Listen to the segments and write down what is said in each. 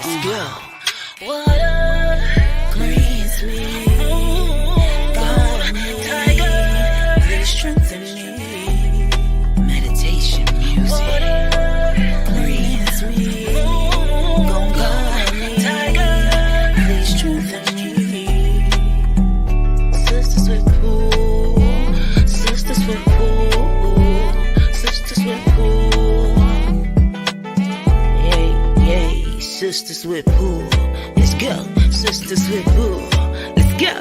What up? Green sweet. God me. Tiger. Please strengthen me. Meditation music. Green sweet. God me. Tiger. Please strengthen me. Sistas Wit pool. Sistas Wit pool. Sistas Wit pool. Yay. Sistas Wit pool. Let's go. Sistas Wit pool. Let's go.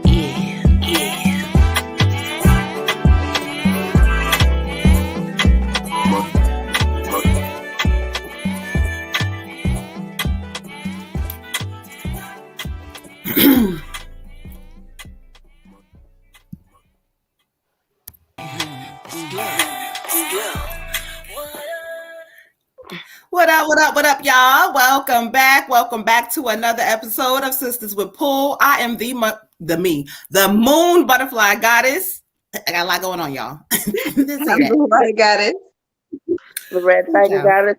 Yeah. What up, y'all? Welcome back to another episode of Sistas Wit Pool. I am the moon butterfly goddess. I got a lot going on, y'all. I'm the white goddess. The red tiger goddess.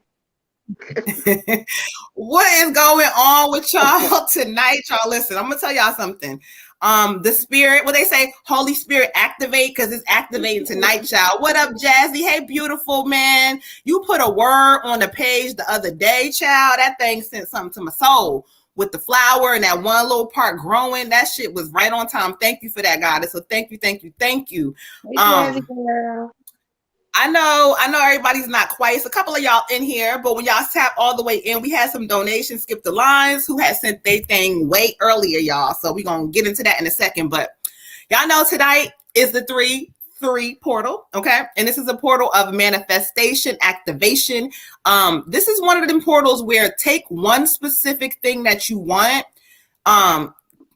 What is going on with y'all tonight? Y'all listen, I'm gonna tell y'all something. The spirit, what they say, Holy Spirit activate, because it's activating tonight, y'all. What up, Jazzy? Hey, beautiful man. You put a word on the page the other day, child. That thing sent something to my soul with the flower and that one little part growing. That shit was right on time. Thank you for that, goddess. So thank you. Hey, girl. I know everybody's not quite. It's a couple of y'all in here, but when y'all tap all the way in, we had some donations, Skip the Lines, who had sent their thing way earlier, y'all. So we're going to get into that in a second. But y'all know tonight is the 3-3 portal, okay? And this is a portal of manifestation, activation. This is one of them portals where take one specific thing that you want,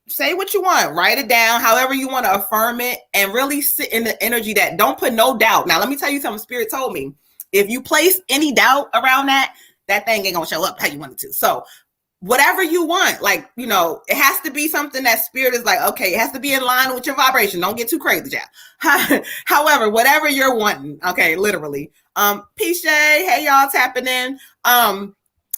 say what you want, write it down, however you want to affirm it, and really sit in the energy that don't put no doubt. Now, let me tell you something Spirit told me. If you place any doubt around that thing ain't going to show up how you want it to. So whatever you want, like, you know, it has to be something that Spirit is like, okay, it has to be in line with your vibration. Don't get too crazy, y'all. However, whatever you're wanting, okay, literally. Peace, Shay. Hey, y'all tapping in.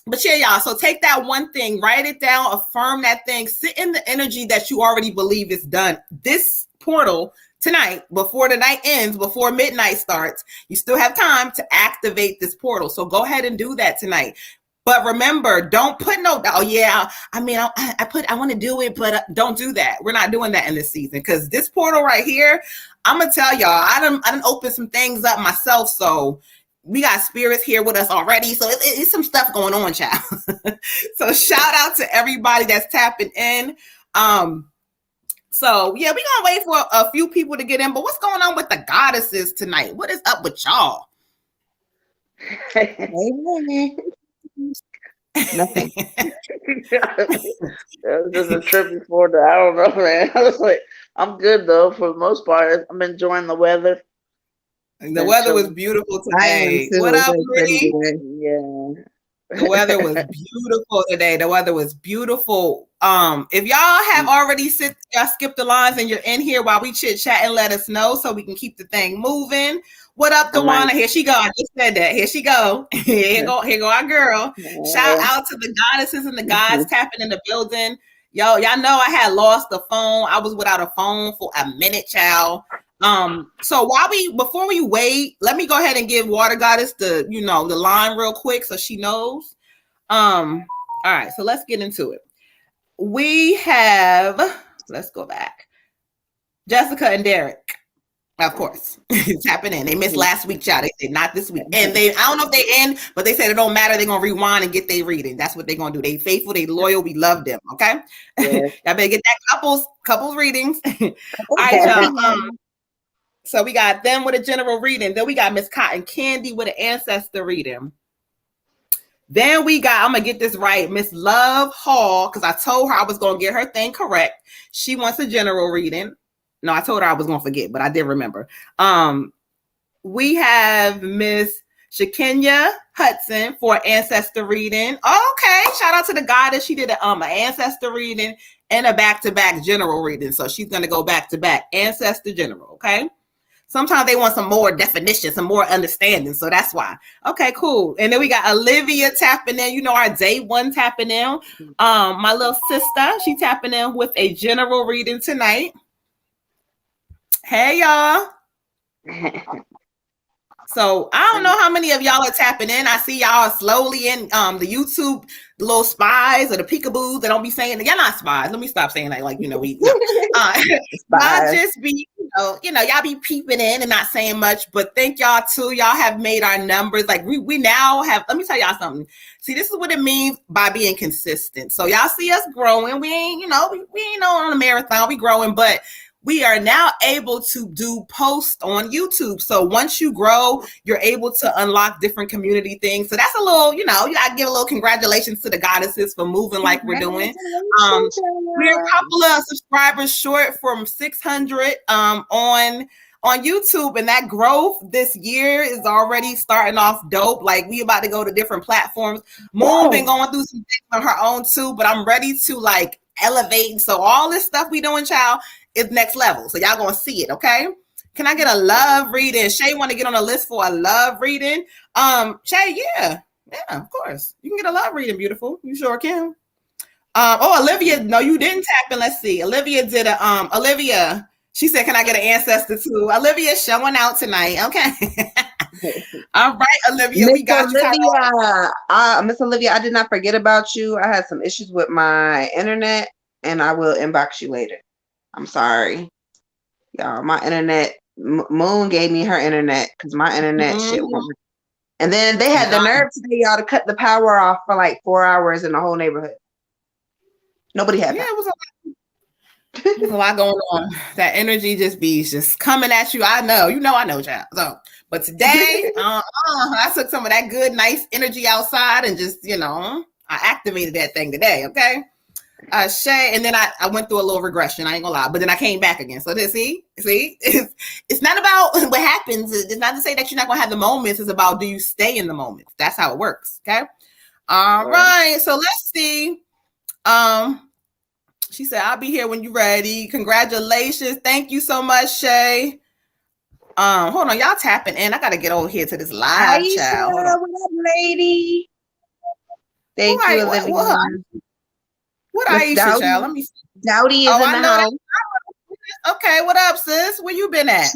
But yeah, y'all, so take that one thing, write it down, affirm that thing, sit in the energy that you already believe is done. This portal tonight, before the night ends, before midnight starts, you still have time to activate this portal. So go ahead and do that tonight. But remember, don't put no, oh yeah, I mean, I want to do it, but don't do that. We're not doing that in this season, because this portal right here, I'm going to tell y'all, I done opened some things up myself, so we got spirits here with us already. So it's some stuff going on, child. So shout out to everybody that's tapping in. So yeah, we're going to wait for a few people to get in, but what's going on with the goddesses tonight? What is up with y'all? Nothing. That was just a trip before that. I don't know, man. I was like, I'm good though for the most part. I'm enjoying the weather. The weather was beautiful today. What up, Brittany? Yeah. The weather was beautiful today. The weather was beautiful. If y'all have already y'all skipped the lines and you're in here while we chit chat, and let us know so we can keep the thing moving. What up, Dewana? Here she go. I just said that. Here she go. Here go our girl. Shout out to the goddesses and the gods tapping in the building. Y'all know I had lost the phone. I was without a phone for a minute, child. So before we wait, let me go ahead and give Water Goddess the line real quick so she knows. All right, so let's get into it. Let's go back. Jessica and Derek, of course, tapping in. They missed last week, child. They said not this week. And I don't know if they end, but they said it don't matter. They're gonna rewind and get their reading. That's what they're gonna do. They faithful, they loyal, we love them. Okay. Yes. Y'all better get that couples readings. All right, y'all. So we got them with a general reading. Then we got Miss Cotton Candy with an ancestor reading. Then we got, I'm going to get this right, Miss Love Hall, because I told her I was going to get her thing correct. She wants a general reading. No, I told her I was going to forget, but I did remember. We have Miss Shamikia Hudson for an ancestor reading. Okay, shout out to the goddess. She did an ancestor reading and a back-to-back general reading. So she's going to go back-to-back, ancestor general, okay? Sometimes they want some more definition, some more understanding. So that's why. Okay, cool. And then we got Olivia tapping in. You know, our day one tapping in. My little sister, she tapping in with a general reading tonight. Hey, y'all. So I don't know how many of y'all are tapping in. I see y'all slowly in the YouTube, the little spies or the peekaboos that don't be saying that. Y'all not spies. Let me stop saying that. Like, you know, we y'all just be, you know, y'all be peeping in and not saying much. But thank y'all too. Y'all have made our numbers. Like we now have. Let me tell y'all something. See, this is what it means by being consistent. So y'all see us growing. We ain't, you know, we ain't on a marathon. We growing, but we are now able to do posts on YouTube. So once you grow, you're able to unlock different community things. So that's a little, you know, I give a little congratulations to the goddesses for moving like we're doing. We're a couple of subscribers short from 600 on YouTube, and that growth this year is already starting off dope. Like we about to go to different platforms. Moon been going through some things on her own too, but I'm ready to like elevate. So all this stuff we doing, child, is next level. So y'all gonna see it, okay? Can I get a love reading? Shay want to get on a list for a love reading. Shay, yeah, of course. You can get a love reading, beautiful. You sure can. Olivia, no, you didn't tap in. Let's see. Olivia did a Olivia. She said, "Can I get an ancestor too?" Olivia showing out tonight. Okay. All right, Olivia, we got you. Miss Olivia, I did not forget about you. I had some issues with my internet, and I will inbox you later. I'm sorry, y'all. My internet, Moon gave me her internet because my internet shit won't. And then they had the nerve today, y'all, to cut the power off for like 4 hours in the whole neighborhood. Nobody had that. There's a lot going on. That energy just coming at you. I know, child. So, but today, I took some of that good, nice energy outside and just, you know, I activated that thing today. Okay. Shay, and then I went through a little regression. I ain't gonna lie, but then I came back again. So see, it's not about what happens. It's not to say that you're not gonna have the moments. It's about, do you stay in the moment? That's how it works. Okay. All right. So let's see. She said, "I'll be here when you're ready." Congratulations. Thank you so much, Shay. Hold on, y'all tapping in. I gotta get over here to this live chat. What up, lady? Thank you, Olivia. What Aisha, child? Let me see. Dowdy is in the house. Okay, what up, sis? Where you been at?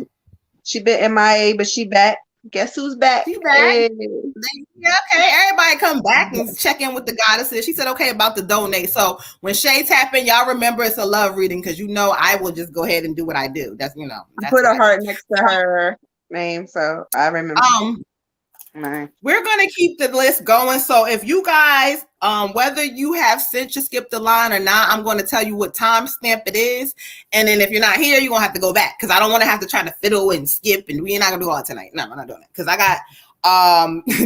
She been MIA, but she back. Guess who's back? She back. Hey. Okay, everybody come back and check in with the goddesses. She said, okay, about to donate. So when Shay tap in, y'all remember it's a love reading because you know I will just go ahead and do what I do. That's, you know. I put a heart next to her name, so I remember. We're gonna keep the list going. So if you guys, whether you have sent your skip the line or not, I'm going to tell you what time stamp it is, and then if you're not here, you're gonna have to go back because I don't want to have to try to fiddle and skip, and we're not gonna do all tonight. No, I'm not doing it because I got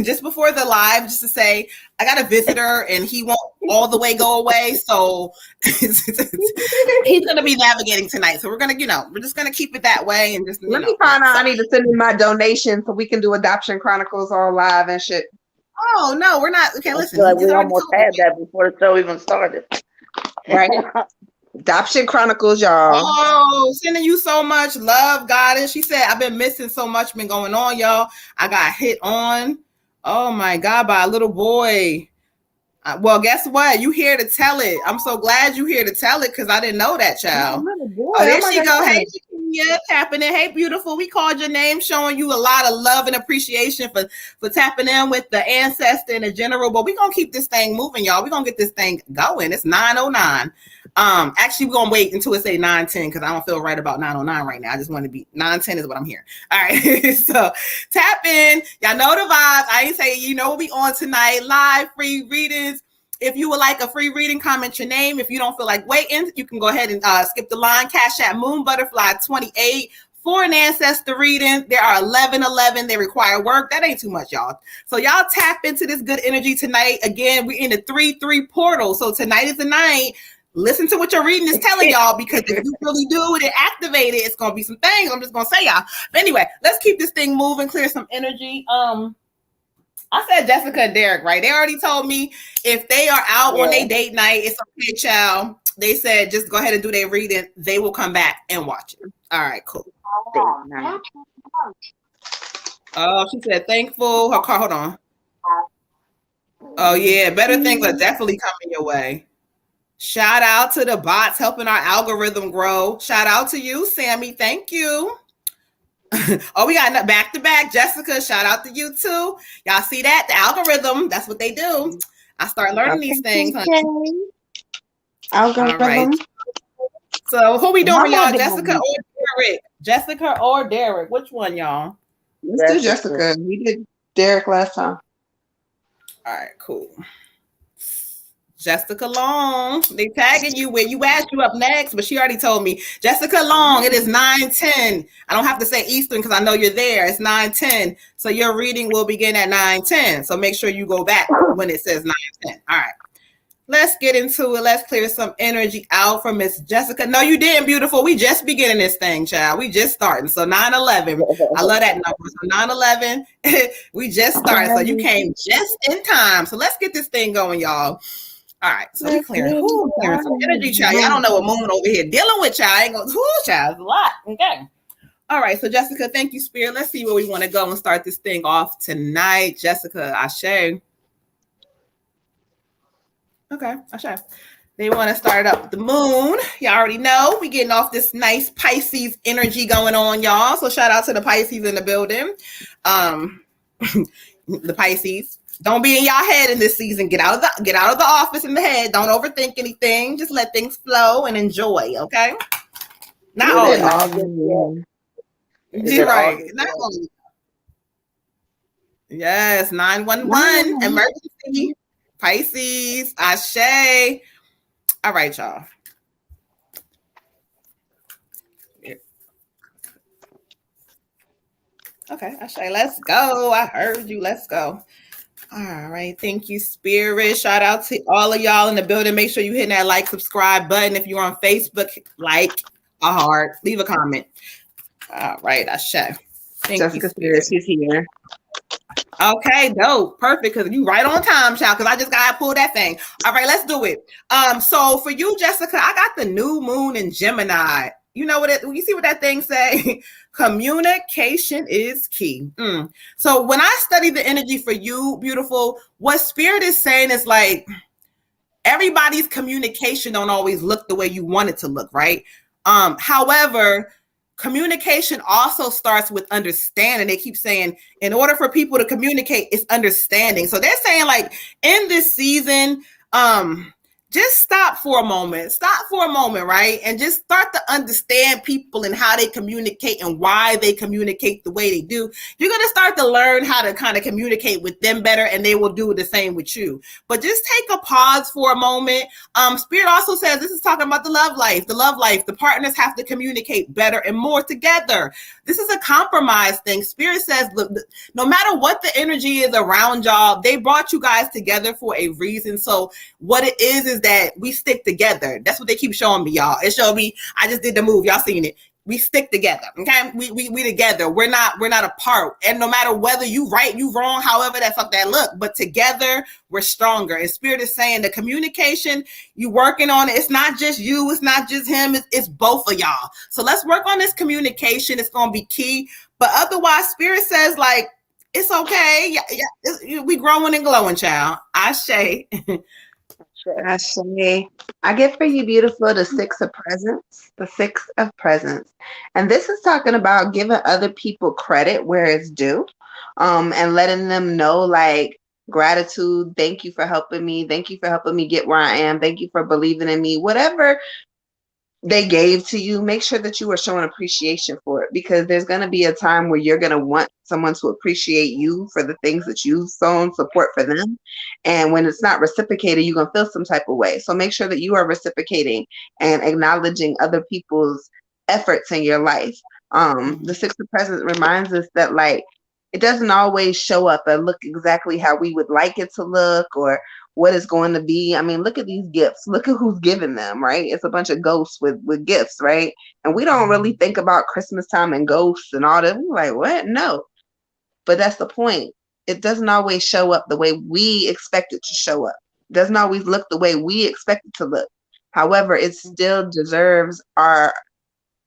just before the live, just to say I got a visitor and he won't all the way go away, so he's gonna be navigating tonight. So we're gonna, we're just gonna keep it that way and just let me find out. I need to send in my donation so we can do Adoption Chronicles all live and shit. Oh no, we're not. Okay, listen. Like we almost had that before the show even started. Right. Adoption Chronicles, y'all. Oh, sending you so much love, goddess. She said, I've been missing so much, been going on, y'all. I got hit on, oh my God, by a little boy. Well, guess what? You here to tell it. I'm so glad you here to tell it because I didn't know that, child. Oh, there she go. Hey, Shamikia, tapping in. Hey, beautiful. We called your name, showing you a lot of love and appreciation for tapping in with the ancestor and the general. But we're going to keep this thing moving, y'all. We're going to get this thing going. It's 9:09. Actually, we're gonna wait until it say 9:10 because I don't feel right about 9:09 right now. I just want to be 9:10 is what I'm hearing. All right, so tap in. Y'all know the vibes. I ain't saying we'll be on tonight. Live free readings. If you would like a free reading, comment your name. If you don't feel like waiting, you can go ahead and skip the line. Cash App Moon Butterfly 28 for an ancestor reading. There are 11. They require work. That ain't too much, y'all. So y'all tap into this good energy tonight. Again, we're in the 3-3 portal. So tonight is the night. Listen to what your reading is telling y'all, because if you really do it and activate it, it's gonna be some things. I'm just gonna say, y'all. But anyway, let's keep this thing moving, clear some energy. I said Jessica and Derek, right? They already told me if they are out on their date night, it's okay, child. They said just go ahead and do their reading. They will come back and watch it. All right, cool. Oh, she said thankful. Her car, hold on. Oh yeah, better things are definitely coming your way. Shout out to the bots helping our algorithm grow. Shout out to you, Sammy. Thank you. Oh, we got back to back. Jessica, shout out to you too. Y'all see that? The algorithm, that's what they do. I start learning these things, honey. Algorithm. All right. So who we doing, y'all? Mama Jessica or Derek? Jessica or Derek? Which one, y'all? Let's do Jessica. We did Derek last time. All right, cool. Jessica Long, they tagging you where you at. You up next, but she already told me. Jessica Long, it is 9:10. I don't have to say Eastern because I know you're there. It's 9:10. So your reading will begin at 9:10. So make sure you go back when it says 9:10. All right. Let's get into it. Let's clear some energy out from Miss Jessica. No, you didn't, beautiful. We just beginning this thing, child. We just starting. So 9/11. I love that number. So 9/11, we just started. So you came just in time. So let's get this thing going, y'all. All right, so we clearing some energy, child. Y'all don't know what Moon over here dealing with, child. I ain't gonna, child, it's a lot. Okay. All right, so Jessica, thank you, Spirit. Let's see where we want to go and start this thing off tonight. Jessica, Ashe. Okay, Ashe. They want to start up with the moon. Y'all already know we getting off this nice Pisces energy going on, y'all. So shout out to the Pisces in the building. The Pisces. Don't be in y'all head in this season. Get out of the office in the head. Don't overthink anything. Just let things flow and enjoy. Okay. Not all. You're right. Not all. Yes. 911 emergency. Pisces. Ashe. All right, y'all. Okay, Ashe. Let's go. I heard you. Let's go. All right. Thank you, Spirit. Shout out to all of y'all in the building. Make sure you hit that like, subscribe button. If you're on Facebook, like a heart, leave a comment. All right. Ashe. Thank Jessica you, Spirit. She's here. Okay, dope. Perfect. Because you right on time, child. Because I just got to pull that thing. All right, let's do it. So for you, Jessica, I got the new moon in Gemini. You know what you see what that thing say? Communication is key. So when I study the energy for you, beautiful, what Spirit is saying is like everybody's communication don't always look the way you want it to look, right? However, communication also starts with understanding. They keep saying in order for people to communicate, it's understanding. So they're saying like in this season, just stop for a moment, right? And just start to understand people and how they communicate and why they communicate the way they do. You're going to start to learn how to kind of communicate with them better, and they will do the same with you. But just take a pause for a moment. Spirit also says, this is talking about the love life. The partners have to communicate better and more together. This is a compromise thing. Spirit says, look, no matter what the energy is around y'all, they brought you guys together for a reason. So what it is that we stick together. That's what they keep showing me, y'all. It showed me, I just did the move. Y'all seen it. We stick together. Okay. We together. We're not apart. And no matter whether you right, you wrong, however that fuck that look, but together we're stronger. And Spirit is saying the communication, you working on it. It's not just you. It's not just him. It's both of y'all. So let's work on this communication. It's going to be key. But otherwise, Spirit says like, it's okay. Yeah, we growing and glowing, child. Ashe. I get for you, beautiful, the 6 of presents, and this is talking about giving other people credit where it's due, and letting them know like gratitude. Thank you for helping me. Thank you for helping me get where I am. Thank you for believing in me. Whatever they gave to you, make sure that you are showing appreciation for it, because there's going to be a time where you're going to want someone to appreciate you for the things that you've shown support for them. And when it's not reciprocated, you're going to feel some type of way. So make sure that you are reciprocating and acknowledging other people's efforts in your life. The 6 of presents reminds us that like, it doesn't always show up and look exactly how we would like it to look or what it's going to be. I mean, look at these gifts. Look at who's giving them, right? It's a bunch of ghosts with gifts, right? And we don't really think about Christmas time and ghosts and all that. We're like, what? No. But that's the point. It doesn't always show up the way we expect it to show up. It doesn't always look the way we expect it to look. However, it still deserves our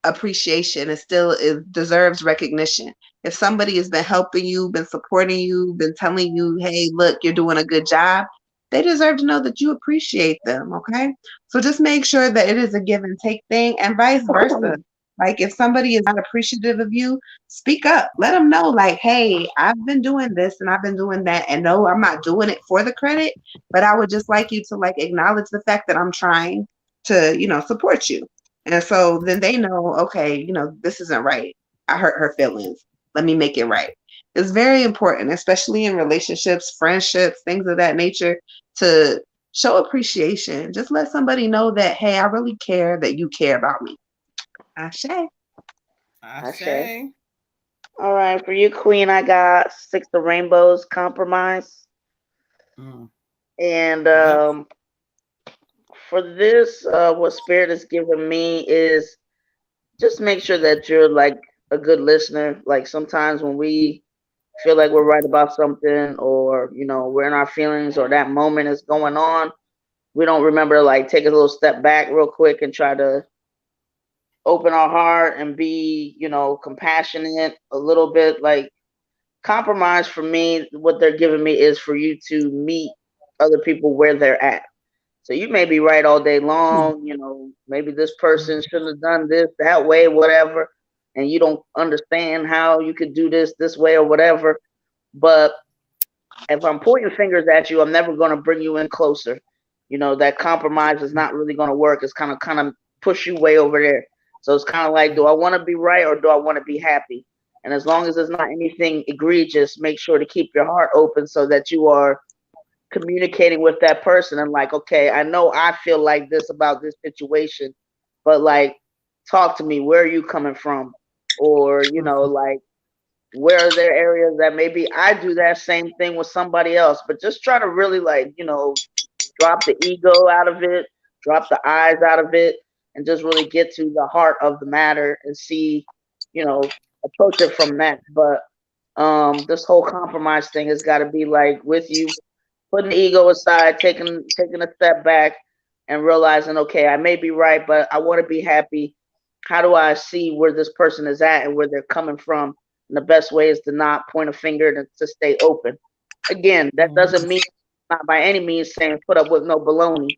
appreciation. It still deserves recognition. If somebody has been helping you, been supporting you, been telling you, hey, look, you're doing a good job, they deserve to know that you appreciate them. Okay. So just make sure that it is a give and take thing, and vice versa. Like if somebody is not appreciative of you, speak up. Let them know, like, hey, I've been doing this and I've been doing that. And no, I'm not doing it for the credit, but I would just like you to like acknowledge the fact that I'm trying to, support you. And so then they know, okay, this isn't right. I hurt her feelings. Let me make it right. It's very important, especially in relationships, friendships, things of that nature, to show appreciation. Just let somebody know that, hey, I really care that you care about me. Ashe. Ashe. All right, for you, Queen, I got Six of Rainbows, Compromise. And for this, what Spirit has given me is just make sure that you're like a good listener. Like sometimes when we feel like we're right about something, or we're in our feelings, or that moment is going on, we don't remember to like take a little step back real quick and try to open our heart and be, compassionate a little bit. Like compromise for me, what they're giving me is for you to meet other people where they're at. So you may be right all day long, maybe this person shouldn't have done this that way, whatever, and you don't understand how you could do this way or whatever. But if I'm pointing fingers at you, I'm never going to bring you in closer. That compromise is not really going to work. It's kind of push you way over there. So it's kind of like, do I want to be right or do I want to be happy? And as long as there's not anything egregious, make sure to keep your heart open so that you are communicating with that person and like, okay, I know I feel like this about this situation, but like, talk to me. Where are you coming from? Or, like, where are there areas that maybe I do that same thing with somebody else? But just try to really like, drop the ego out of it, drop the eyes out of it, and just really get to the heart of the matter and see, approach it from that. But this whole compromise thing has got to be like with you, putting the ego aside, taking a step back and realizing, okay, I may be right, but I want to be happy. How do I see where this person is at and where they're coming from? And the best way is to not point a finger and to stay open. Again, that doesn't mean, not by any means saying put up with no baloney.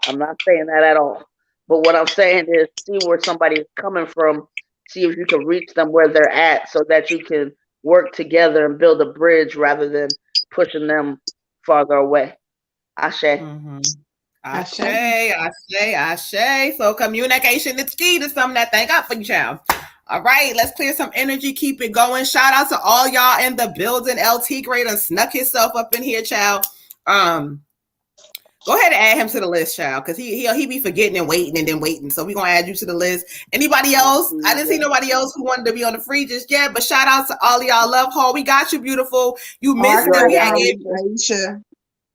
I'm not saying that at all. But what I'm saying is see where somebody is coming from, see if you can reach them where they're at so that you can work together and build a bridge rather than pushing them farther away. Ashe. Ashe. So communication is key to something that thank God for you, child. All right, let's clear some energy. Keep it going. Shout out to all y'all in the building. LT Great and snuck himself up in here, child. Go ahead and add him to the list, child, because he be forgetting and waiting. So we're gonna add you to the list. Anybody else? I didn't see nobody else who wanted to be on the free just yet, but shout out to all of y'all. Love Hall. We got you, beautiful. You missed it. We had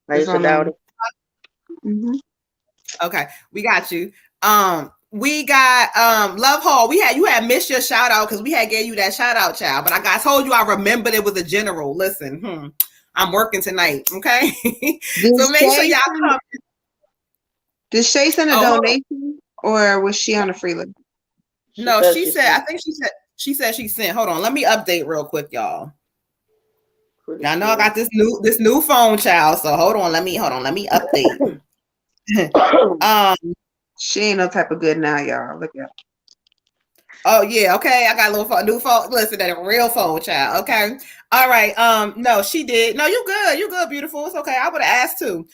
Aisha Dowdy. Okay, we got you. We got Love Hall. You had missed your shout out because we had gave you that shout out, child. But I told you I remembered it was a general. Listen, I'm working tonight. Okay, so make sure y'all come. Did Shay send a donation or was she on a free list? No, she said. I think she said she sent. Hold on, let me update real quick, y'all. I know I got this new phone, child. So hold on, let me update. She ain't no type of good now, y'all. Look at. Oh yeah, okay. I got a new phone. Listen, that a real phone, child. Okay, all right. No, she did. No, you good, beautiful. It's okay. I would have asked too.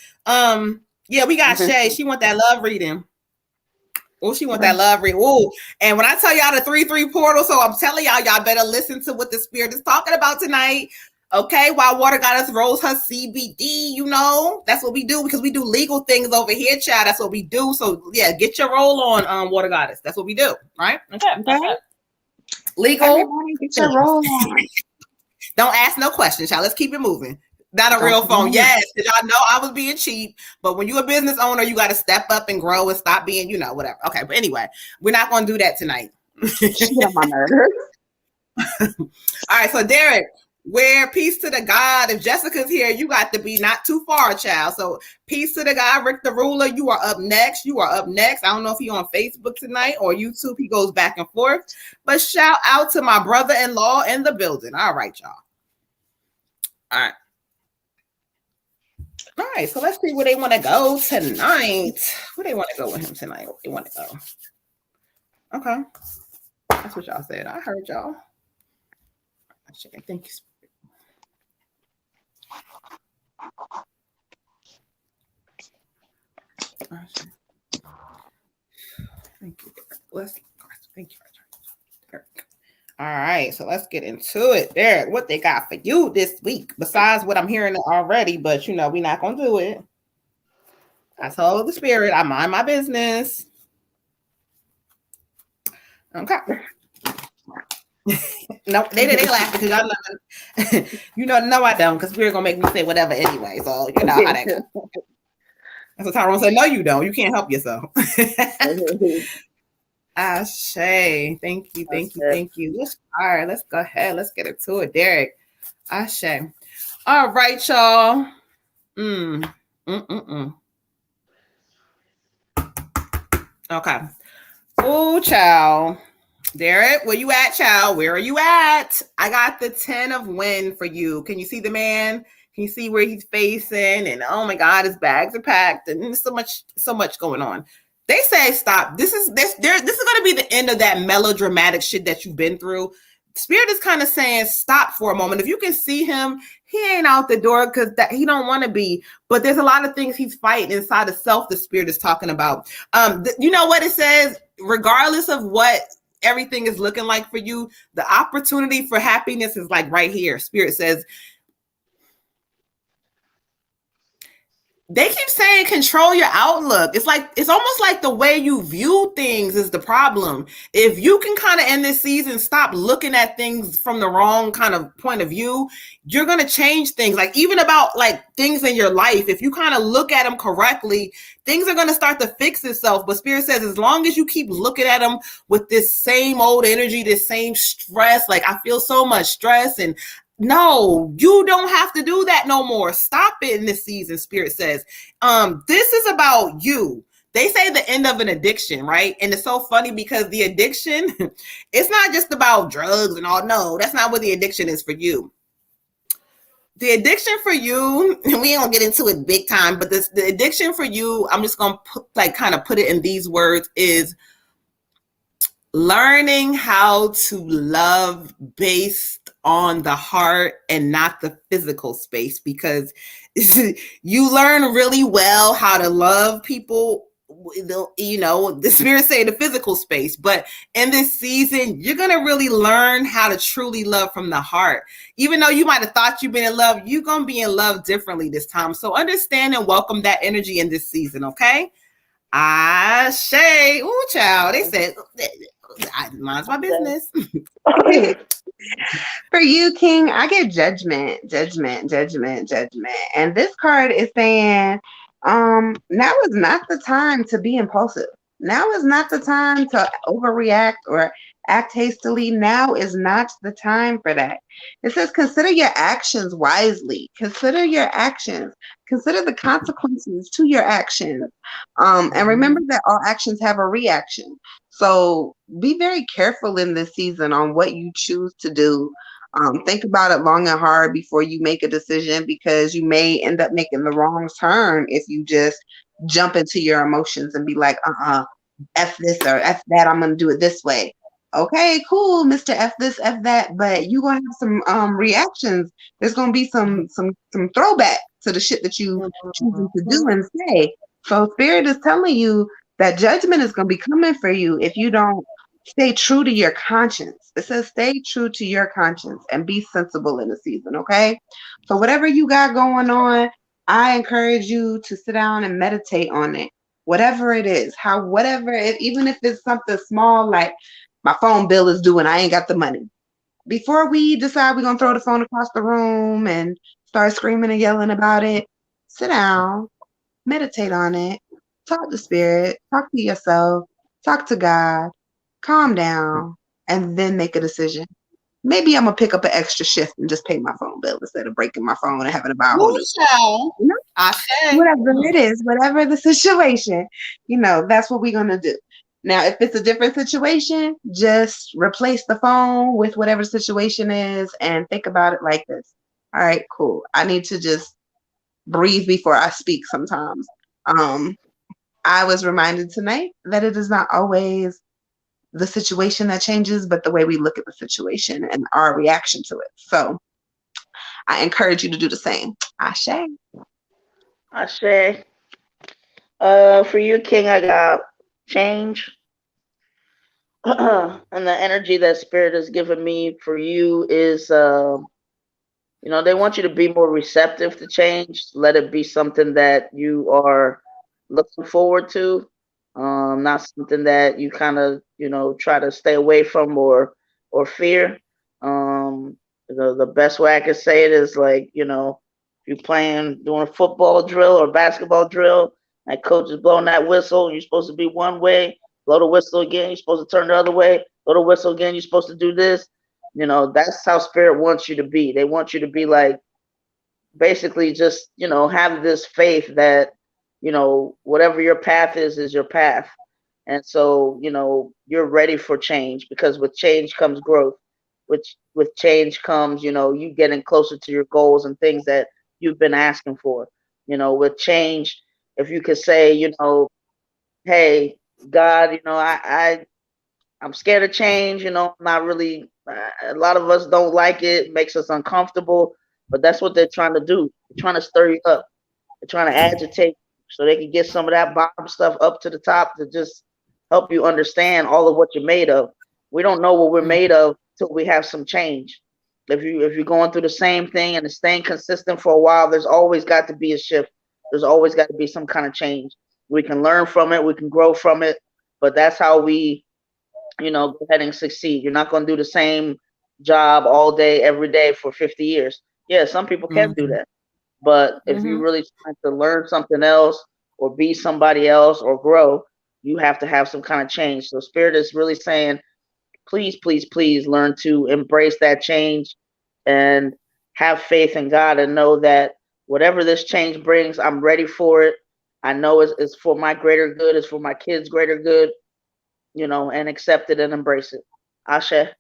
Yeah, we got Shay. She want that love reading. Oh, she want that love reading. Oh, and when I tell y'all the 3-3 portal, so I'm telling y'all better listen to what the spirit is talking about tonight. Okay, while Water Goddess rolls her CBD, that's what we do because we do legal things over here, child. That's what we do. So yeah, get your roll on Water Goddess. That's what we do, right? Okay. Legal. Get your roll on. Don't ask no questions, child. Let's keep it moving. Not a real phone. Yes, because y'all know I was being cheap. But when you're a business owner, you got to step up and grow and stop being, whatever. Okay, but anyway, we're not going to do that tonight. She got my nerves. All right, so Derek. Where peace to the God. If Jessica's here, you got to be not too far, child. So peace to the God, Rick the Ruler. You are up next. You are up next. I don't know if he's on Facebook tonight or YouTube. He goes back and forth. But shout out to my brother-in-law in the building. All right, y'all. All right. All right, so let's see where they want to go tonight. Where they want to go with him tonight? Where they want to go? Okay. That's what y'all said. I heard y'all. Thank you. Thank you. Thank you. All right, so let's get into it. Derek, what they got for you this week, besides what I'm hearing already, but you know, we're not gonna do it. I told the spirit I mind my business. Okay. No, they laugh because y'all know, you know, no, I don't, because spirit gonna make me say whatever anyway. So you know how that goes. That's what Tyrone said. No, you don't. You can't help yourself. Ashe. Thank you. All right, let's go ahead. Let's get into it, Derek. Ashe. All right, y'all. Okay. Oh, child. Derek, where you at, child? Where are you at? I got the 10 of win for you. Can you see the man? Can you see where he's facing? And oh my God, his bags are packed, and there's so much going on. They say stop. This is going to be the end of that melodramatic shit that you've been through. Spirit is kind of saying stop for a moment. If you can see him, he ain't out the door because he don't want to be. But there's a lot of things he's fighting inside of self. The spirit is talking about. You know what it says? Regardless of what everything is looking like for you, the opportunity for happiness is like right here. Spirit says. They keep saying control your outlook. It's almost like the way you view things is the problem. If you can kind of in this season stop looking at things from the wrong kind of point of view, you're going to change things. Like even about like things in your life, if you kind of look at them correctly, things are going to start to fix itself. But Spirit says as long as you keep looking at them with this same old energy, this same stress, like I feel so much stress and no, you don't have to do that no more. Stop it in this season, Spirit says. This is about you. They say the end of an addiction, right? And it's so funny because the addiction, it's not just about drugs and all. No, that's not what the addiction is for you. The addiction for you, and we ain't gonna get into it big time, but the addiction for you, I'm just gonna put it in these words, is learning how to love based on the heart and not the physical space, because you learn really well how to love people, you know, the spirit say the physical space, but in this season you're going to really learn how to truly love from the heart. Even though you might have thought you've been in love, you're going to be in love differently this time. So understand and welcome that energy in this season. Okay. Ashe. Ooh, child. They said I mind my business. For you, King, I get judgment. And this card is saying, now is not the time to be impulsive. Now is not the time to overreact or act hastily. Now is not the time for that. It says, consider your actions wisely. Consider your actions. Consider the consequences to your actions. And remember that all actions have a reaction. So be very careful in this season on what you choose to do. Think about it long and hard before you make a decision, because you may end up making the wrong turn if you just jump into your emotions and be like, F this or F that, I'm going to do it this way. Okay, cool, Mr. F this, F that, but you're going to have some reactions. There's going to be some throwback to the shit that you choosing to do and say. So Spirit is telling you that judgment is going to be coming for you if you don't stay true to your conscience. It says stay true to your conscience and be sensible in the season, okay? So whatever you got going on, I encourage you to sit down and meditate on it. Whatever it is, even if it's something small like my phone bill is due and I ain't got the money. Before we decide we're going to throw the phone across the room and start screaming and yelling about it, sit down, meditate on it, talk to Spirit, talk to yourself, talk to God, calm down, and then make a decision. maybe I'm gonna pick up an extra shift and just pay my phone bill instead of breaking my phone and having to buy a whole new. You know? Whatever it is, whatever the situation, that's what we're gonna do. Now, if it's a different situation, just replace the phone with whatever the situation is and think about it like this. All right, cool. I need to just breathe before I speak sometimes. I was reminded tonight that it is not always the situation that changes, but the way we look at the situation and our reaction to it. So I encourage you to do the same. Ashe. Ashe. For you, King, I got change. And the energy that Spirit has given me for you is, they want you to be more receptive to change. Let it be something that you are looking forward to, not something that you kind of, try to stay away from or fear. The best way I could say it is like, if you're doing a football drill or basketball drill, and coach is blowing that whistle, and you're supposed to be one way, blow the whistle again, you're supposed to turn the other way, blow the whistle again, you're supposed to do this. That's how Spirit wants you to be. They want you to be like, basically just, have this faith that, whatever your path is your path. And so, you're ready for change, because with change comes growth. With change comes, you getting closer to your goals and things that you've been asking for. With change, if you could say, hey, God, I'm scared of change, not really. A lot of us don't like it makes us uncomfortable, but that's what they're trying to do. They're trying to stir you up. They're trying to agitate so they can get some of that bottom stuff up to the top to just help you understand all of what you're made of. We don't know what we're made of till we have some change. If you're going through the same thing and it's staying consistent for a while, there's always got to be a shift. There's always got to be some kind of change. We can learn from it, we can grow from it, but that's how we go ahead and succeed. You're not going to do the same job all day, every day for 50 years. Yeah, some people can do that. But if you're really trying to learn something else or be somebody else or grow, you have to have some kind of change. So Spirit is really saying, please, please, please learn to embrace that change and have faith in God and know that whatever this change brings, I'm ready for it. I know it's for my greater good. It's for my kids' greater good. And accept it and embrace it. Ashe.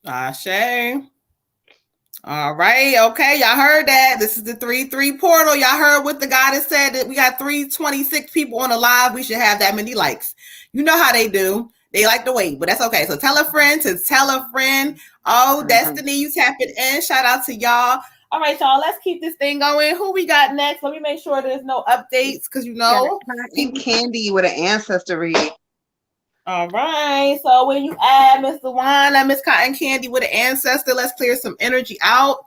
Ashe. All right. Okay. Y'all heard that. This is the 3-3 portal. Y'all heard what the goddess said, that we got 326 people on the live. We should have that many likes. You know how they do. They like to wait, but that's okay. So tell a friend to tell a friend. Oh, Destiny, you tapping in. Shout out to y'all. All right, y'all. Let's keep this thing going. Who we got next? Let me make sure there's no updates, because Candy with an ancestor read. All right. So when you add Miss Luana, Miss Cotton Candy with an ancestor, let's clear some energy out.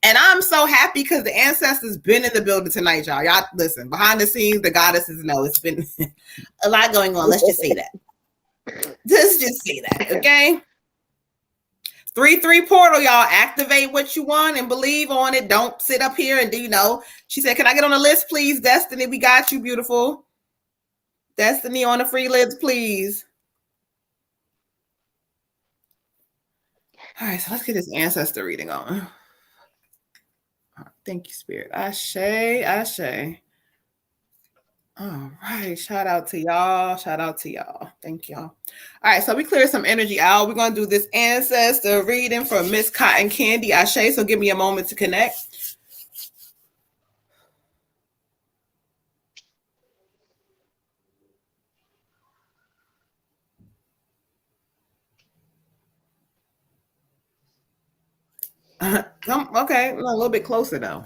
And I'm so happy because the ancestors been in the building tonight, y'all. Y'all listen, behind the scenes, the goddesses know it's been a lot going on. Let's just say that. Let's just say that, okay? 3-3 portal, y'all. Activate what you want and believe on it. Don't sit up here and She said, can I get on the list, please? Destiny, we got you, beautiful. Destiny on the free list, please. All right, so let's get this ancestor reading on. Thank you, Spirit. Ashe. All right, shout out to y'all. Thank y'all. All right, so we cleared some energy out. We're going to do this ancestor reading for Miss Cotton Candy. Ashe, so give me a moment to connect. Okay, a little bit closer though.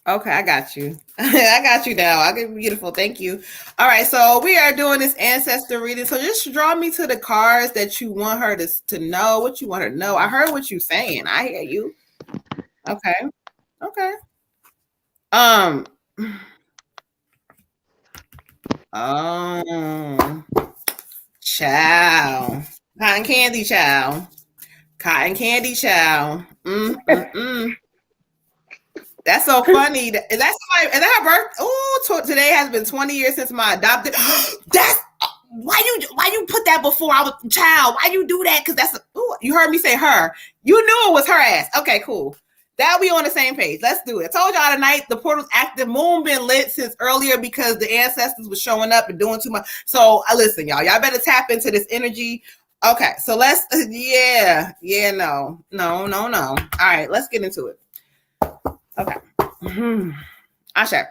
Okay, I got you. I got you now. Okay, beautiful. Thank you. All right, so we are doing this ancestor reading. So just draw me to the cards that you want her to know, what you want her to know. I heard what you're saying. I hear you. Okay. Oh, child. Cotton candy child. That's so funny. Is that her birth? Oh, today has been 20 years since my adopted. That's why you put that before I was a child. Why you do that? Because you heard me say her. You knew it was her ass. Okay, cool. That we on the same page. Let's do it. I told y'all tonight the portal's active. Moon been lit since earlier because the ancestors was showing up and doing too much. So listen, y'all better tap into this energy. Okay, so let's no. All right, let's get into it. Okay. Ashe.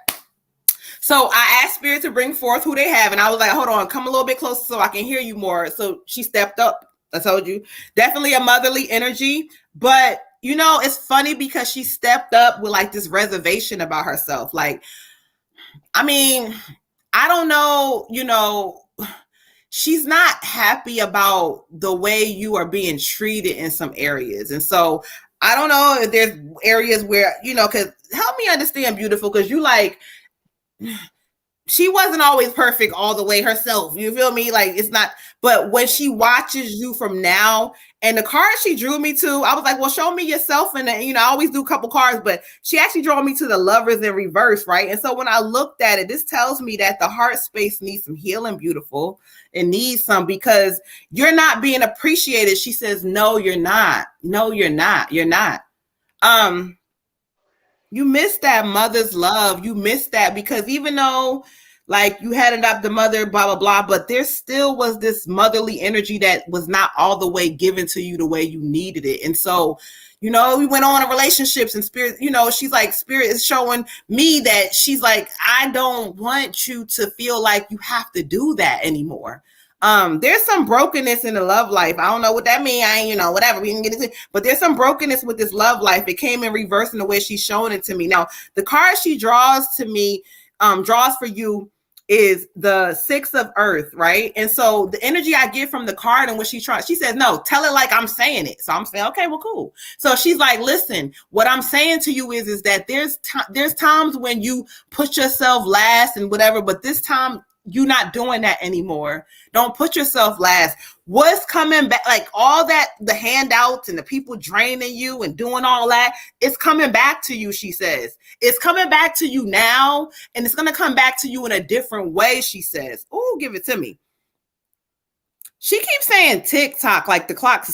So I asked Spirit to bring forth who they have, and I was like, hold on, come a little bit closer so I can hear you more. So she stepped up. I told you. Definitely a motherly energy, but it's funny because she stepped up with like this reservation about herself. Like, I mean, I don't know, she's not happy about the way you are being treated in some areas. And so I don't know if there's areas where, because help me understand, beautiful, because you like, she wasn't always perfect all the way herself. You feel me? Like it's not, but when she watches you from now and the card she drew me to, I was like, well, show me yourself. And I always do a couple cards, but she actually drew me to the Lovers in reverse, right? And so when I looked at it, this tells me that the heart space needs some healing, beautiful. It needs some because you're not being appreciated. She says, no, you're not. No, you're not. You're not. You miss that mother's love. You miss that because even though like you had adopted mother, blah, blah, blah, but there still was this motherly energy that was not all the way given to you the way you needed it. And so, we went on in relationships and Spirit, she's like, Spirit is showing me that she's like, I don't want you to feel like you have to do that anymore. There's some brokenness in the love life. I don't know what that means. I ain't, whatever. We can get into it. But there's some brokenness with this love life. It came in reverse in the way she's showing it to me. Now, the card she draws to me, draws for you is the 6 of Earth, right? And so the energy I get from the card and what she says, no, tell it like I'm saying it. So I'm saying, okay, well, cool. So she's like, listen, what I'm saying to you is that there's times when you put yourself last and whatever, but this time you're not doing that anymore. Don't put yourself last. What's coming back, like all that, the handouts and the people draining you and doing all that, it's coming back to you, she says. It's coming back to you now, and it's going to come back to you in a different way, she says. Oh, give it to me. She keeps saying tick-tock, like the clock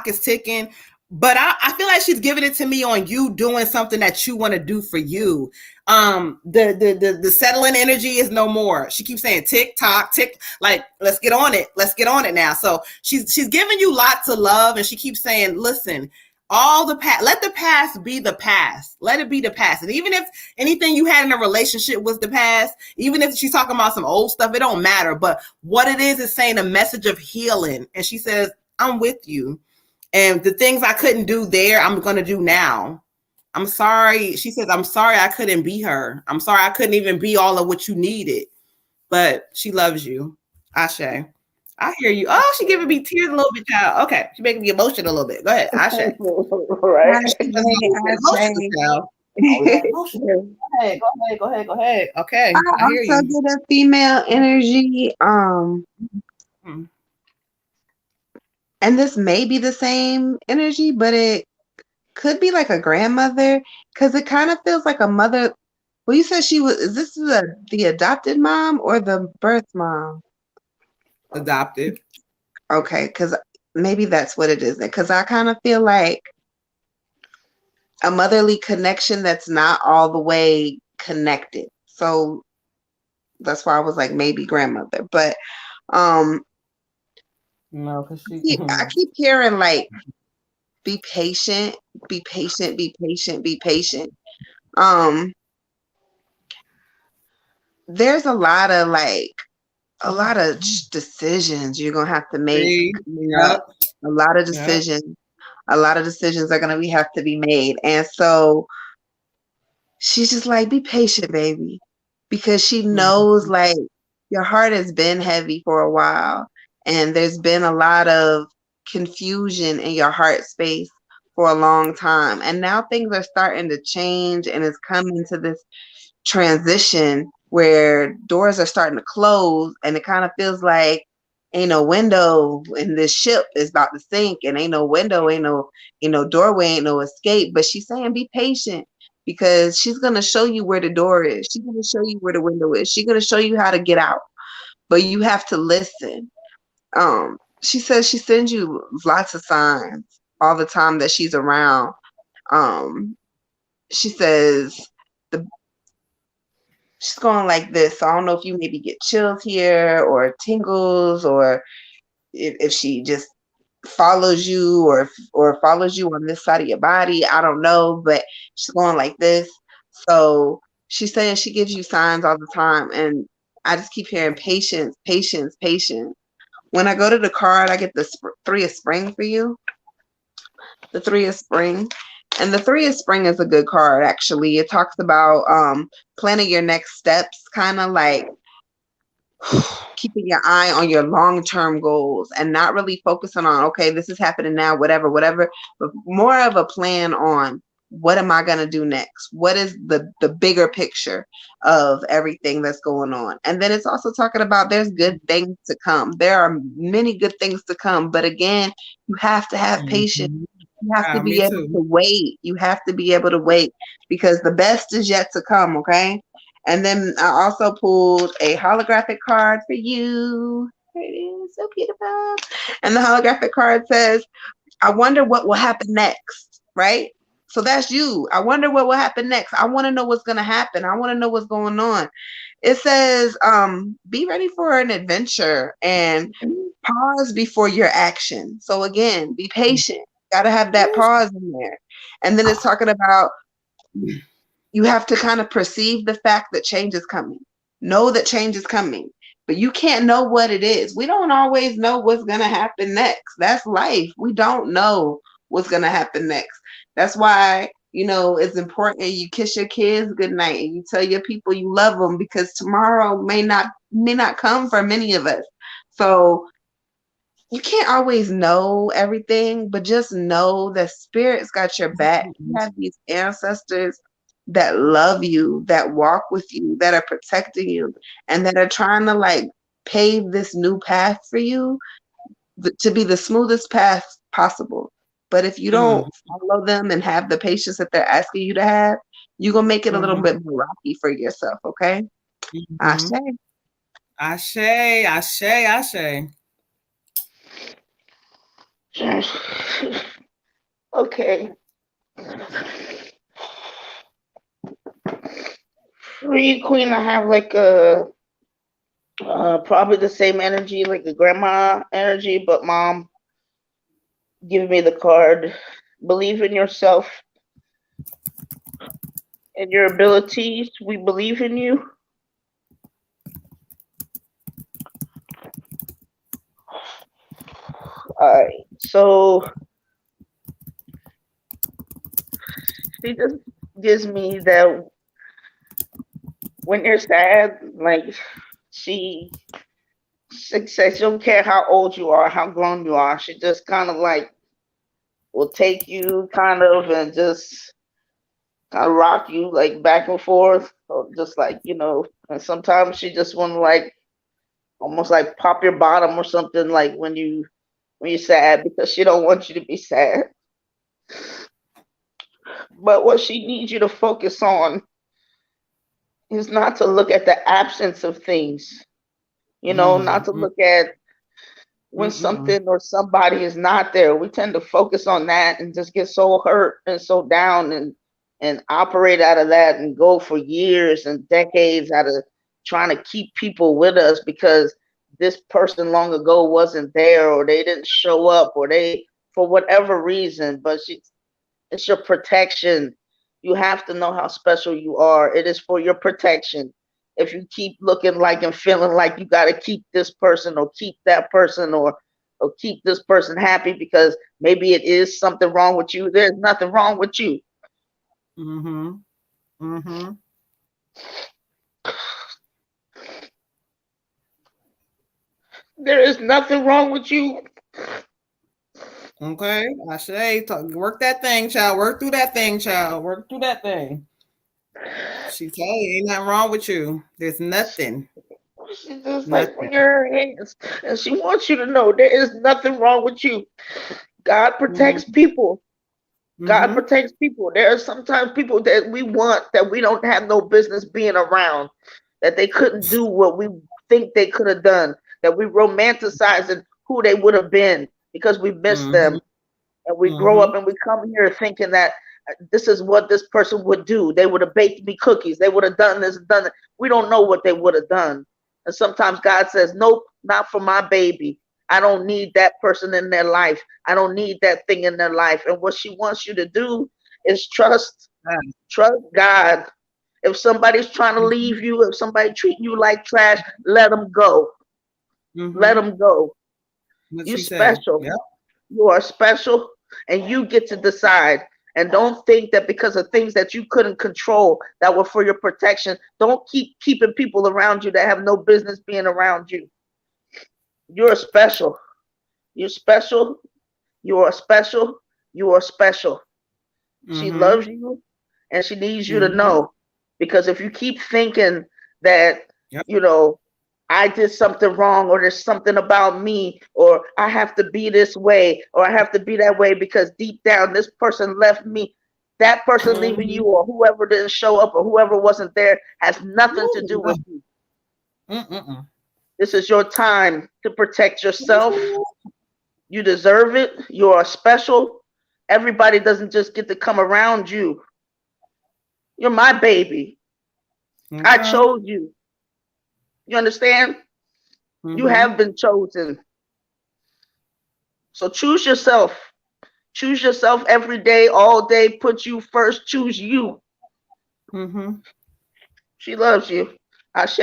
is ticking, but I feel like she's giving it to me on you doing something that you want to do for you. The settling energy is no more. She keeps saying tick tock, tick, like let's get on it. Let's get on it now. So she's giving you lots of love, and she keeps saying, listen, all the past, let the past be the past. Let it be the past. And even if anything you had in a relationship was the past, even if she's talking about some old stuff, it don't matter. But what it is saying a message of healing. And she says, I'm with you. And the things I couldn't do there, I'm going to do now. I'm sorry. She says, I'm sorry I couldn't be her. I'm sorry I couldn't even be all of what you needed. But she loves you. Ashe. I hear you. Oh, she giving me tears a little bit, child. Okay. She making me emotional a little bit. Go ahead. Ashe. Right. Go ahead. Okay. I hear also you. get a female energy. And this may be the same energy, but it could be like a grandmother because it kind of feels like a mother. Well, you said is this the adopted mom or the birth mom? Adopted. Okay, because maybe that's what it is. Because I kind of feel like a motherly connection that's not all the way connected. So that's why I was like maybe grandmother. But no, because I keep hearing like be patient, be patient, be patient, be patient. There's a lot of decisions you're gonna have to make. Yep. A lot of decisions. Yep. A lot of decisions are gonna have to be made. And so she's just like, be patient, baby. Because she knows like your heart has been heavy for a while. And there's been a lot of confusion in your heart space for a long time. And now things are starting to change and it's coming to this transition where doors are starting to close and it kind of feels like ain't no window and this ship is about to sink and ain't no window, ain't no doorway, ain't no escape. But she's saying, be patient because she's going to show you where the door is. She's going to show you where the window is. She's going to show you how to get out, but you have to listen. She says she sends you lots of signs all the time that she's around. She says the she's going like this. So I don't know if you maybe get chills here or tingles, or if she just follows you or follows you on this side of your body. I don't know, but she's going like this. So she's saying she gives you signs all the time, and I just keep hearing patience, patience, patience. When I go to the card, I get the Three of Spring for you. The Three of Spring. And the Three of Spring is a good card, actually. It talks about planning your next steps, kind of like keeping your eye on your long-term goals and not really focusing on, okay, this is happening now, whatever, but more of a plan on what am I going to do next? What is the bigger picture of everything that's going on? And then it's also talking about there's good things to come. There are many good things to come. But again, you have to have patience. You have to be able to wait. You have to be able to wait because the best is yet to come, okay? And then I also pulled a holographic card for you. There it is, so beautiful. And the holographic card says, I wonder what will happen next, right? So that's you. I wonder what will happen next. I want to know what's going to happen. I want to know what's going on. It says, be ready for an adventure and pause before your action. So again, be patient. Got to have that pause in there. And then it's talking about you have to kind of perceive the fact that change is coming. Know that change is coming. But you can't know what it is. We don't always know what's going to happen next. That's life. We don't know what's going to happen next. That's why, you know, it's important you kiss your kids goodnight and you tell your people you love them, because tomorrow may not come for many of us. So you can't always know everything, but just know that Spirit's got your back. You have these ancestors that love you, that walk with you, that are protecting you, and that are trying to like pave this new path for you to be the smoothest path possible. But if you don't follow them and have the patience that they're asking you to have, you're going to make it a little bit more rocky for yourself, okay? Ashe. Ashe, ashe, ashe. Okay. For you, Queen, I have like a probably the same energy, like a grandma energy, but Mom give me the card. Believe in yourself and your abilities. We believe in you. All right. So she just gives me that when you're sad, like she says she don't care how old you are, how grown you are. She just kind of like will take you kind of and just kind of rock you like back and forth, or just like, you know, and sometimes she just want to like almost like pop your bottom or something like when you're sad, because she don't want you to be sad. But what she needs you to focus on is not to look at the absence of things, you know, not to look at when something or somebody is not there. We tend to focus on that and just get so hurt and so down and operate out of that and go for years and decades out of trying to keep people with us because this person long ago wasn't there, or they didn't show up, or they, for whatever reason. But it's your protection. You have to know how special you are. It is for your protection. If you keep looking like and feeling like you got to keep this person or keep that person or keep this person happy because maybe it is something wrong with you, there's nothing wrong with you. There is nothing wrong with you. Okay, I say, work that thing, child. Work through that thing, child. Work through that thing. She tell you, ain't nothing wrong with you. There's nothing. She just like bring her hands, and she wants you to know there is nothing wrong with you. God protects people. God protects people. There are sometimes people that we want that we don't have no business being around, that they couldn't do what we think they could have done, that we romanticizing who they would have been because we miss them. And we grow up and we come here thinking that this is what this person would do. They would have baked me cookies. They would have done this, done that. We don't know what they would have done. And sometimes God says, nope, not for my baby. I don't need that person in their life. I don't need that thing in their life. And what she wants you to do is trust God. If somebody's trying to leave you, if somebody treating you like trash, let them go. Let them go. You special. Yep. You are special, and you get to decide. And don't think that because of things that you couldn't control that were for your protection, don't keep keeping people around you that have no business being around you. You're special. You're special. You are special. You are special. She loves you, and she needs you to know. Because if you keep thinking that, you know, I did something wrong, or there's something about me, or I have to be this way, or I have to be that way because deep down this person left me, that person leaving you, or whoever didn't show up, or whoever wasn't there has nothing to do with you. This is your time to protect yourself. You deserve it. You are special. Everybody doesn't just get to come around you. You're my baby. I chose you. You understand? You have been chosen. So choose yourself. Choose yourself every day, all day. Put you first. Choose you. She loves you. Ashe.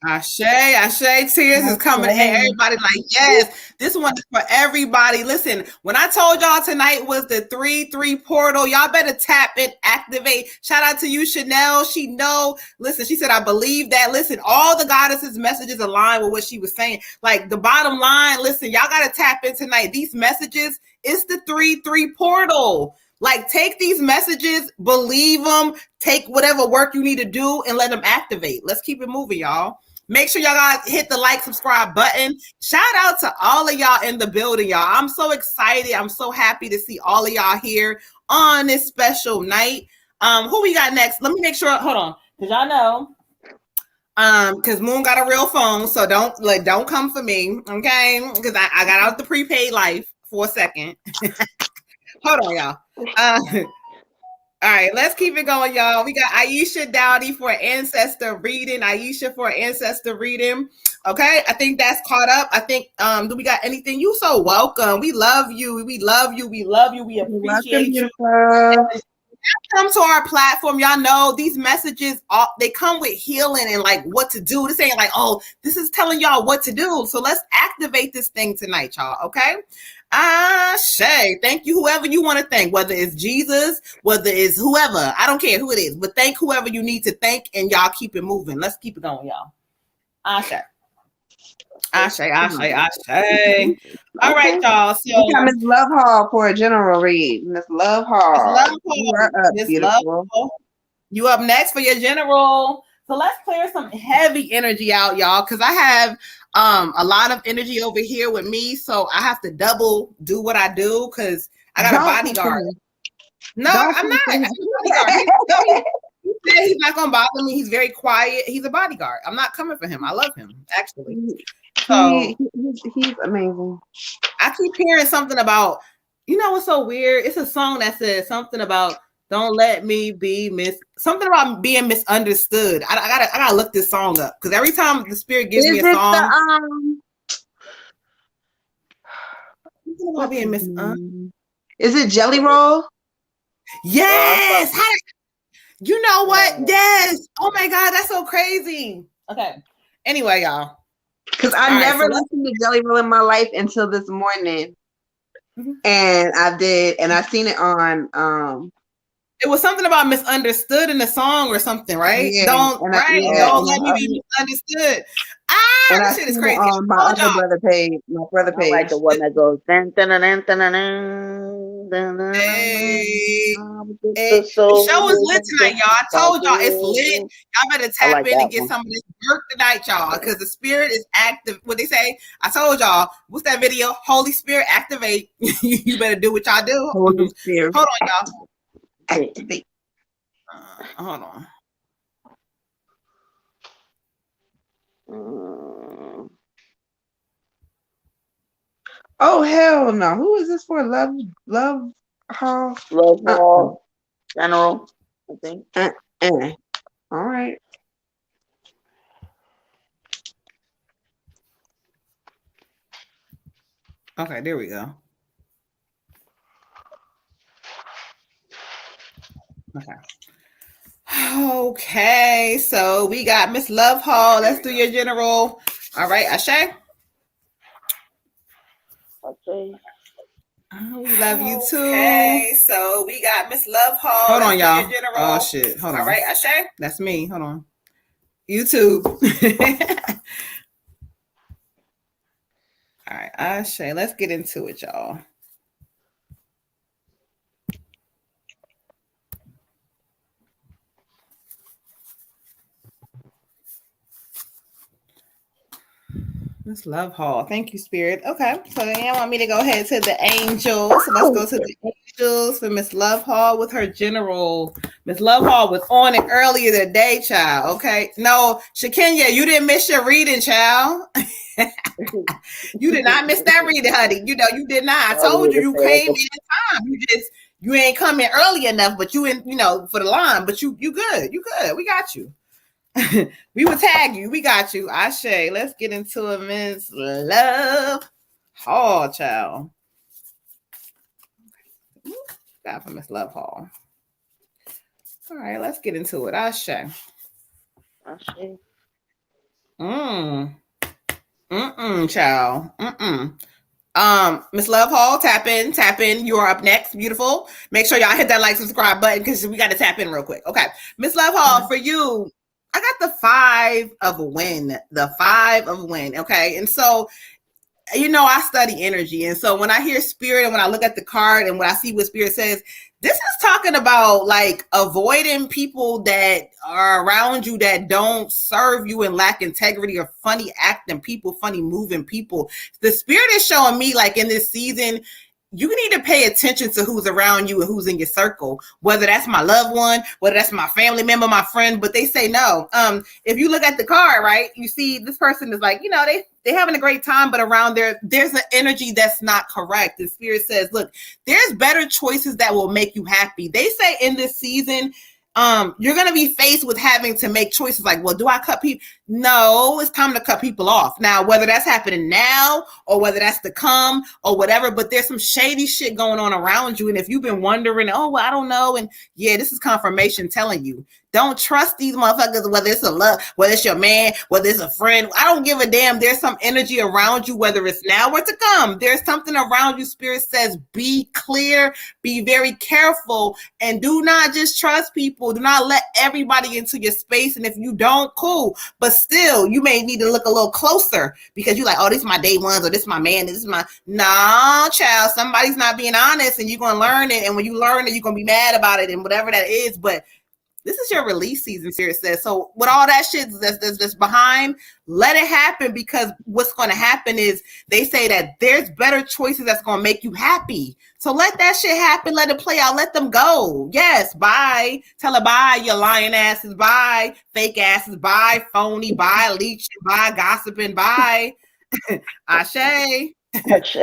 Tears is coming in. Everybody like, yes, this one is for everybody. Listen, when I told y'all tonight was the 3-3 portal, y'all better tap it, activate. Shout out to you, Chanel. She know. Listen, she said, I believe that. Listen, all the goddesses' messages align with what she was saying. Like the bottom line, listen, y'all got to tap in tonight. These messages, it's the 3-3 portal. Like, take these messages, believe them, take whatever work you need to do, and let them activate. Let's keep it moving, y'all. Make sure y'all guys hit the like, subscribe button. Shout out to all of y'all in the building, y'all. I'm so excited. I'm so happy to see all of y'all here on this special night. Who we got next? Let me make sure. Hold on, because y'all know, because Moon got a real phone, so don't come for me, okay? Because I got out the prepaid life for a second. Hold on, y'all. All right, let's keep it going, y'all. We got Aisha Dowdy for Ancestor reading. Aisha for Ancestor reading. Okay, I think that's caught up. I think, do we got anything? You so welcome. We love you. We love you. We love you. We appreciate you. Come to our platform. Y'all know these messages, they come with healing and like what to do. This ain't like, oh, this is telling y'all what to do. So let's activate this thing tonight, y'all. Okay. Shay, thank you, whoever you want to thank, whether it's Jesus, whether it's whoever, I don't care who it is, but thank whoever you need to thank, and y'all keep it moving. Let's keep it going, y'all. Ashe. All right, y'all. So we got Miss Love Hall for a general read. Miss Love Hall. You are up, beautiful. You up next for your general. So let's clear some heavy energy out, y'all, because I have a lot of energy over here with me, so I have to double do what I do because I got a bodyguard. No, I'm not. I have a bodyguard. He said he's not gonna bother me. He's very quiet. He's a bodyguard. I'm not coming for him. I love him, actually. So he's amazing. I keep hearing something about, you know what's so weird? It's a song that says something about don't let me be something about being misunderstood. I gotta look this song up because every time the spirit gives me a song, something about being is it Jelly Roll? Yes. You know what? Yes. Oh my God, that's so crazy. Okay. Anyway, y'all. Because I never listened to Jelly Roll in my life until this morning. And I did, and I seen it on it was something about misunderstood in the song or something, right? Yeah, don't let me be misunderstood. This shit is crazy. On my other brother page, my brother page. Like the one that goes dun, dun, dun, dun, dun, dun. Hey. The The show is lit soul. tonight, y'all. I told y'all it's lit. Y'all better I tap like in and that get one. some of this work tonight, y'all, because the spirit is active. What they say, I told y'all, what's that video? Holy Spirit activate. You better do what y'all do. Holy Spirit. Hold on, y'all. Activate. Hold on. Oh hell no! Who is this for? Love Hall. Love Hall General, I think. All right. Okay, there we go. Okay. Okay, so we got Miss Love Hall. Let's do your general. All right, Ashay. Okay. We love you too. Okay, so we got Miss Love Hall. Hold on, y'all. Oh shit. Hold on. All right, Ashay. That's me. Hold on. YouTube. All right, Ashay. Let's get into it, y'all. Miss Love Hall. Thank you, Spirit. Okay. So then you want me to go ahead to the angels. So let's go to the angels for Miss Love Hall with her general. Miss Love Hall was on it earlier today, child. Okay. No, Shakenya, you didn't miss your reading, child. You did not miss that reading, honey. You know, you did not. I told you came in time. You ain't coming early enough, but you in, for the line, but you good. You good. We got you. We will tag you. We got you. Ashe. Let's get into it, Miss Love Hall, child. Got from Miss Love Hall. All right, let's get into it. Ashe. Child. Miss Love Hall, tap in. You are up next. Beautiful. Make sure y'all hit that like, subscribe button because we got to tap in real quick. Okay. Miss Love Hall, for you, I got the 5 of win. The 5 of win. Okay. And so, I study energy. And so when I hear spirit and when I look at the card and when I see what spirit says, this is talking about like avoiding people that are around you that don't serve you and lack integrity or funny acting people, funny moving people. The spirit is showing me like in this season, you need to pay attention to who's around you and who's in your circle, whether that's my loved one, whether that's my family member, my friend, but they say no. If you look at the card, right, you see this person is like, they having a great time, but around there's an energy that's not correct. The spirit says, look, there's better choices that will make you happy. They say in this season, you're going to be faced with having to make choices like, well, do I cut people? No, it's time to cut people off. Now, whether that's happening now or whether that's to come or whatever, but there's some shady shit going on around you. And if you've been wondering, oh, well, I don't know. And yeah, this is confirmation telling you, don't trust these motherfuckers, whether it's a love, whether it's your man, whether it's a friend. I don't give a damn. There's some energy around you, whether it's now or to come. There's something around you. Spirit says, be clear, be very careful, and do not just trust people. Do not let everybody into your space. And if you don't, cool. But still, you may need to look a little closer because you're like, oh, this is my day ones or this is my man. This is my, nah, child. Somebody's not being honest and you're going to learn it. And when you learn it, you're going to be mad about it and whatever that is. But this is your release season, Spirit says. So with all that shit that's behind, let it happen, because what's going to happen is they say that there's better choices that's going to make you happy. So let that shit happen. Let it play out. Let them go. Yes, bye. Tell her bye, you lying asses. Bye, fake asses. Bye, phony. Bye, leeching. Bye, gossiping. Bye. Ashe. Ashe.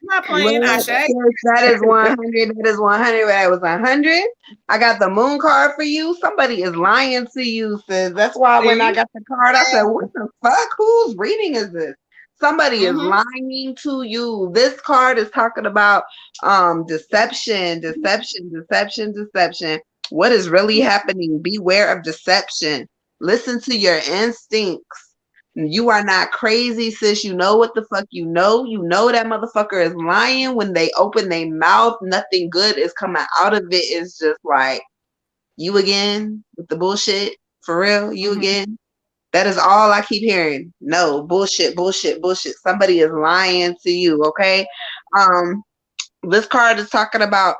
I'm not playing, Ashe. That is 100. That is 100. That was 100. I got the moon card for you. Somebody is lying to you, sis. That's why when I got the card, I said, what the fuck? Whose reading is this? Somebody is lying to you. This card is talking about deception. What is really happening? Beware of deception. Listen to your instincts. You are not crazy, sis. You know what the fuck you know. You know that motherfucker is lying. When they open their mouth, nothing good is coming out of it. It's just like, you again with the bullshit? For real? You again? That is all I keep hearing. No, bullshit. Somebody is lying to you, okay? This card is talking about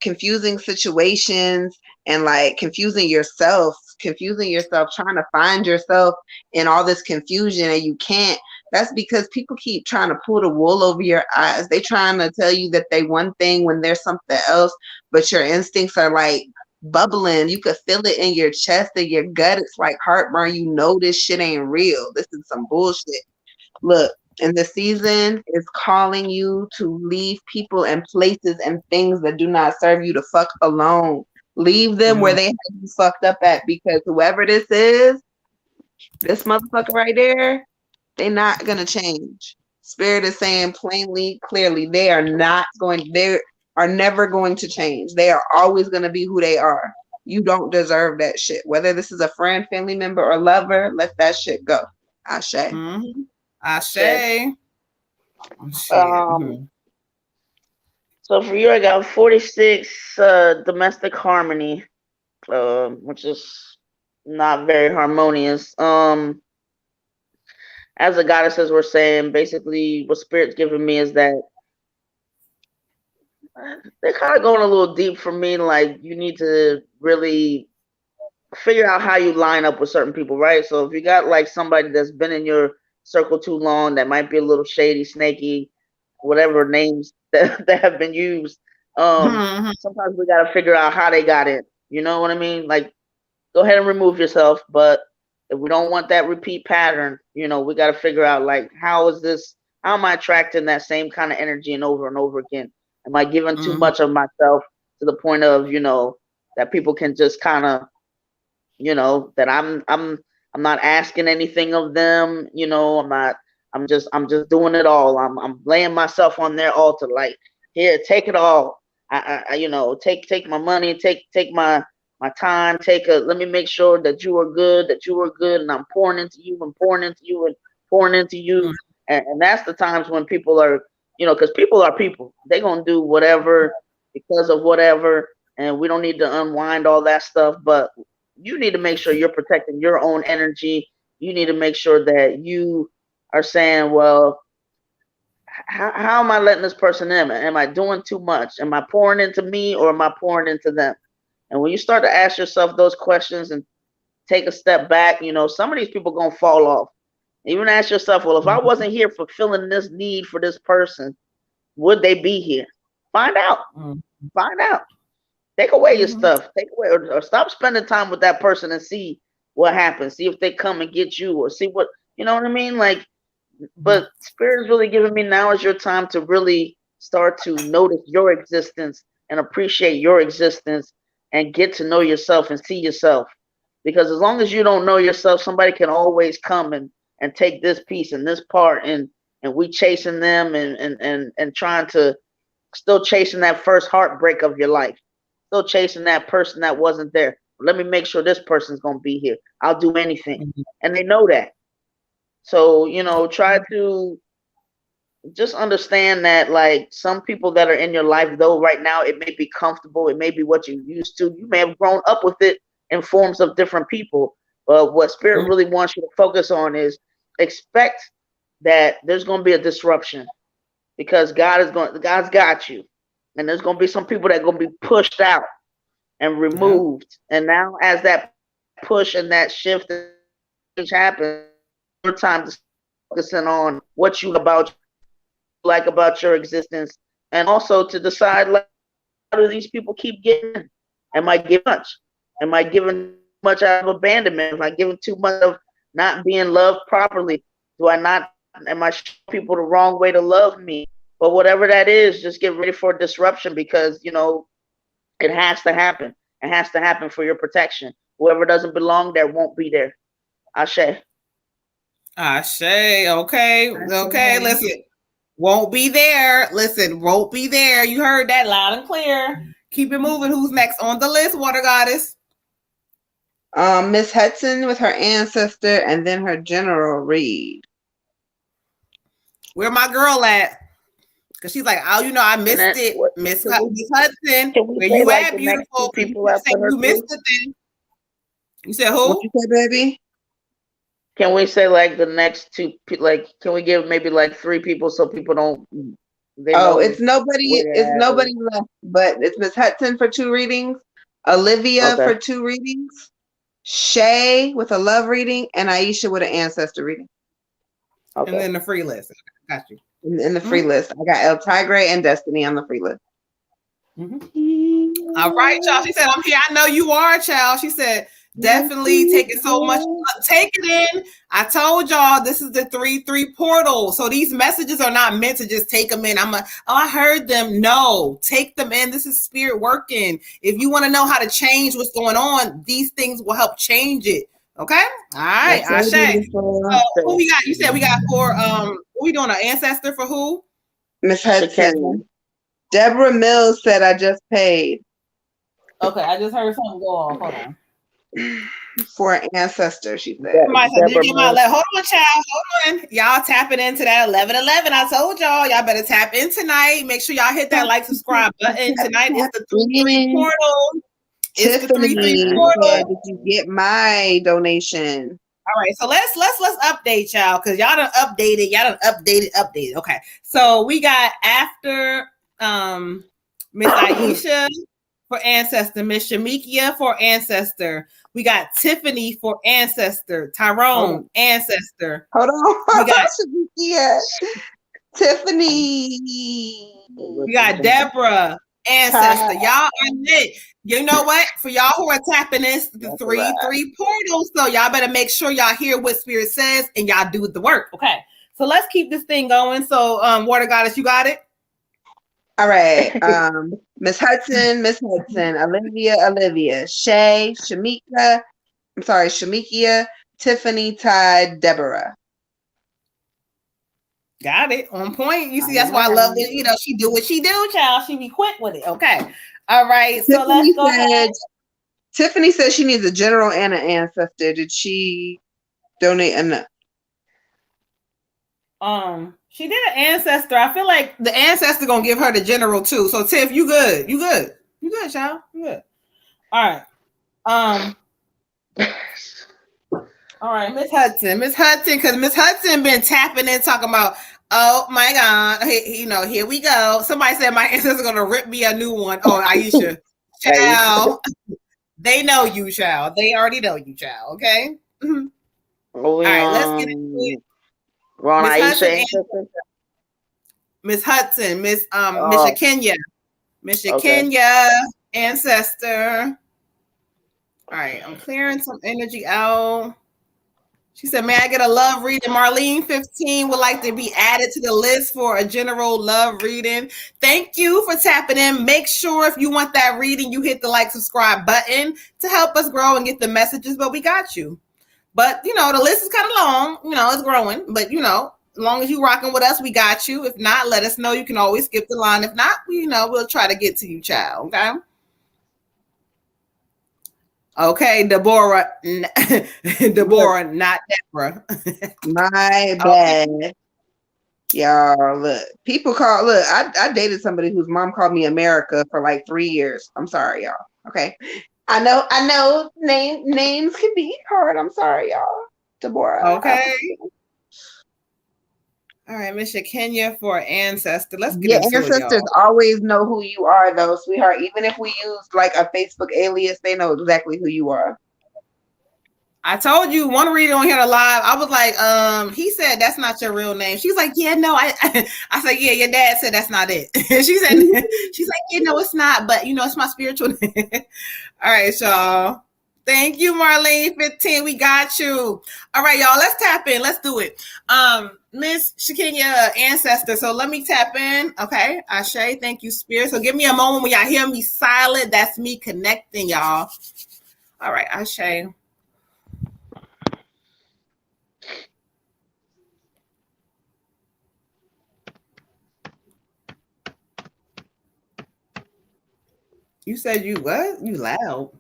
confusing situations and like confusing yourself, trying to find yourself in all this confusion and you can't. That's because people keep trying to pull the wool over your eyes. They trying to tell you that they one thing when there's something else, but your instincts are like bubbling. You could feel it in your chest and your gut. It's like heartburn. You know this shit ain't real. This is some bullshit. Look, and the season is calling you to leave people and places and things that do not serve you to fuck alone. Leave them where they have you fucked up at, because whoever this is, this motherfucker right there, they not gonna change. Spirit is saying plainly, clearly, they are never going to change. They are always gonna be who they are. You don't deserve that shit. Whether this is a friend, family member, or lover, let that shit go. Ashe. Ashe. So for you, I got 46 domestic harmony, which is not very harmonious. As the goddesses were saying, basically what Spirit's giving me is that they're kind of going a little deep for me. Like, you need to really figure out how you line up with certain people, right? So if you got like somebody that's been in your circle too long, that might be a little shady, snaky, whatever names that have been used. Sometimes we got to figure out how they got in. You know what I mean? Like, go ahead and remove yourself. But if we don't want that repeat pattern, we got to figure out, like, how am I attracting that same kind of energy and over again? Am I giving too much of myself to the point of, that people can just kind of, that I'm not asking anything of them. I'm just doing it all. I'm laying myself on their altar. Like, here, take it all. Take my money, take my time, let me make sure that you are good, and I'm pouring into you and pouring into you and pouring into you. And that's the times when people are, because people are people. They're going to do whatever because of whatever, and we don't need to unwind all that stuff. But you need to make sure you're protecting your own energy. You need to make sure that you are saying, well, how am I letting this person in? Am I doing too much? Am I pouring into me, or am I pouring into them? And when you start to ask yourself those questions and take a step back, some of these people going to fall off. Even ask yourself, well, if I wasn't here fulfilling this need for this person, would they be here? Find out. Find out. Take away your stuff. Take away, or stop spending time with that person and see what happens. See if they come and get you, or see what, you know what I mean? Like, but Spirit is really giving me, now is your time to really start to notice your existence and appreciate your existence and get to know yourself and see yourself. Because as long as you don't know yourself, somebody can always come and take this piece and this part, and we chasing them and trying to, still chasing that first heartbreak of your life, still chasing that person that wasn't there. Let me make sure this person's going to be here. I'll do anything. And they know that. So, try to just understand that, like, some people that are in your life, though, right now, it may be comfortable. It may be what you used to. You may have grown up with it in forms of different people. But what Spirit really wants you to focus on is expect that there's going to be a disruption, because God's got you. And there's going to be some people that are going to be pushed out and removed. And now, as that push and that shift happens, your time to focus on what you like about your existence, and also to decide, like, how do these people keep getting? Am I giving much? Am I giving much out of abandonment? Am I giving too much of not being loved properly? Am I showing people the wrong way to love me? But whatever that is, just get ready for a disruption, because it has to happen. It has to happen for your protection. Whoever doesn't belong there won't be there. Ashe. Ashe. Okay. Listen, won't be there. Listen, won't be there. You heard that loud and clear. Keep it moving. Who's next on the list, Water Goddess? Miss Hudson with her ancestor, and then her general read. Where my girl at? Because she's like, oh, I missed it. Miss Hudson, where you at, beautiful? People after her, you missed the thing. You said who? What you say, baby? Can we say, like, the next two? Like, can we give maybe like 3 people so people don't They Oh, know it's nobody. where It's they're at. nobody left, but it's Miss Hudson for 2 readings, Olivia Okay. for 2 readings, Shay with a love reading, and Aisha with an ancestor reading. And Okay. then the free list. Got you. In the free list, I got El Tigre and Destiny on the free list. All right, y'all. She said, I'm here. I know you are, child. She said, definitely taking so much. Take it in. I told y'all this is the 3-3 portal. So these messages are not meant to just take them in. I heard them. No, take them in. This is spirit working. If you want to know how to change what's going on, these things will help change it. Okay. All right. That's Ashe. beautiful. Who we got? You said we got for we doing an ancestor for who? Miss Shikenya. Hudson. Deborah Mills said I just paid Okay, I just heard something go off. Hold on. for an ancestor, she said. Somebody said, Deborah Mills. hold on, child. Hold on. Y'all tapping into that 11:11. I told y'all better tap in tonight. Make sure y'all hit that like, subscribe button. Tonight is the 3-3 portal. It's the 3-3 Tiffany portal. said, did you get my donation? All right, so let's update y'all because y'all done updated. Y'all done updated. Okay, so we got after Miss Aisha for Ancestor, Miss Shamikia for Ancestor. We got Tiffany for Ancestor, Tyrone Ancestor. Hold on. We got yeah. Tiffany. We got Deborah Ancestor. Y'all are lit. You know what? For y'all who are tapping this, the 3-3 portal. So y'all better make sure y'all hear what Spirit says and y'all do the work. Okay. So let's keep this thing going. So Water Goddess, you got it? All right. Miss Hudson, Olivia, Shay, Shamikia, Tiffany, Ty, Deborah. Got it. On point. You see, that's why I love it. You know, she do what she do, child. She be quick with it. Okay. All right. So let's go ahead. Tiffany says she needs a general and an ancestor. Did she donate enough? She did an ancestor. I feel like the ancestor gonna give her the general too. So Tiff, you good. You good, child. You good. All right. All right, Miss Hudson, because Miss Hudson been tapping in talking about, oh my God, here we go. Somebody said my ancestors gonna rip me a new one. Oh, Aisha, child, they know you, child. They already know you, child. Okay. All right, let's get into it. Ron Aisha, Miss Hudson, Miss Shikenya, Miss Shikenya, ancestor. All right, I'm clearing some energy out. She said, may I get a love reading? Marlene 15 would like to be added to the list for a general love reading. Thank you for tapping in. Make sure if you want that reading, you hit the like, subscribe button to help us grow and get the messages, but we got you. But, the list is kind of long. It's growing. But, as long as you rocking with us, we got you. If not, let us know. You can always skip the line. If not, we'll try to get to you, child. Okay? Okay, Deborah, not Deborah. My bad. Y'all, look. I dated somebody whose mom called me America for like 3 years. I'm sorry, y'all. Okay. I know names can be hard. I'm sorry, y'all. Deborah. Okay. All right, Miss Kenya for Ancestor. Let's get into ancestors it, always know who you are, though, sweetheart. Even if we use like a Facebook alias, they know exactly who you are. I told you one reading on here live. I was like, he said that's not your real name. She's like, yeah, no. I said, yeah, your dad said that's not it. she's like, yeah, no, it's not. But it's my spiritual name. All right, y'all. Thank you, Marlene 15. We got you. All right, y'all. Let's tap in. Let's do it. Miss Shikenya, ancestor. So let me tap in. Okay. Ashe. Thank you, Spirit. So give me a moment when y'all hear me silent. That's me connecting, y'all. All right, Ashe. You said you what? You loud.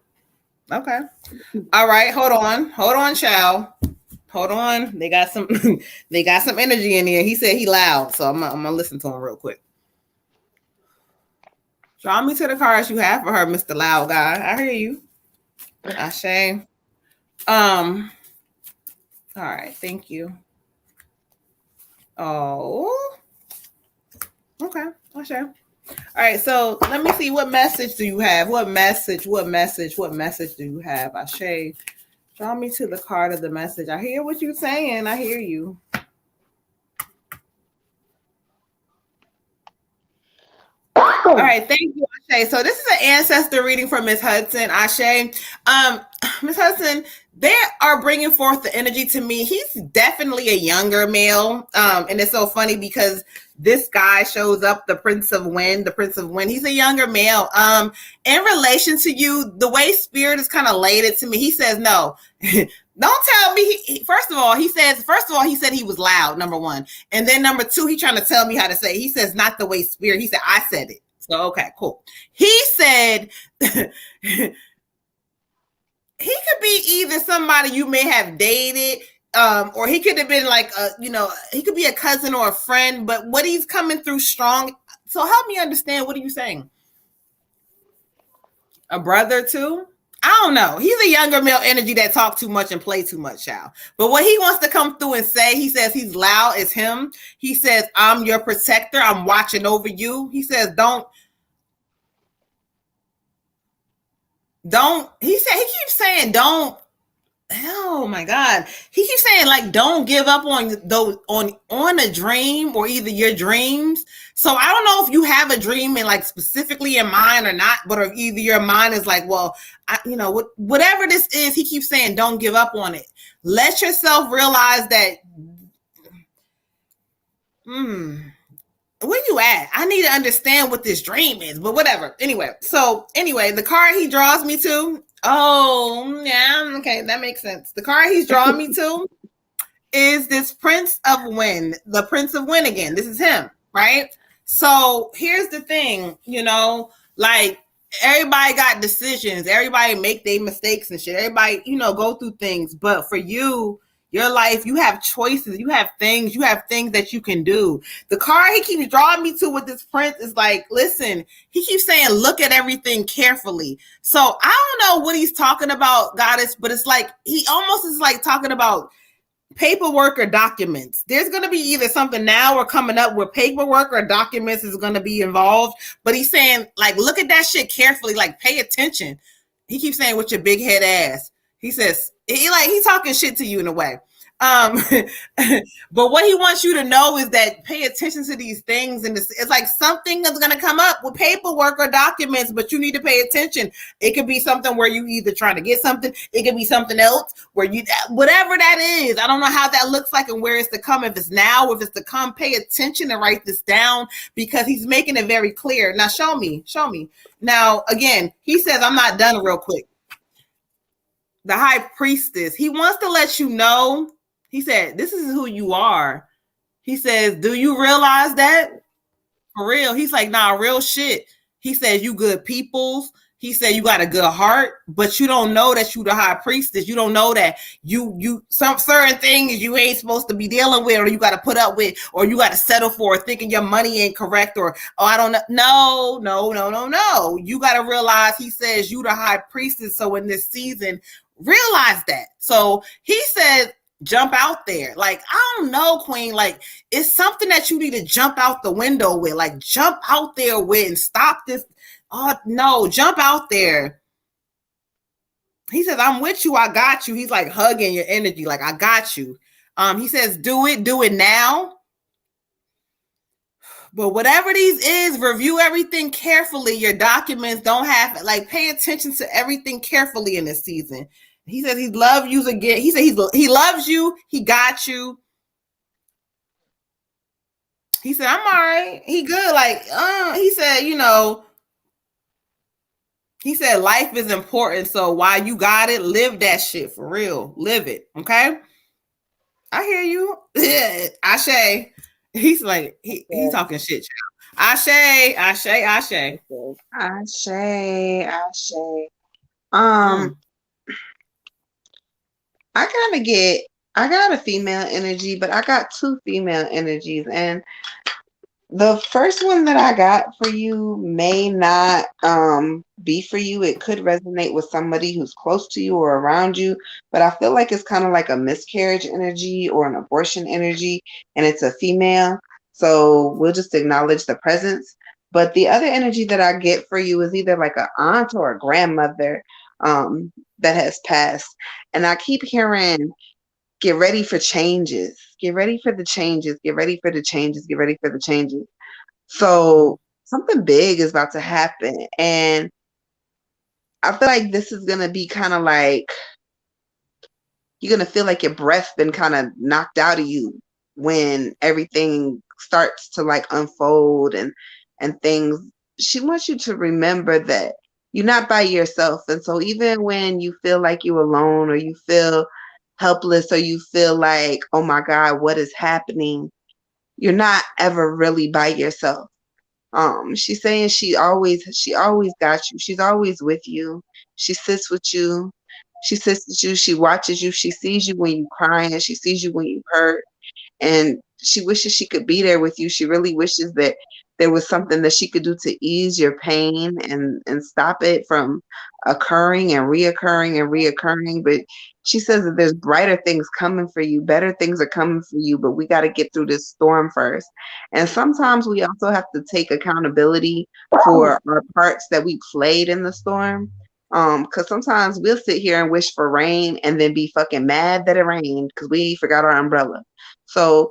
Okay. All right. Hold on, child. Hold on. They got some energy in here. He said he loud. So I'm gonna listen to him real quick. Draw me to the cards you have for her, Mr. Loud Guy. I hear you. Ashe. All right. Thank you. Oh. Okay, for sure. All right, so let me see. What message do you have? What message do you have? Ashe, draw me to the card of the message. I hear what you're saying. I hear you. All right, thank you, Ashe. So this is an ancestor reading from Miss Hudson. Ashe, Miss Hudson, they are bringing forth the energy to me. He's definitely a younger male, and it's so funny because this guy shows up, the Prince of Wind. The Prince of Wind. He's a younger male. In relation to you, the way Spirit is kind of laid it to me, he says no. Don't tell me. First of all, he said he was loud. Number one, and then number two, he trying to tell me how to say it. He says not the way Spirit. He said I said it. So okay, cool. He said he could be either somebody you may have dated, or he could have been like he could be a cousin or a friend. But what he's coming through strong. So help me understand. What are you saying? A brother too? I don't know. He's a younger male energy that talk too much and play too much, child. But what he wants to come through and say, he says he's loud as him. He says, I'm your protector. I'm watching over you. He says, don't. He keeps saying, don't. Oh my God. He keeps saying like don't give up on those on a dream or either your dreams. So I don't know if you have a dream and like specifically in mind or not, but or either your mind is like, well, whatever this is, he keeps saying don't give up on it. Let yourself realize that where you at? I need to understand what this dream is, but whatever. Anyway, the card he draws me to. Oh, yeah, okay, that makes sense. The card he's drawing me to is this Prince of Wind. The Prince of Wind again. This is him, right? So here's the thing, like everybody got decisions. Everybody make their mistakes and shit. Everybody, go through things. But for you, your life, you have choices, you have things that you can do. The card he keeps drawing me to with this prince is like, listen, he keeps saying, look at everything carefully. So I don't know what he's talking about, goddess, but it's like, he almost is like talking about paperwork or documents. There's going to be either something now or coming up where paperwork or documents is going to be involved. But he's saying, like, look at that shit carefully, like, pay attention. He keeps saying with your big head ass. He says, he's talking shit to you in a way. But what he wants you to know is that pay attention to these things. And it's like something that's going to come up with paperwork or documents, but you need to pay attention. It could be something where you either trying to get something. It could be something else where whatever that is. I don't know how that looks like and where it's to come. If it's now, if it's to come, pay attention and write this down because he's making it very clear. Now, show me. Now, again, he says, I'm not done real quick. The high priestess, he wants to let you know. He said, this is who you are. He says, do you realize that? For real. He's like, nah, real shit. He says, you good peoples. He said, you got a good heart, but you don't know that you the high priestess. You don't know that you some certain things you ain't supposed to be dealing with, or you got to put up with, or you got to settle for, thinking your money ain't correct, or, oh, I don't know. No. You got to realize, he says, you the high priestess. So in this season, realize that. So he said, jump out there. Like, I don't know, Queen. Like, it's something that you need to jump out the window with. Like, jump out there with and stop this. Oh, no, jump out there. He says, I'm with you. I got you. He's like hugging your energy. Like, I got you. He says, do it now. But whatever these is, review everything carefully. Your documents don't have, like, pay attention to everything carefully in this season. He says he loves you again. He said he loves you. He got you. He said, I'm all right. He good. Like, he said, he said life is important. So while you got it, live that shit for real. Live it. Okay. I hear you. Ashe. He's like, he's talking shit, child. Ashe. Ashe. I got a female energy, but I got two female energies. And the first one that I got for you may not be for you. It could resonate with somebody who's close to you or around you, but I feel like it's kind of like a miscarriage energy or an abortion energy, and it's a female. So we'll just acknowledge the presence. But the other energy that I get for you is either like an aunt or a grandmother that has passed. And I keep hearing, get ready for changes, get ready for the changes, get ready for the changes, get ready for the changes. So something big is about to happen. And I feel like this is going to be kind of like, you're going to feel like your breath's been kind of knocked out of you when everything starts to like unfold and things. She wants you to remember that you're not by yourself. And so even when you feel like you're alone or you feel helpless or you feel like, oh my God, what is happening? You're not ever really by yourself. She's saying she always got you. She's always with you. She sits with you. She sits with you. She watches you. She sees you when you crying. She sees you when you hurt. And she wishes she could be there with you. She really wishes that there was something that she could do to ease your pain and stop it from occurring and reoccurring and reoccurring. But she says that there's brighter things coming for you, better things are coming for you, but we got to get through this storm first. And sometimes we also have to take accountability for our parts that we played in the storm. Because sometimes we'll sit here and wish for rain and then be fucking mad that it rained because we forgot our umbrella. So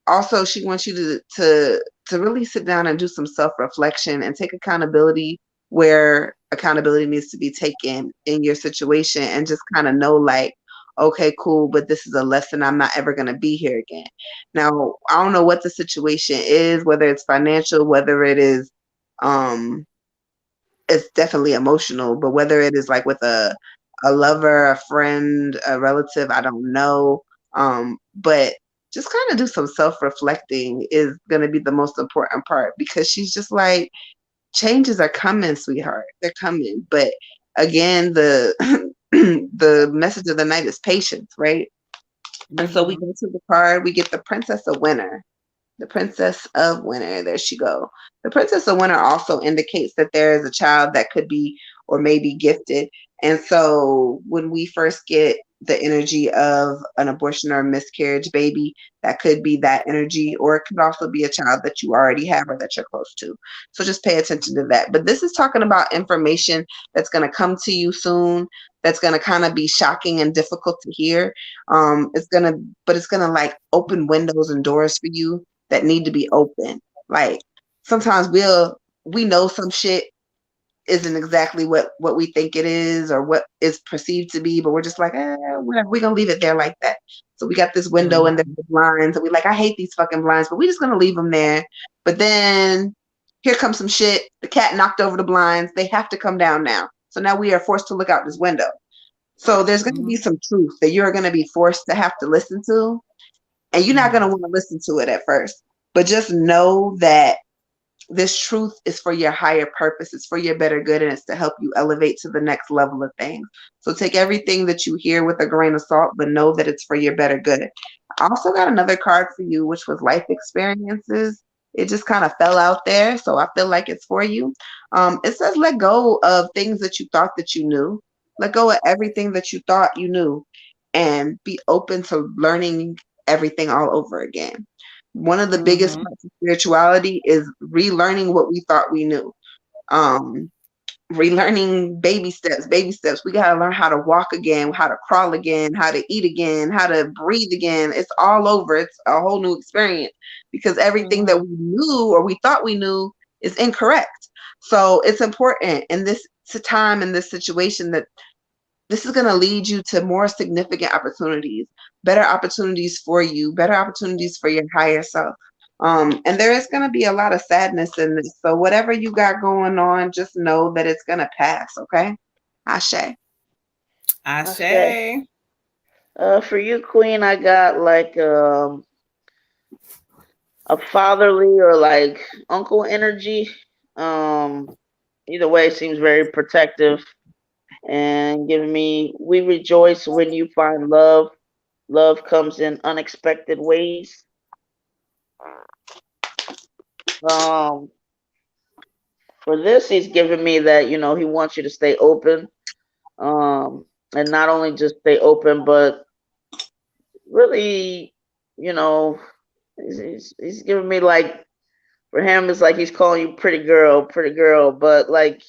also she wants you to really sit down and do some self-reflection and take accountability where accountability needs to be taken in your situation, and just kind of know like, okay, cool, but this is a lesson. I'm not ever going to be here again. Now, I don't know what the situation is, whether it's financial, whether it is it's definitely emotional, but whether it is like with a lover, a friend, a relative, I don't know. But just kind of do some self-reflecting is going to be the most important part, because she's just like, changes are coming, sweetheart. They're coming. But again, the the message of the night is patience, right? And so we go to the card, we get the Princess of Winter. The Princess of Winter, there she go. The Princess of Winter also indicates that there is a child that could be or may be gifted. And so when we first get the energy of an abortion or a miscarriage baby, that could be that energy, or it could also be a child that you already have or that you're close to. So just pay attention to that. But this is talking about information that's going to come to you soon, that's going to kind of be shocking and difficult to hear. It's going to like open windows and doors for you that need to be open. Like sometimes we know some shit isn't exactly what we think it is or what is perceived to be, but we're just like, whatever, we're gonna leave it there like that. So we got this window and there's the blinds, and we like, I hate these fucking blinds, but we're just gonna leave them there. But then here comes some shit. The cat knocked over the blinds. They have to come down now. So now we are forced to look out this window. So there's going to be some truth that you're going to be forced to have to listen to, and you're not going to want to listen to it at first, but just know that this truth is for your higher purpose. It's for your better good, and it's to help you elevate to the next level of things. So take everything that you hear with a grain of salt, but know that it's for your better good. I also got another card for you, which was life experiences. It just kind of fell out there, so I feel like it's for you. It says let go of things that you thought that you knew. Let go of everything that you thought you knew, and be open to learning everything all over again. One of the biggest parts of spirituality is relearning what we thought we knew. Relearning baby steps, baby steps. We got to learn how to walk again, how to crawl again, how to eat again, how to breathe again. It's all over. It's a whole new experience, because everything that we knew or we thought we knew is incorrect. So it's important in this time, in this situation, that this is going to lead you to more significant opportunities, better opportunities for you, better opportunities for your higher self. And there is going to be a lot of sadness in this. So whatever you got going on, just know that it's going to pass. Okay. Ashe. Ashe. For you, Queen, I got like a fatherly or like uncle energy. Either way, it seems very protective and giving me, we rejoice when you find love. Love comes in unexpected ways. For this, he's giving me that, he wants you to stay open. And not only just stay open, but really, He's giving me like, for him, it's like he's calling you pretty girl, but like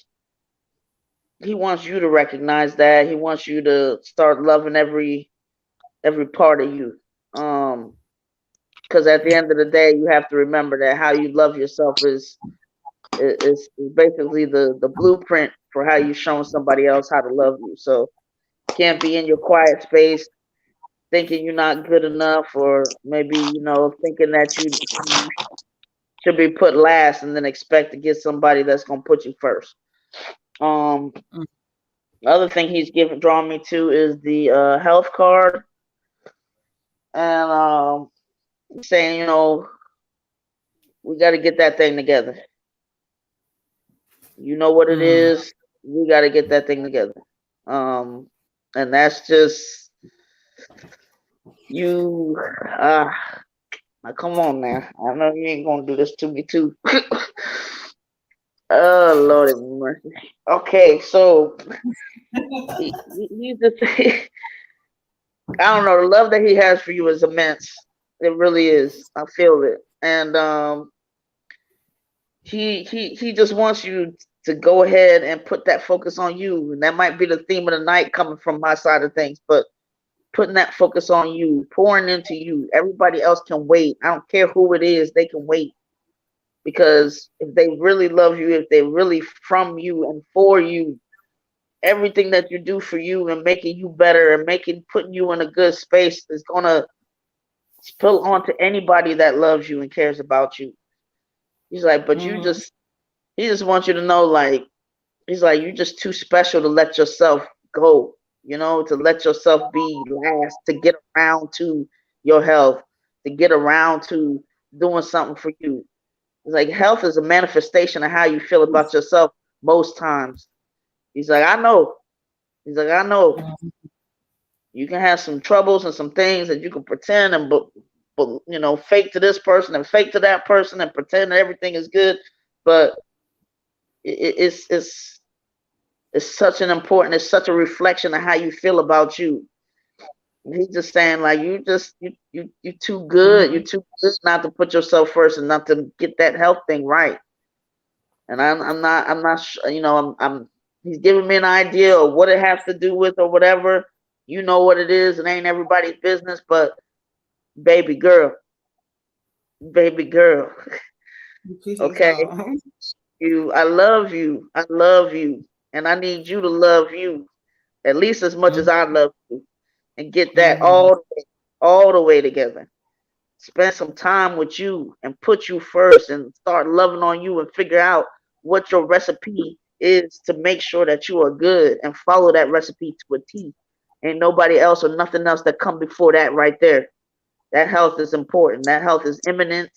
he wants you to recognize that. He wants you to start loving every part of you. Because at the end of the day, you have to remember that how you love yourself is basically the blueprint for how you showing somebody else how to love you. So you can't be in your quiet space thinking you're not good enough, or maybe thinking that you should be put last, and then expect to get somebody that's gonna put you first. Um, the other thing he's drawn me to is the health card, and saying we got to get that thing together. You know what it is. We got to get that thing together. And that's just you. Now come on now. I know you ain't gonna do this to me too. Oh Lord have mercy. Okay, so he's just I don't know. The love that he has for you is immense. It really is. I feel it, and he just wants you to go ahead and put that focus on you, and that might be the theme of the night coming from my side of things, but putting that focus on you, pouring into you. Everybody else can wait. I don't care who it is, they can wait. Because if they really love you, if they're really from you and for you, everything that you do for you and making you better and putting you in a good space is gonna spill onto anybody that loves you and cares about you. He's like, but he just wants you to know, like, he's like, you're just too special to let yourself go, to let yourself be last, to get around to your health, to get around to doing something for you. It's like health is a manifestation of how you feel about yourself most times. He's like, I know. He's like, I know. You can have some troubles and some things that you can pretend and but fake to this person and fake to that person and pretend that everything is good, but it's such an important, it's such a reflection of how you feel about you. And he's just saying, like, you too good. You're too good not to put yourself first and not to get that health thing right. And I'm not I'm he's giving me an idea of what it has to do with or whatever. You know what it is. It ain't everybody's business, but baby girl, okay. I love you, and I need you to love you at least as much as I love you, and get that all the way together. Spend some time with you and put you first and start loving on you and figure out what your recipe is to make sure that you are good and follow that recipe to a T. Ain't nobody else or nothing else that come before that right there. That health is important. That health is imminent.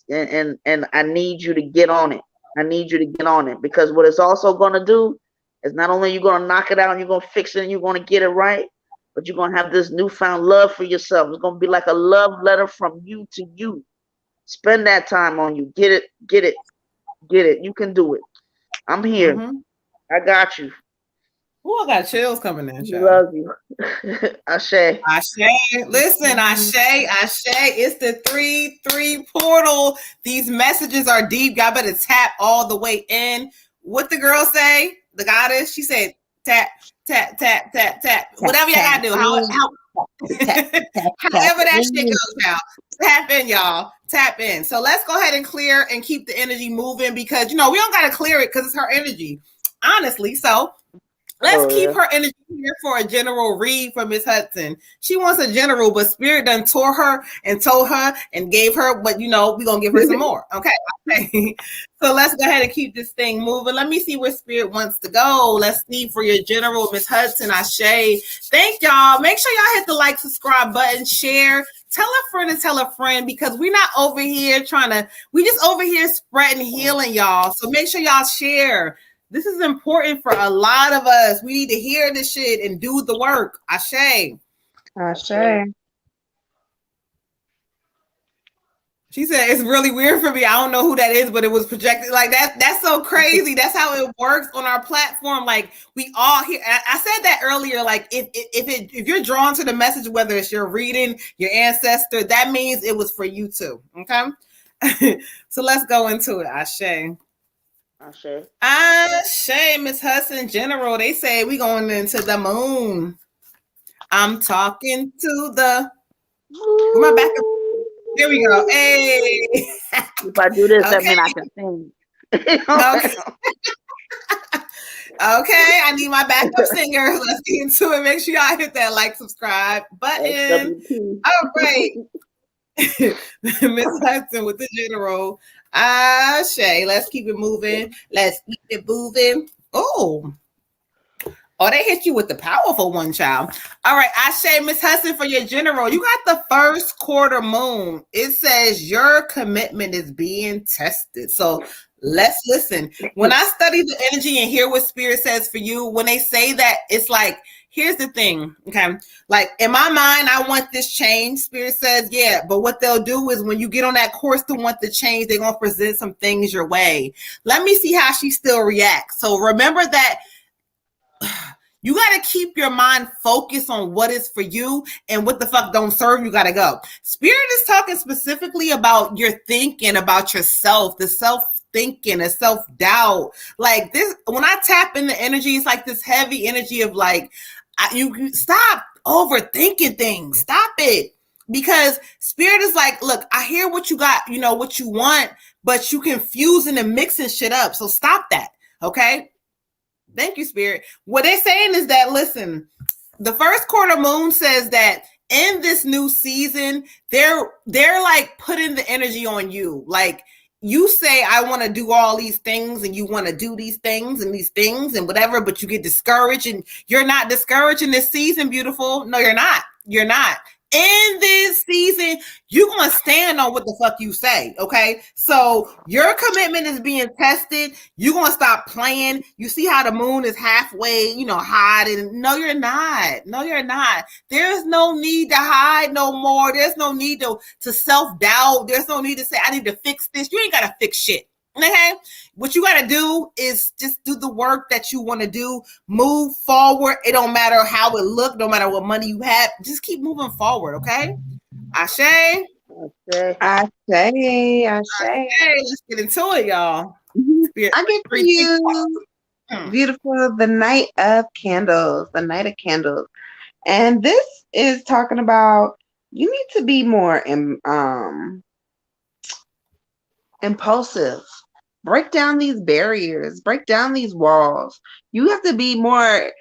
And I need you to get on it. I need you to get on it, because what it's also going to do is not only you're going to knock it out and you're going to fix it and you're going to get it right, but you're going to have this newfound love for yourself. It's going to be like a love letter from you to you. Spend that time on you. Get it. You can do it. I'm here. I got you. Oh, I got chills coming in. I love you. Ashe. Listen, Ashe. It's the 3-3 portal. These messages are deep. Y'all better tap all the way in. What the girl say? The goddess. She said, tap. Whatever y'all gotta do. However that shit goes now. Tap in, y'all. Tap in. So let's go ahead and clear and keep the energy moving, because we don't gotta clear it because it's her energy. Honestly. So let's keep her energy here for a general read from Miss Hudson. She wants a general, but Spirit done tore her and told her and gave her, but we're going to give her some more. Okay. So let's go ahead and keep this thing moving. Let me see where Spirit wants to go. Let's see for your general, Miss Hudson. Ashe. Thank y'all. Make sure y'all hit the like, subscribe button, share. Tell a friend, because we're not over here we just over here spreading healing, y'all. So make sure y'all share. This is important for a lot of us. We need to hear this shit and do the work. Ashe. She said it's really weird for me. I don't know who that is, but it was projected like that. That's so crazy. That's how it works on our platform. Like we all hear. I said that earlier. Like if you're drawn to the message, whether it's your reading, your ancestor, that means it was for you too. Okay. So let's go into it. Ashe. Ashe, Miss Hudson General. They say we going into the moon. I'm talking to the. Where my backup? Here we go. Hey. If I do this, that means I can sing. Okay. Okay, I need my backup singer. Let's get into it. Make sure y'all hit that like, subscribe button. All right. Miss Hudson with the general. Shay, let's keep it moving. Let's keep it moving. Oh, they hit you with the powerful one, child. All right, Ashe, Miss Hudson, for your general. You got the first quarter moon. It says your commitment is being tested. So let's listen. When I study the energy and hear what spirit says for you, when they say that, it's like, here's the thing, okay? Like in my mind, I want this change. Spirit says, yeah, but what they'll do is when you get on that course to want the change, they're going to present some things your way. Let me see how she still reacts. So remember that you got to keep your mind focused on what is for you and what the fuck don't serve you got to go. Spirit is talking specifically about your thinking about yourself, the self-thinking, the self-doubt. Like this, when I tap in the energy, it's like this heavy energy of like, you stop overthinking things. Stop it. Because spirit is like, look, I hear what you got, you know, what you want, but you confusing and mixing shit up. So stop that. Okay. Thank you, Spirit. What they're saying is that, listen, the first quarter moon says that in this new season, they're like putting the energy on you. Like you say, I want to do all these things and you want to do these things and whatever, but you get discouraged and you're not discouraged in this season, beautiful. No, you're not. You're not. In this season, you're going to stand on what the fuck you say, okay? So your commitment is being tested. You're going to stop playing. You see how the moon is halfway, you know, hiding. No, you're not. No, you're not. There's no need to hide no more. There's no need to self-doubt. There's no need to say, I need to fix this. You ain't got to fix shit. Okay, what you got to do is just do the work that you want to do. Move forward. It don't matter how it look. No matter what money you have. Just keep moving forward. Okay, Ashe. Ashe. Let's get into it, y'all. I get for you, beautiful, the night of candles. The night of candles, and this is talking about you need to be more impulsive. Break down these barriers, break down these walls. You have to be more,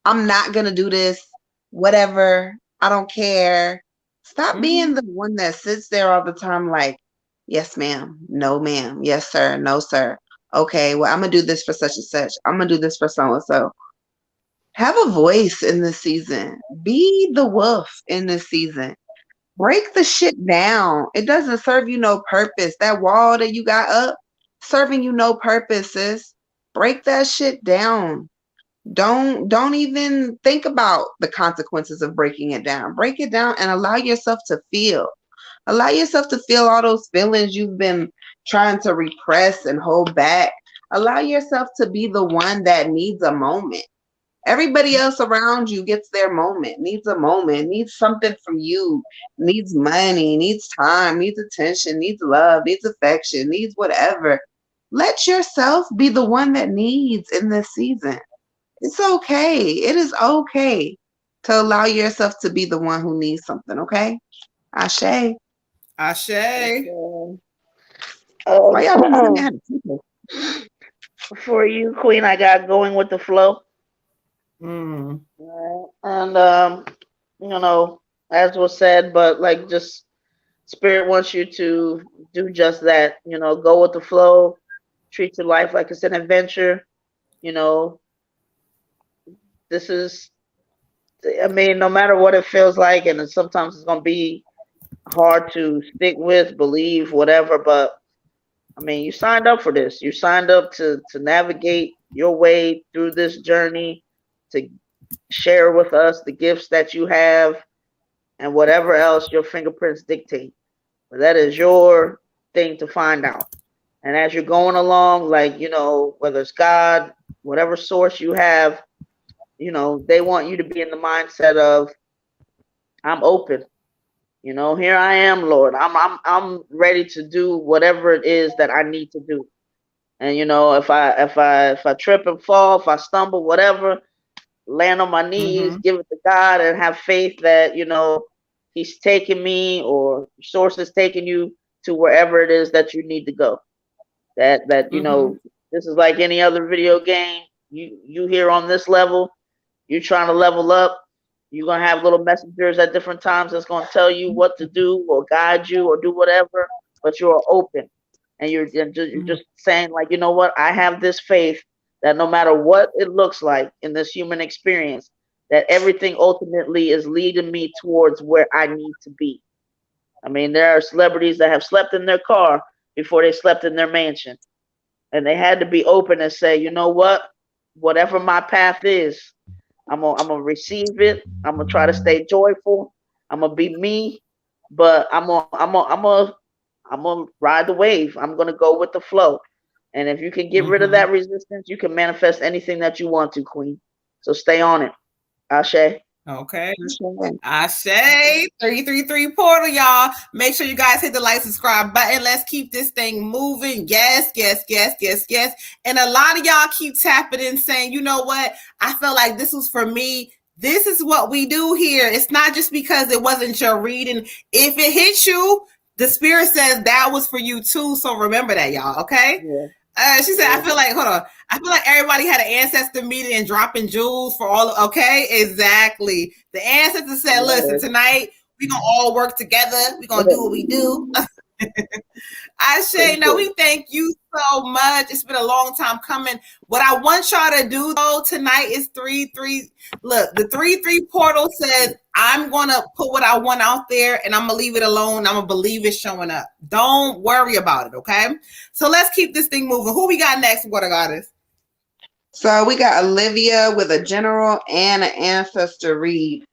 I'm not going to do this, whatever, I don't care. Stop being the one that sits there all the time like, yes, ma'am, no, ma'am, yes, sir, no, sir. Okay, well, I'm going to do this for such and such. I'm going to do this for so-and-so. Have a voice in this season. Be the wolf in this season. Break the shit down. It doesn't serve you no purpose. That wall that you got up, serving you no purpose, sis. Break that shit down. Don't even think about the consequences of breaking it down. Break it down and allow yourself to feel. Allow yourself to feel all those feelings you've been trying to repress and hold back. Allow yourself to be the one that needs a moment. Everybody else around you gets their moment, needs a moment, needs something from you, needs money, needs time, needs attention, needs love, needs affection, needs whatever. Let yourself be the one that needs in this season. It's okay. It is okay to allow yourself to be the one who needs something, okay? Ashe. Ashe. Why y'all for you, Queen, I got going with the flow. And you know, as was said, but like just spirit wants you to do just that, you know, go with the flow, treat your life like it's an adventure. You know, this is, I mean, no matter what it feels like, and sometimes it's gonna be hard to stick with, believe, whatever, but I mean, you signed up for this. You signed up to navigate your way through this journey, to share with us the gifts that you have and whatever else your fingerprints dictate. But that is your thing to find out. And as you're going along, like, you know, whether it's God, whatever source you have, you know, they want you to be in the mindset of, I'm open. You know, here I am, Lord. I'm ready to do whatever it is that I need to do. And you know, if I trip and fall, if I stumble, whatever, land on my knees, give it to God, and have faith that, you know, He's taking me, or source is taking you to wherever it is that you need to go. That you know, this is like any other video game. You here on this level, you're trying to level up. You're gonna have little messengers at different times that's gonna tell you what to do or guide you or do whatever, but you're open. And you're just saying, like, you know what, I have this faith that no matter what it looks like in this human experience, that everything ultimately is leading me towards where I need to be. I mean, there are celebrities that have slept in their car before they slept in their mansion. And they had to be open and say, you know what, whatever my path is, I'm gonna receive it. I'm gonna try to stay joyful. I'm gonna be me, but I'm gonna ride the wave. I'm gonna go with the flow. And if you can get rid of that resistance, you can manifest anything that you want to, Queen. So stay on it. Ashe. Okay. Ashe 333 portal, y'all. Make sure you guys hit the like, subscribe button. Let's keep this thing moving. Yes. And a lot of y'all keep tapping and saying, you know what? I felt like this was for me. This is what we do here. It's not just because it wasn't your reading. If it hits you, the spirit says that was for you too. So remember that, y'all. Okay. Yeah. She said, I feel like, hold on. I feel like everybody had an ancestor meeting and dropping jewels for all. Okay, exactly. The ancestor said, listen, tonight we're going to all work together. We're going to do what we do. Ashe, no, we thank you so much. It's been a long time coming. What I want y'all to do though tonight is 3-3. Look, the 3-3 portal says I'm gonna put what I want out there and I'm gonna leave it alone. I'm gonna believe it's showing up. Don't worry about it, okay? So let's keep this thing moving. Who we got next, Water Goddess? So we got Olivia with a general and an ancestor read.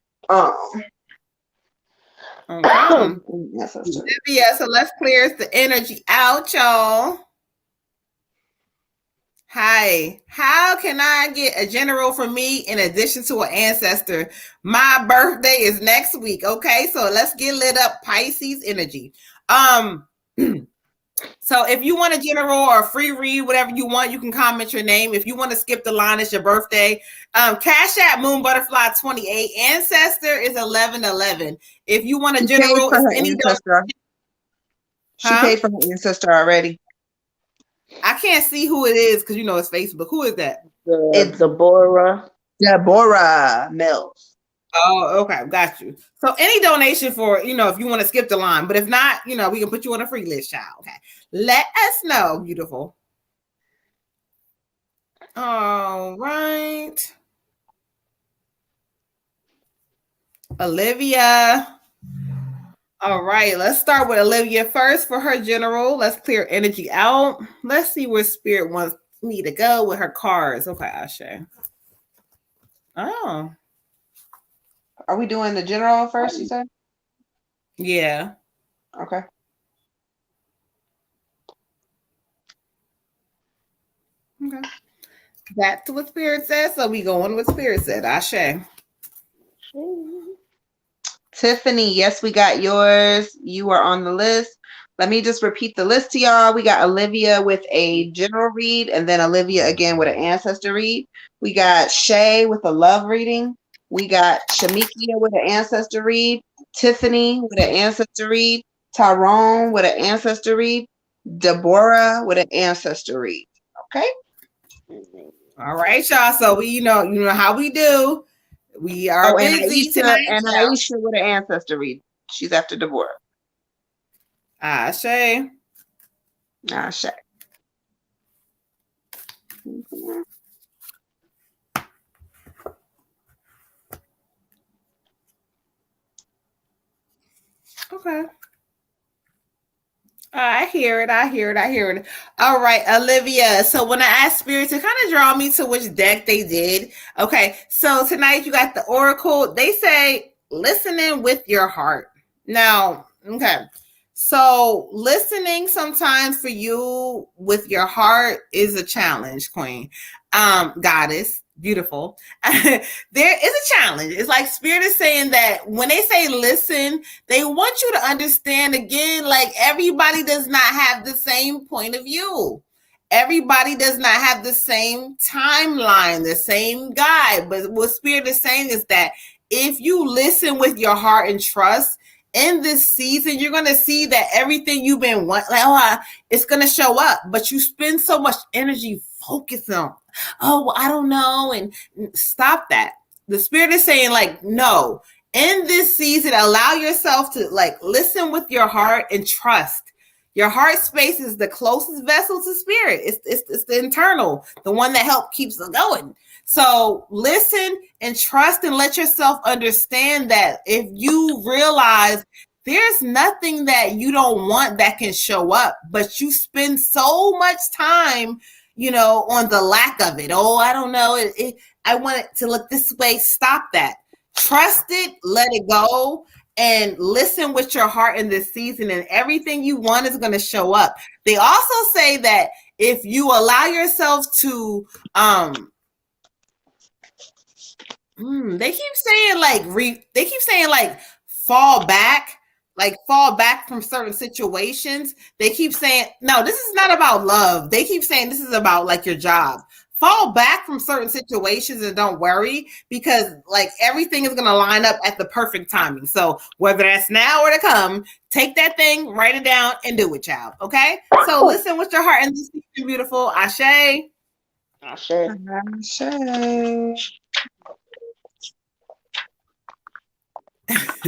Olivia, so let's clear the energy out, y'all. Hi, how can I get a general for me in addition to an ancestor? My birthday is next week, okay? So let's get lit up, Pisces energy. So if you want a general or a free read, whatever you want, you can comment your name. If you want to skip the line, it's your birthday. Cash App Moon Butterfly 28. Ancestor is 1111. If you want a general, it's any ancestor. She paid for her ancestor already. I can't see who it is because you know it's Facebook. Who is that? It's Deborah. Deborah Mills. Oh, okay, got you. So any donation for, you know, if you want to skip the line, but if not, you know, we can put you on a free list, child. Okay, let us know, beautiful. All right, Olivia. All right, let's start with Olivia first for her general. Let's clear energy out. Let's see where Spirit wants me to go with her cards. Okay, Ashe. Oh. Are we doing the general first, you said? Yeah. Okay. Okay. That's what Spirit says. So we going with Spirit said. Ashe. Tiffany, yes, we got yours. You are on the list. Let me just repeat the list to y'all. We got Olivia with a general read, and then Olivia again with an ancestor read. We got Shay with a love reading. We got Shamikia with an ancestor read. Tiffany with an ancestor read. Tyrone with an ancestor read. Deborah with an ancestor read. Okay. All right, y'all. So we, you know how we do. We are busy tonight. And Aisha with an ancestor read. She's after Deborah. Ashe. Ashe. Okay. I hear it. All right, Olivia. So when I asked Spirit to kind of draw me to which deck they did, okay. So tonight you got the Oracle. They say listening with your heart. Now, okay. So listening sometimes for you with your heart is a challenge, Queen. Goddess, beautiful. There is a challenge. It's like Spirit is saying that when they say listen, they want you to understand again, like everybody does not have the same point of view. Everybody does not have the same timeline, the same guide. But what Spirit is saying is that if you listen with your heart and trust, in this season, you're gonna see that everything you've been wanting, like, it's gonna show up. But you spend so much energy focusing on, oh, well, I don't know, and stop that. The Spirit is saying, like, no. In this season, allow yourself to like listen with your heart and trust. Your heart space is the closest vessel to Spirit. It's the internal, the one that helps keeps it going. So listen and trust and let yourself understand that if you realize there's nothing that you don't want that can show up, but you spend so much time, on the lack of it. Oh, I don't know. I want it to look this way. Stop that. Trust it, let it go, and listen with your heart in this season, and everything you want is going to show up. They also say that if you allow yourself to, they keep saying fall back from certain situations. They keep saying, no, this is not about love. They keep saying this is about like your job. Fall back from certain situations and don't worry, because like everything is going to line up at the perfect timing. So whether that's now or to come, take that thing, write it down, and do it, child. Okay? So listen with your heart, and this is beautiful. Ashe. Ashe. Ashe.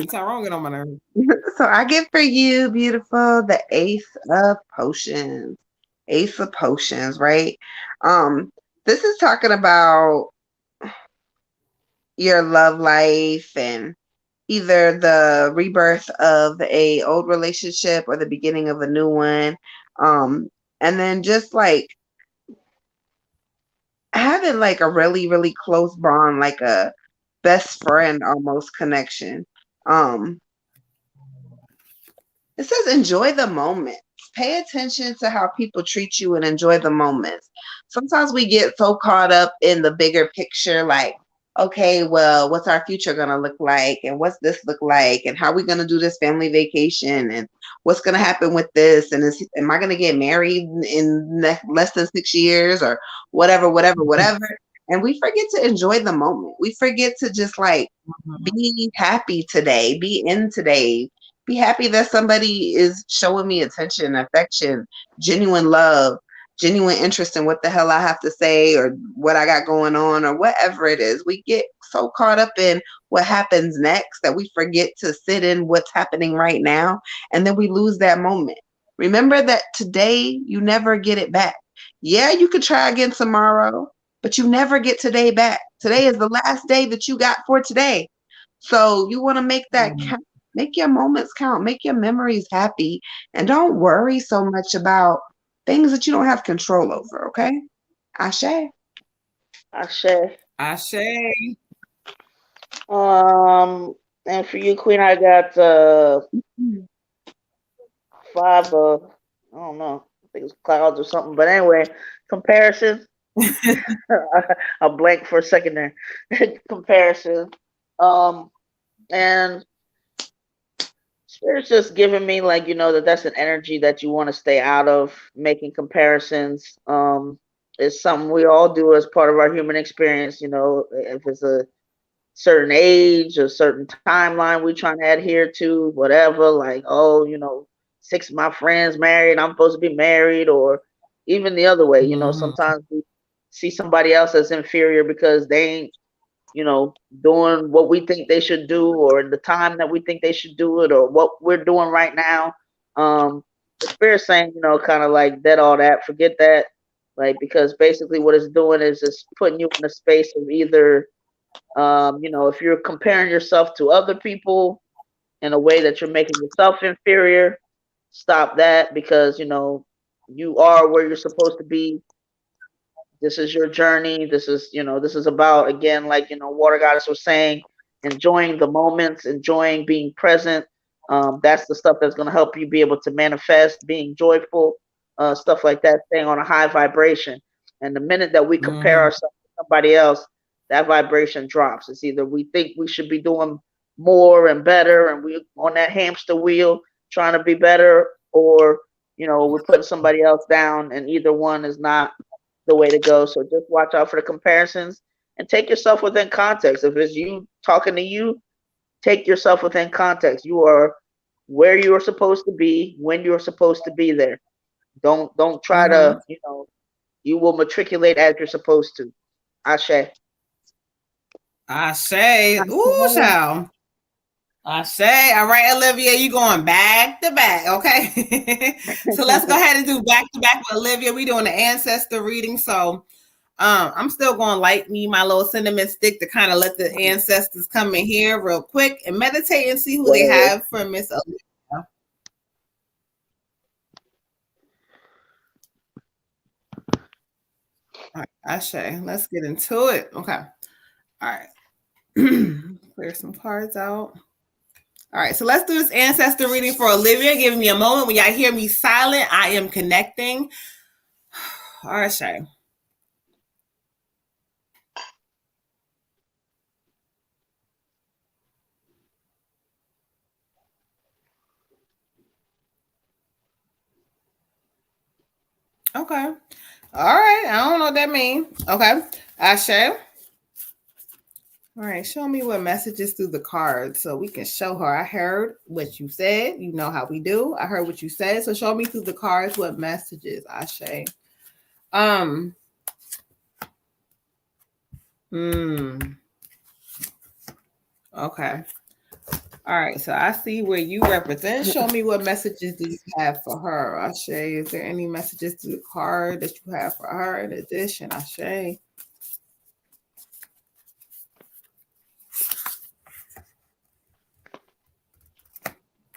Tyrone get on my nerves. So I get for you, beautiful, the Ace of Potions. Ace of Potions, right? This is talking about your love life and either the rebirth of a old relationship or the beginning of a new one. And then just like having like a really, really close bond, like a best friend almost connection. It says enjoy the moment. Pay attention to how people treat you and enjoy the moments. Sometimes we get so caught up in the bigger picture, like, okay, well, what's our future going to look like? And what's this look like? And how are we going to do this family vacation? And what's going to happen with this? And am I going to get married in less than 6 years or whatever? And we forget to enjoy the moment. We forget to just like be happy today, be in today, be happy that somebody is showing me attention, affection, genuine love, genuine interest in what the hell I have to say or what I got going on or whatever it is. We get so caught up in what happens next that we forget to sit in what's happening right now, and then we lose that moment. Remember that today you never get it back. Yeah, you could try again tomorrow, but you never get today back. Today is the last day that you got for today. So you want to make that count. Make your moments count. Make your memories happy. And don't worry so much about things that you don't have control over, okay? Ashe. Ashe. Ashe. And for you, Queen, I got 5 I don't know. I think it's clouds or something. But anyway, comparison. I blanked for a second there. Comparison. And Spirit's just giving me like, that's an energy that you want to stay out of. Making comparisons is something we all do as part of our human experience. If it's a certain age, a certain timeline we trying to adhere to, whatever, like, 6 of my friends married, I'm supposed to be married, or even the other way. Sometimes we see somebody else as inferior because they ain't doing what we think they should do, or in the time that we think they should do it, or what we're doing right now. The Spirit's saying, kind of like dead all that, forget that. Like, because basically what it's doing is just putting you in a space of either, if you're comparing yourself to other people in a way that you're making yourself inferior, stop that, because, you are where you're supposed to be. This is your journey. This is about, again, like, Water Goddess was saying, enjoying the moments, enjoying being present, That's the stuff that's going to help you be able to manifest being joyful, stuff like that, staying on a high vibration. And the minute that we compare Mm-hmm. ourselves to somebody else, that vibration drops. It's either we think we should be doing more and better, and we're on that hamster wheel trying to be better, or we're putting somebody else down, and either one is not the way to go. So just watch out for the comparisons and take yourself within context. If it's you talking to you, take yourself within context. You are where you are supposed to be when you're supposed to be there. Don't try Mm-hmm. to, you will matriculate as you're supposed to. Ashe. I say, ooh, child. I say, all right, Olivia, you going back to back, okay? So let's go ahead and do back to back with Olivia. We doing the ancestor reading, so I'm still going to light me my little cinnamon stick to kind of let the ancestors come in here real quick and meditate and see who they have for Miss Olivia. All right, Ashe, let's get into it. Okay. All right. Clear some cards out. All right, so let's do this ancestor reading for Olivia. Give me a moment. When y'all hear me silent, I am connecting. All right, Shay. Okay. All right. I don't know what that means. Okay. Ashe. All right. Show me what messages through the cards so we can show her. I heard what you said. You know how we do. I heard what you said. So show me through the cards what messages, Ashe. Okay. All right, so I see where you represent. Show me what messages do you have for her, Ashe. Is there any messages to the card that you have for her in addition, Ashe?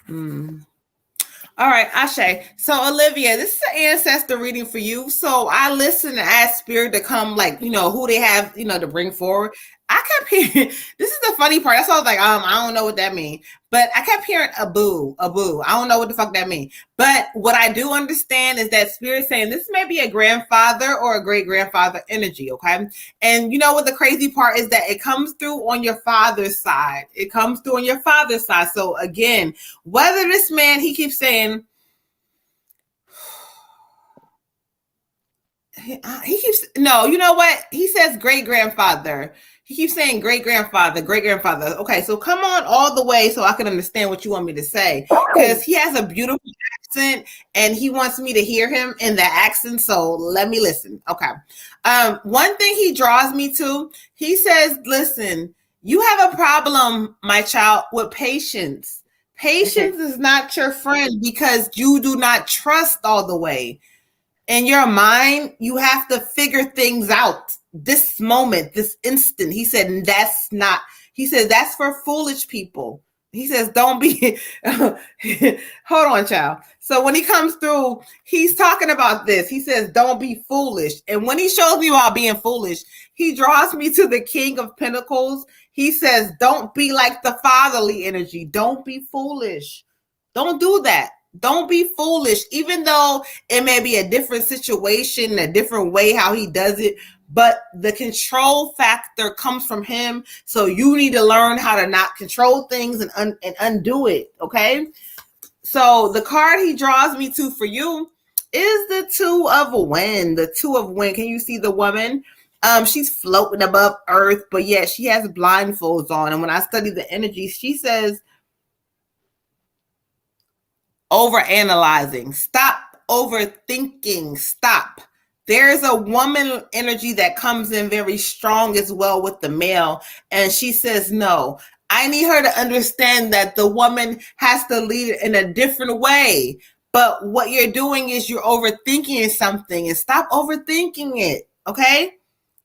All right, Ashe. So, Olivia, this is an ancestor reading for you. So, I listen and ask spirit to come, like, who they have, to bring forward. I kept hearing, this is the funny part. That's why I was like, I don't know what that means. But I kept hearing a boo. I don't know what the fuck that means. But what I do understand is that spirit saying this may be a grandfather or a great grandfather energy, okay? And you know what the crazy part is that it comes through on your father's side. It comes through on your father's side. So again, whether this man, he keeps saying, he keeps, no, you know what? He says great grandfather. He keeps saying great grandfather, great grandfather. Okay, so come on all the way so I can understand what you want me to say. Because he has a beautiful accent and he wants me to hear him in that accent. So let me listen. Okay. One thing he draws me to, he says, listen, you have a problem, my child, with patience. Patience is not your friend because you do not trust all the way. In your mind, you have to figure things out. This moment, this instant. He said, that's not, he said, that's for foolish people. He says, don't be, hold on, child. So when he comes through, he's talking about this. He says, don't be foolish. And when he shows me about being foolish, he draws me to the King of Pentacles. He says, don't be like the fatherly energy. Don't be foolish. Don't do that. Don't be foolish, even though it may be a different situation, a different way how he does it. But the control factor comes from him. So you need to learn how to not control things and undo it. Okay. So the card he draws me to for you is the Two of Wind. The Two of Wind. Can you see the woman? She's floating above earth, but yet she has blindfolds on. And when I study the energy, she says, overanalyzing. Stop overthinking. Stop. There's a woman energy that comes in very strong as well with the male. And she says, no, I need her to understand that the woman has to lead it in a different way. But what you're doing is you're overthinking something, and stop overthinking it. Okay.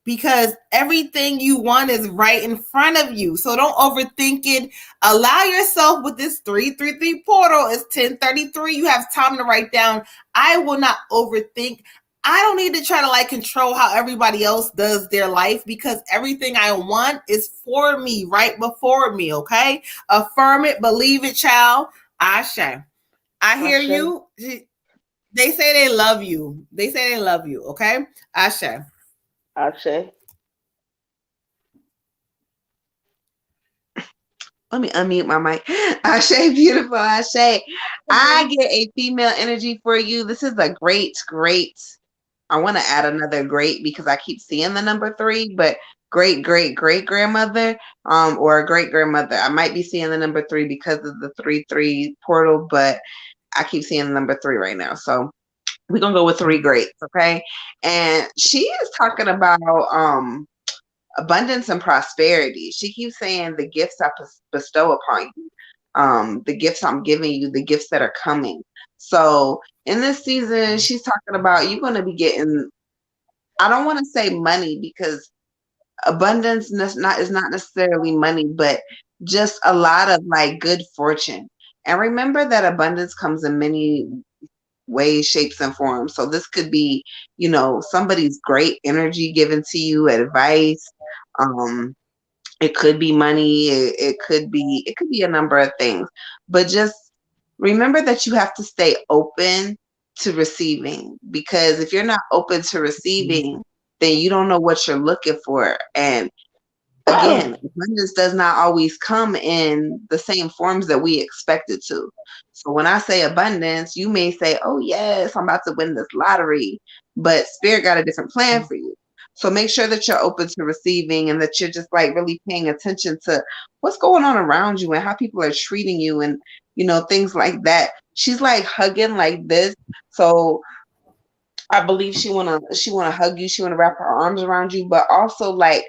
Because everything you want is right in front of you. So don't overthink it. Allow yourself with this 333 portal. It's 1033. You have time to write down. I will not overthink. I don't need to try to control how everybody else does their life because everything I want is for me, right before me. Okay. Affirm it. Believe it, child. Ashe. I hear Ashe. you. They say they love you. They say they love you. Okay. Ashe. Ashe. Let me unmute my mic. Ashe, beautiful Ashe. I get a female energy for you. This is a great, great. I want to add another great because I keep seeing the number 3, but great, great, great grandmother, or a great grandmother. I might be seeing the number 3 because of the 3-3 portal, but I keep seeing the number 3 right now. So we're gonna go with 3 greats, okay? And she is talking about abundance and prosperity. She keeps saying the gifts I bestow upon you, the gifts I'm giving you, the gifts that are coming. So in this season, she's talking about you're going to be getting, I don't want to say money because abundance is not necessarily money, but just a lot of like good fortune. And remember that abundance comes in many ways, shapes, and forms. So this could be, somebody's great energy given to you, advice. It could be money. It could be a number of things. But just remember that you have to stay open to receiving, because if you're not open to receiving, then you don't know what you're looking for. And again, abundance does not always come in the same forms that we expect it to. So when I say abundance, you may say, oh, yes, I'm about to win this lottery, but Spirit got a different plan for you. So make sure that you're open to receiving and that you're just like really paying attention to what's going on around you and how people are treating you and, things like that. She's like hugging like this. So I believe she wanna hug you. She wanna wrap her arms around you, but also like,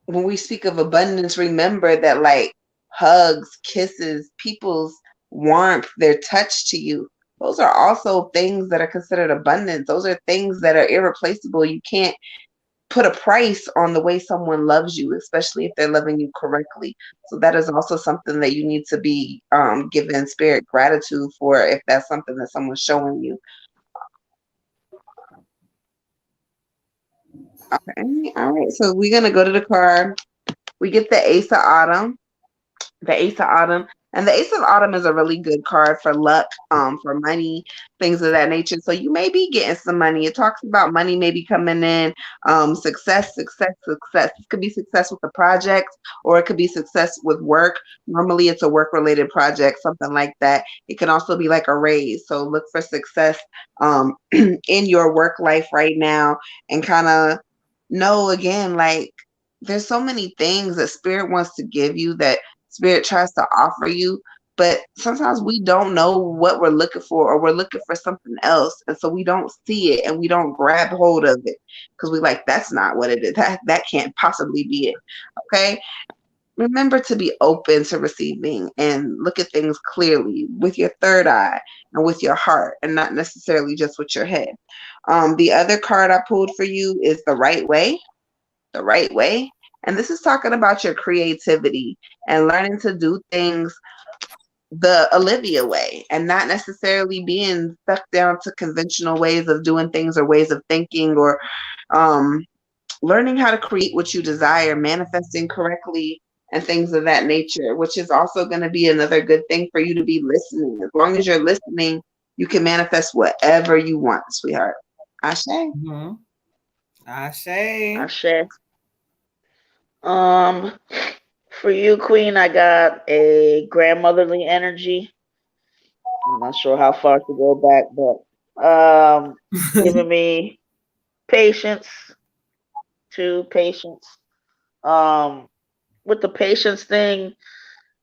when we speak of abundance, remember that like hugs, kisses, people's warmth, their touch to you, those are also things that are considered abundance. Those are things that are irreplaceable. You can't put a price on the way someone loves you, especially if they're loving you correctly. So that is also something that you need to be giving Spirit gratitude for, if that's something that someone's showing you. Okay, all right. So we're gonna go to the card. We get the Ace of Autumn. The Ace of Autumn. And the Ace of Autumn is a really good card for luck, for money, things of that nature. So you may be getting some money. It talks about money maybe coming in, success, success, success. It could be success with a project, or it could be success with work. Normally it's a work-related project, something like that. It can also be like a raise. So look for success in your work life right now, and kind of know, again, like there's so many things that Spirit wants to give you, that Spirit tries to offer you, but sometimes we don't know what we're looking for, or we're looking for something else, and so we don't see it and we don't grab hold of it because we like, that's not what it is. That can't possibly be it. Okay, remember to be open to receiving and look at things clearly with your third eye and with your heart, and not necessarily just with your head. The other card I pulled for you is the right way. The right way. And this is talking about your creativity and learning to do things the Olivia way, and not necessarily being stuck down to conventional ways of doing things or ways of thinking, or learning how to create what you desire, manifesting correctly, and things of that nature, which is also going to be another good thing for you to be listening. As long as you're listening, you can manifest whatever you want, sweetheart. Ashe. Mm-hmm. Ashe. Ashe. For you, Queen, I got a grandmotherly energy. I'm not sure how far to go back, but giving me patience, to patience. Um, with the patience thing,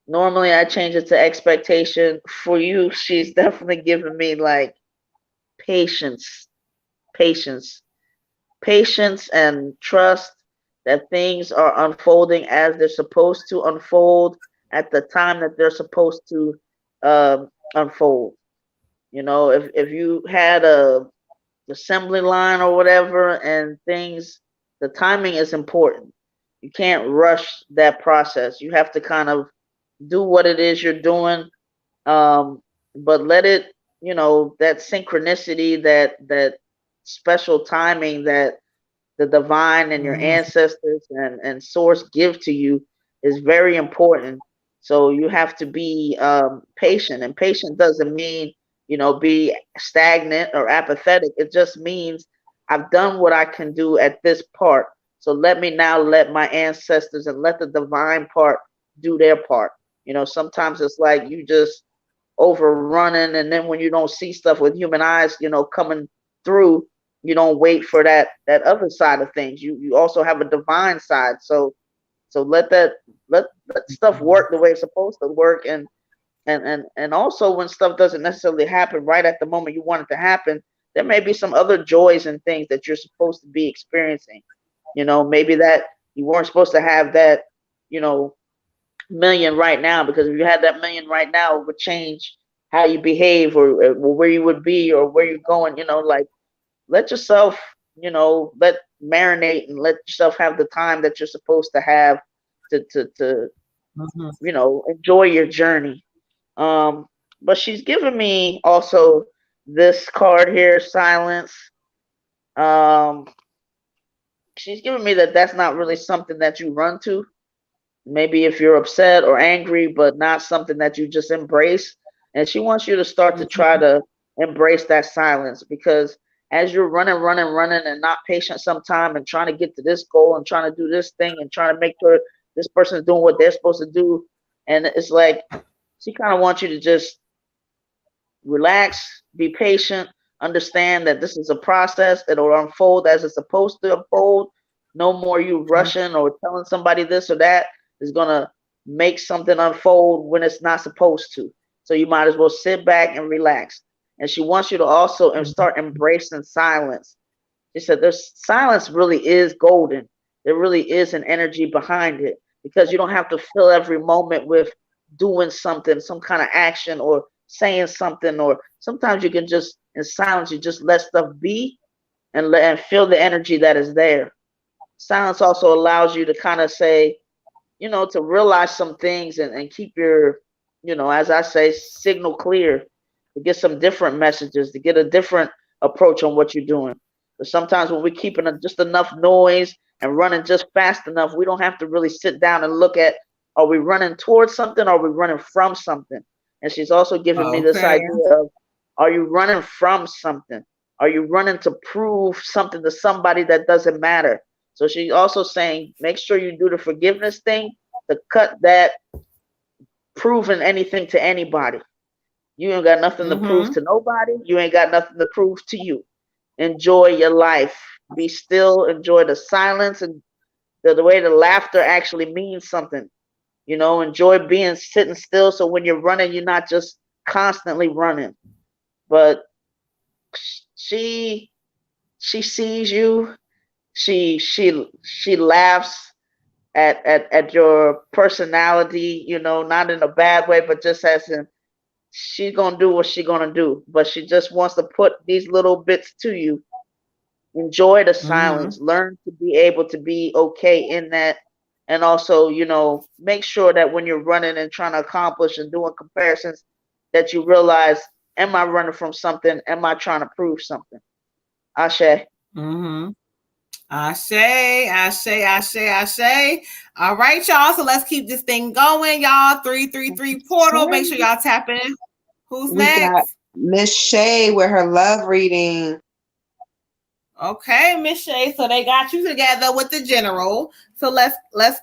normally I change it to expectation. For you, she's definitely giving me like patience, patience, patience, and trust that things are unfolding as they're supposed to unfold at the time that they're supposed to unfold. You know, if you had a assembly line or whatever, and things, the timing is important. You can't rush that process. You have to kind of do what it is you're doing, but let it, that synchronicity, that special timing that the divine and your ancestors and source give to you is very important. So you have to be patient, and patient doesn't mean, be stagnant or apathetic. It just means I've done what I can do at this part. So let me now let my ancestors and let the divine part do their part. Sometimes it's like you just overrunning, and then when you don't see stuff with human eyes, coming through, you don't wait for that other side of things. You also have a divine side. So let stuff work the way it's supposed to work, and also when stuff doesn't necessarily happen right at the moment you want it to happen, there may be some other joys and things that you're supposed to be experiencing. Maybe that you weren't supposed to have that, million right now, because if you had that million right now, it would change how you behave, or where you would be, or where you're going. Like, let yourself, let marinate, and let yourself have the time that you're supposed to have to enjoy your journey. But she's given me also this card here, silence. Um, she's given me that's not really something that you run to. Maybe if you're upset or angry, but not something that you just embrace. And she wants you to start to try to embrace that silence, because as you're running, and not patient sometime, and trying to get to this goal, and trying to do this thing, and trying to make sure this person is doing what they're supposed to do. And it's like, she kind of wants you to just relax, be patient, understand that this is a process. It'll unfold as it's supposed to unfold. No more you rushing or telling somebody this or that is going to make something unfold when it's not supposed to. So you might as well sit back and relax. And she wants you to also start embracing silence. She said there's silence really is golden. There really is an energy behind it, because you don't have to fill every moment with doing something, some kind of action, or saying something. Or sometimes you can just, in silence, you just let stuff be, and feel the energy that is there. Silence also allows you to kind of say, to realize some things, and keep your, as I say, signal clear, to get some different messages, to get a different approach on what you're doing. But sometimes when we're keeping just enough noise and running just fast enough, we don't have to really sit down and look at, are we running towards something, or are we running from something? And she's also giving me this idea of, are you running from something? Are you running to prove something to somebody that doesn't matter? So she's also saying, make sure you do the forgiveness thing, to cut that proving anything to anybody. You ain't got nothing to prove to nobody. You ain't got nothing to prove to you. Enjoy your life. Be still. Enjoy the silence, and the way the laughter actually means something. Enjoy being sitting still, so when you're running, you're not just constantly running. But she sees you. She laughs at your personality, not in a bad way, but just as in, she's gonna do what she's gonna do. But she just wants to put these little bits to you. Enjoy the silence. Learn to be able to be okay in that. And also, make sure that when you're running and trying to accomplish and doing comparisons, that you realize, am I running from something? Am I trying to prove something? Ashe. Ashe. All right, y'all. So let's keep this thing going, y'all. 333 portal. Make sure y'all tap in. Who's next? Got Miss Shay with her love reading. Okay, Miss Shay. So they got you together with the general. So let's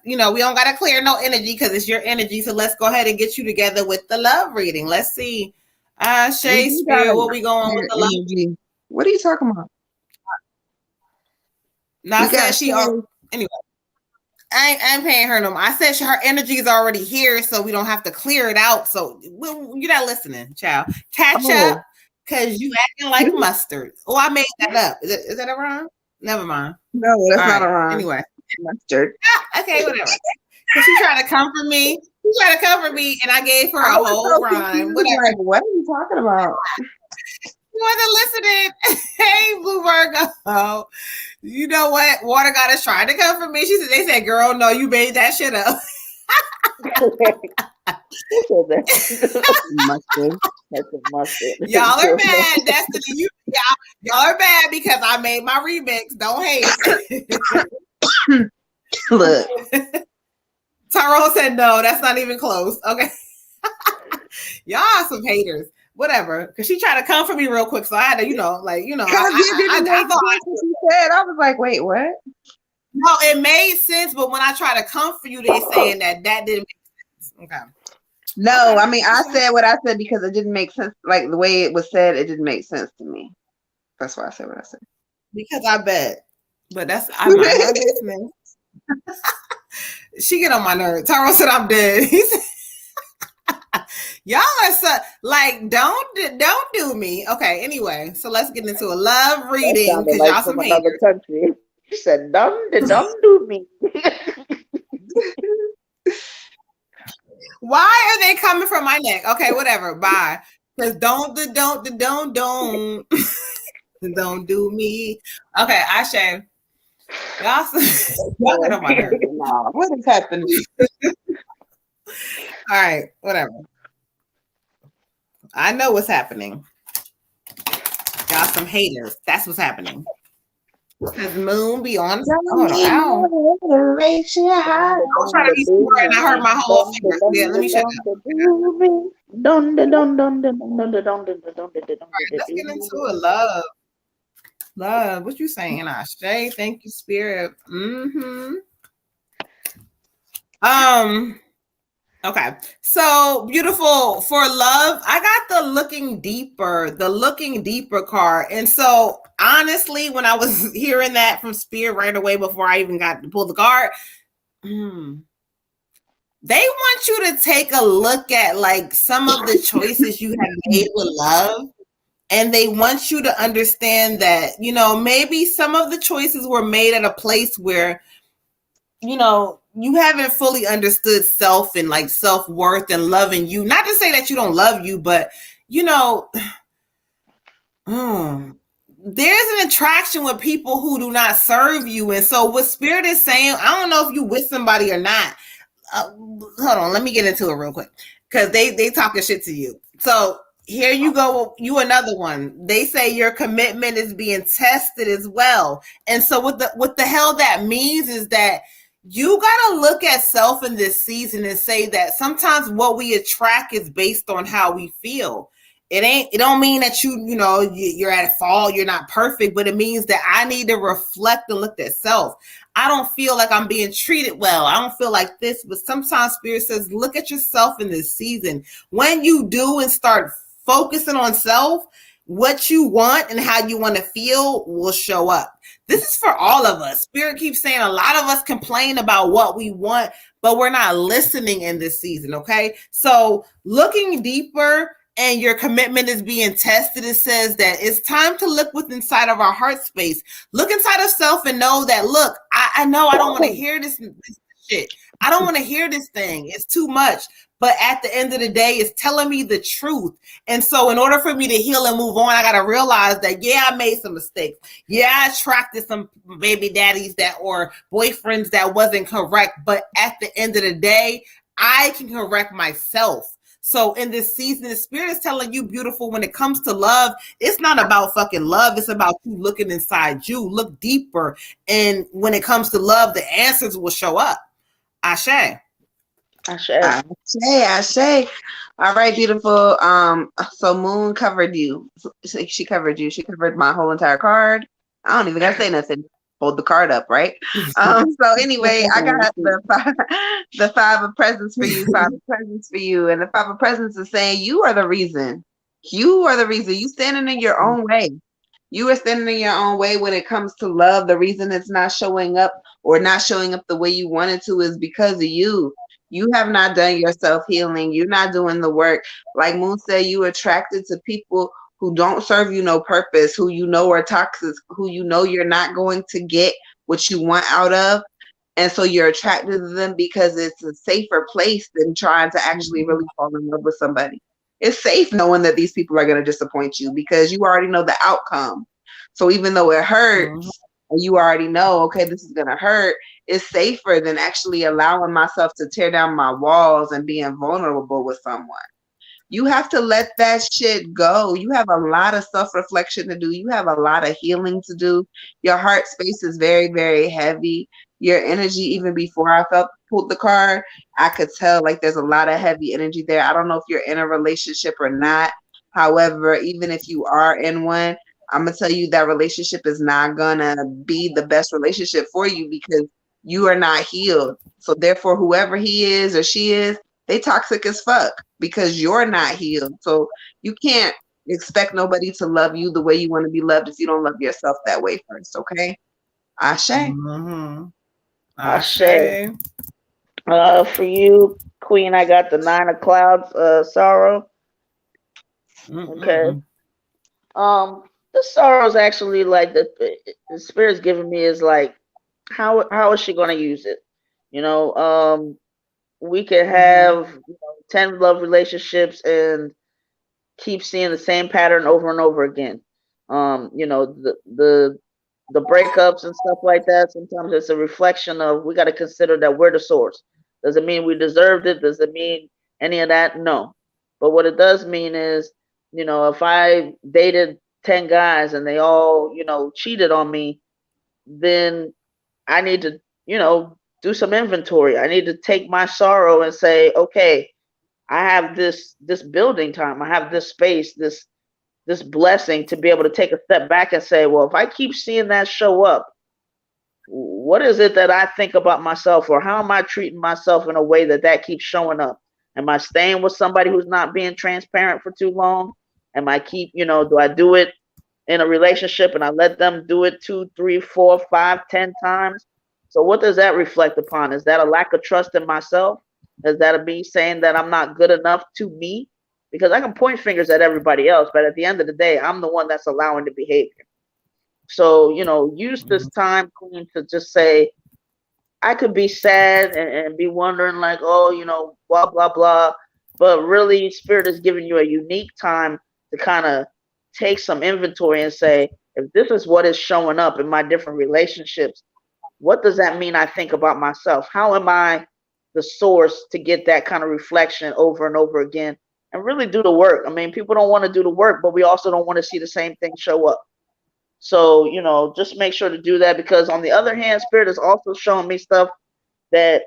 we don't gotta clear no energy, because it's your energy. So let's go ahead and get you together with the love reading. Let's see. Shay Spirit, what we going with the love? Energy. What are you talking about? No, I said she anyway. I ain't paying her no more. I said her energy is already here, so we don't have to clear it out. So you're not listening, child. Catch up, because you acting like mustard. Oh, I made that up. Is that a rhyme? Never mind. No, that's not a rhyme. Anyway, mustard. Okay, whatever. So she tried to comfort me. And I gave her a whole rhyme. Whatever. Like, what are you talking about? You wasn't listening. Hey, Blue Virgo. You know what? Water Goddess tried to come for me. They said, girl, no, you made that shit up. Mustard. That's a mustard. Y'all are bad, Destiny. Y'all are bad because I made my remix. Don't hate. Look. Tyrone said no, that's not even close. Okay. Y'all are some haters. Whatever. Because she tried to come for me real quick. So I had to, Because I it didn't make thought sense what she said. I was like, wait, what? no, it made sense, but when I try to come for you, they saying that didn't make sense. Okay. No, Okay. I mean, I said what I said because it didn't make sense. Like the way it was said, it didn't make sense to me. That's why I said what I said. Because I bet. But I mind my business. She get on my nerves. Tyrone said I'm dead. He said, y'all are so like don't do me. Okay, anyway, so let's get into a love reading because like y'all from some another haters. country. She said, "Don't do me." Why are they coming from my neck? Okay, whatever. Bye. Because don't don't do me. Okay, Ashe. Y'all get on my nerves. Nah, what is happening? All right, whatever. I know what's happening. Y'all some haters. That's what's happening. Because Moon be on. I'm trying to be smart and I hurt my whole finger. Yeah, let me shut up. Let's get into it. Love. What you saying, Ashe? Thank you, Spirit. Okay. So beautiful for love. I got the looking deeper card. And so honestly, when I was hearing that from Spirit right away before I even got to pull the card, they want you to take a look at like some of the choices you have made with love. And they want you to understand that, maybe some of the choices were made at a place where, you haven't fully understood self and like self-worth and loving you. Not to say that you don't love you, but there's an attraction with people who do not serve you. And so what Spirit is saying, I don't know if you with somebody or not. Hold on, let me get into it real quick. Because they talking shit to you. So here you go, you another one. They say your commitment is being tested as well. And so what the hell that means is that you got to look at self in this season and say that sometimes what we attract is based on how we feel. It don't mean that you're at fault, you're not perfect, but it means that I need to reflect and look at self. I don't feel like I'm being treated well. I don't feel like this, but sometimes Spirit says, look at yourself in this season. When you do and start focusing on self, what you want and how you want to feel will show up. This is for all of us. Spirit keeps saying a lot of us complain about what we want, but we're not listening in this season, okay? So looking deeper and your commitment is being tested, it says that it's time to look within inside of our heart space. Look inside of self and know that, look, I know I don't want to hear this shit. I don't want to hear this thing. It's too much. But at the end of the day, it's telling me the truth. And so in order for me to heal and move on, I got to realize that, yeah, I made some mistakes. Yeah, I attracted some baby daddies or boyfriends that wasn't correct. But at the end of the day, I can correct myself. So in this season, the Spirit is telling you, beautiful, when it comes to love, it's not about fucking love. It's about you looking inside you. Look deeper. And when it comes to love, the answers will show up. Ashe. Ashe. All right, beautiful. So Moon covered you. She covered you. She covered my whole entire card. I don't even gotta say nothing. Hold the card up, right? So anyway, I got the five of presents for you, and the five of presents is saying you are the reason. You are the reason. You standing in your own way. You are standing in your own way when it comes to love. The reason it's not showing up or not showing up the way you wanted to is because of you. You have not done your self-healing. You're not doing the work. Like Moon said, you attracted to people who don't serve you no purpose, who you know are toxic, who you know you're not going to get what you want out of. And so you're attracted to them because it's a safer place than trying to actually really fall in love with somebody. It's safe knowing that these people are going to disappoint you because you already know the outcome. So even though it hurts, and you already know, okay, this is going to hurt, it's safer than actually allowing myself to tear down my walls and being vulnerable with someone. You have to let that shit go. You have a lot of self-reflection to do. You have a lot of healing to do. Your heart space is very, very heavy. Your energy, even before I felt pulled the card, I could tell like there's a lot of heavy energy there. I don't know if you're in a relationship or not. However, even if you are in one, I'm gonna tell you that relationship is not gonna be the best relationship for you because you are not healed. So therefore, whoever he is or she is, they toxic as fuck because you're not healed. So you can't expect nobody to love you the way you want to be loved if you don't love yourself that way first. Okay, Ashe. Mm-hmm. Ashe. Ashe. For you, Queen, I got the Nine of Clouds, sorrow. Okay. Mm-mm. The sorrow is actually like the spirit's giving me is like, how is she gonna use it? You know, we could have 10 love relationships and keep seeing the same pattern over and over again. The breakups and stuff like that. Sometimes it's a reflection of we got to consider that we're the source. Does it mean we deserved it? Does it mean any of that? No. But what it does mean is, if I dated 10 guys and they all, cheated on me, then I need to, do some inventory. I need to take my sorrow and say, okay, I have this building time. I have this space, this blessing to be able to take a step back and say, well, if I keep seeing that show up, what is it that I think about myself, or how am I treating myself in a way that keeps showing up? Am I staying with somebody who's not being transparent for too long? Am I do I do it in a relationship and I let them do it 2, 3, 4, 5, 10 times? So what does that reflect upon? Is that a lack of trust in myself? Is that me saying that I'm not good enough to me? Because I can point fingers at everybody else, but at the end of the day, I'm the one that's allowing the behavior. So, use this time, Queen, to just say, I could be sad and be wondering like, oh, blah, blah, blah. But really, Spirit is giving you a unique time to kind of take some inventory and say, if this is what is showing up in my different relationships, what does that mean I think about myself? How am I the source to get that kind of reflection over and over again and really do the work? I mean, people don't want to do the work, but we also don't want to see the same thing show up. So, just make sure to do that, because on the other hand, Spirit is also showing me stuff that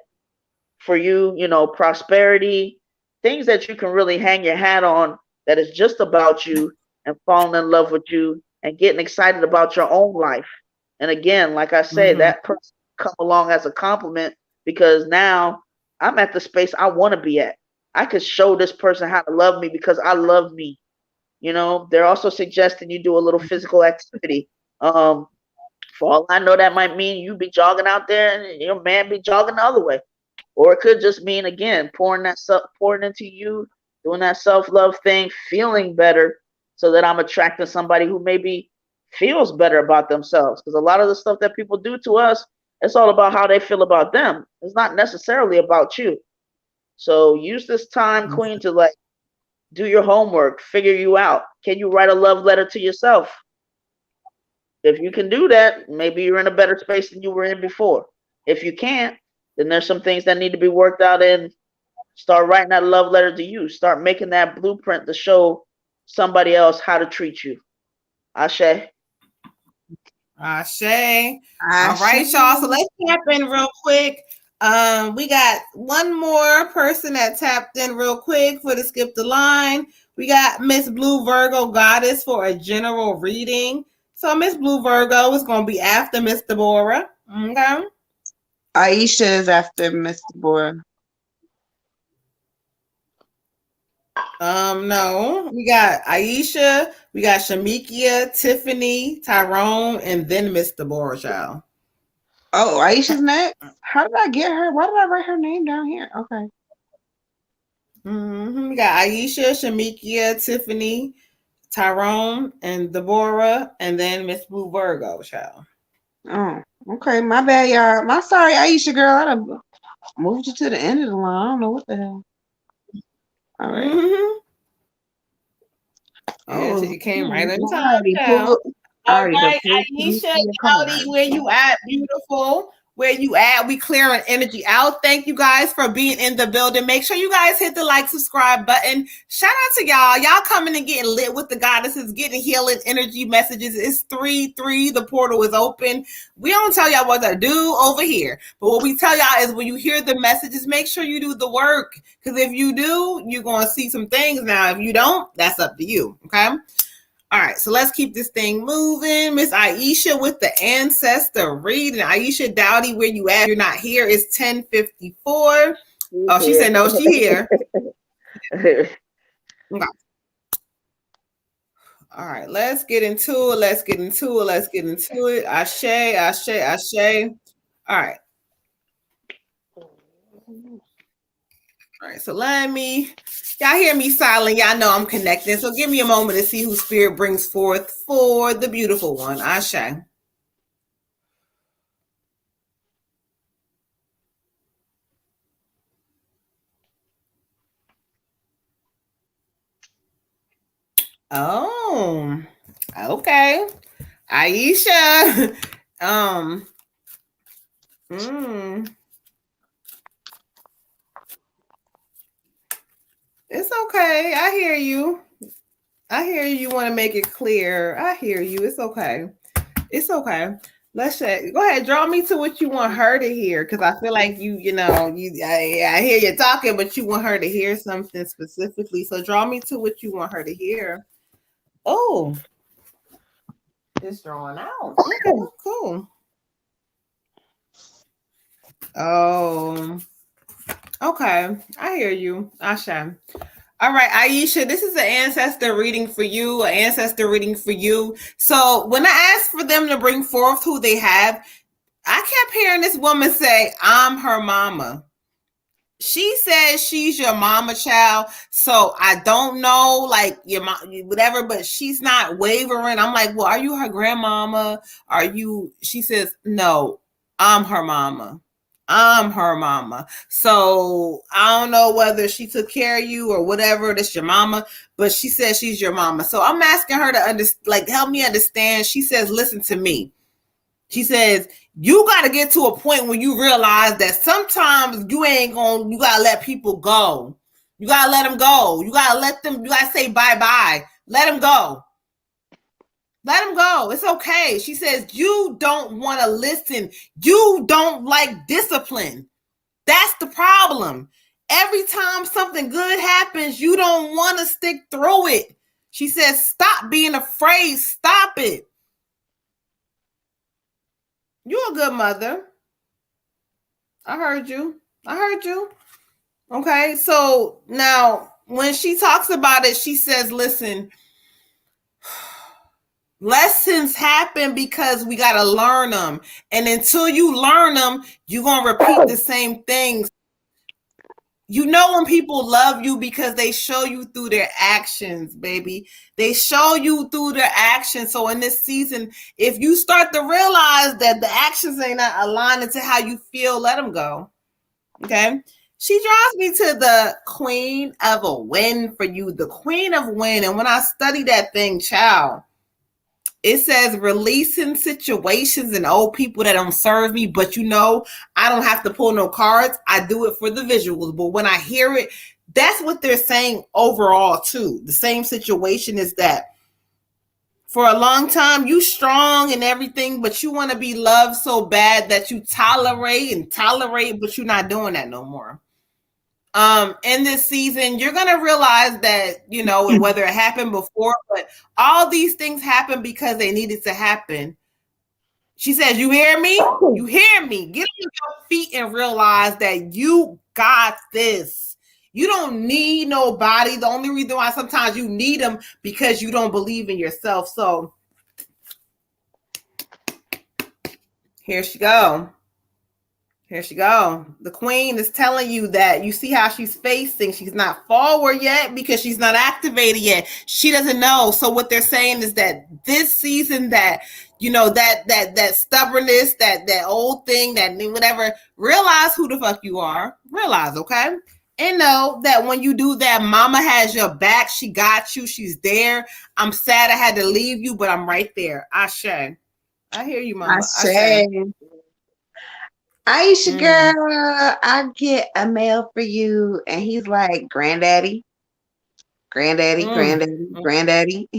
for you, prosperity, things that you can really hang your hat on, that is just about you and falling in love with you and getting excited about your own life. And again, like I say, that person come along as a compliment, because now I'm at the space I want to be at. I could show this person how to love me because I love me. They're also suggesting you do a little physical activity. For all I know, that might mean you be jogging out there and your man be jogging the other way. Or it could just mean, again, pouring into you, doing that self-love thing, feeling better, so that I'm attracting somebody who maybe feels better about themselves. Because a lot of the stuff that people do to us, it's all about how they feel about them. It's not necessarily about you. So use this time, Queen, to like do your homework, figure you out. Can you write a love letter to yourself? If you can do that, maybe you're in a better space than you were in before. If you can't, then there's some things that need to be worked out, and start writing that love letter to you. Start making that blueprint to show somebody else how to treat you. Ashe. Ashe. All right, y'all. So let's tap in real quick. We got one more person that tapped in real quick for the skip the line. We got Miss Blue Virgo Goddess for a general reading. So Miss Blue Virgo is going to be after Miss Deborah. Okay. Aisha is after Miss Deborah. No, we got Aisha, we got Shamikia, Tiffany, Tyrone, and then Miss Deborah, child. Oh, Aisha's next. How did I get her? Why did I write her name down here? Okay. We got Aisha, Shamikia, Tiffany, Tyrone, and Deborah, and then Miss Blue Virgo, child. Oh, okay. My bad, y'all. My sorry, Aisha girl. I done moved you to the end of the line. I don't know what the hell. All right. Yeah, so you came right in I time, already child. pulled. All right, Aisha, Yadi, where you at? Beautiful. Where you at? We clearing energy out. Thank you guys for being in the building. Make sure you guys hit the like, subscribe button. Shout out to y'all. Y'all coming and getting lit with the goddesses, getting healing energy messages. It's 3-3. The portal is open. We don't tell y'all what to do over here. But what we tell y'all is when you hear the messages, make sure you do the work. Because if you do, you're going to see some things. Now, if you don't, that's up to you. Okay? All right, so let's keep this thing moving. Miss Aisha with the Ancestor reading. Aisha Dowdy, where you at? You're not here. It's 10:54. Oh, she said no, she here. Okay. All right, let's get into it. Let's get into it. Ashe, Ashe, Ashe. All right. All right, so y'all hear me silent. Y'all know I'm connecting. So give me a moment to see who spirit brings forth for the beautiful one. Ashe. Oh, okay. Aisha. It's okay. I hear you. You want to make it clear. I hear you. It's okay. Let's check. Go ahead. Draw me to what you want her to hear. Because I feel like I hear you talking, but you want her to hear something specifically. So draw me to what you want her to hear. Oh, it's drawing out. Okay, cool. Oh, okay. I hear you. Ashe. All right, Aisha, this is an ancestor reading for you, So when I asked for them to bring forth who they have, I kept hearing this woman say, I'm her mama. She says she's your mama, child. So I don't know, like your mom, whatever, but she's not wavering. I'm like, well, are you her grandmama? She says, no, I'm her mama. So I don't know whether she took care of you or whatever. That's your mama, but she says she's your mama. So I'm asking her to help me understand. She says, listen to me. She says, you got to get to a point where you realize that sometimes you got to let people go. You got to let them go. You got to say bye-bye. Let them go. It's okay. She says, you don't want to listen. You don't like discipline. That's the problem. Every time something good happens, you don't want to stick through it. She says, stop being afraid. Stop it. You're a good mother. I heard you. Okay. So now when she talks about it, she says, listen, lessons happen because we got to learn them. And until you learn them, you're going to repeat the same things. You know when people love you because they show you through their actions, baby. They show you through their actions. So in this season, if you start to realize that the actions ain't not aligning to how you feel, let them go. Okay? She draws me to the Queen of a Win for you, the Queen of Win. And when I study that thing, child, it says releasing situations and old people that don't serve me, but I don't have to pull no cards. I do it for the visuals. But when I hear it, that's what they're saying overall too. The same situation is that for a long time, you strong and everything, but you want to be loved so bad that you tolerate, but you're not doing that no more. In this season, you're going to realize that, whether it happened before, but all these things happen because they needed to happen. She says, you hear me? You hear me? Get on your feet and realize that you got this. You don't need nobody. The only reason why sometimes you need them because you don't believe in yourself. So here she go. The queen is telling you that you see how she's facing. She's not forward yet because she's not activated yet. She doesn't know. So what they're saying is that this season that, that stubbornness, that old thing, that whatever, realize who the fuck you are. Realize, okay? And know that when you do that, mama has your back. She got you. She's there. I'm sad I had to leave you, but I'm right there. Ashe. I hear you, mama. Ashe. Aisha Mm. girl, I get a mail for you. And he's like, Granddaddy, Granddaddy, Mm. Granddaddy, Granddaddy.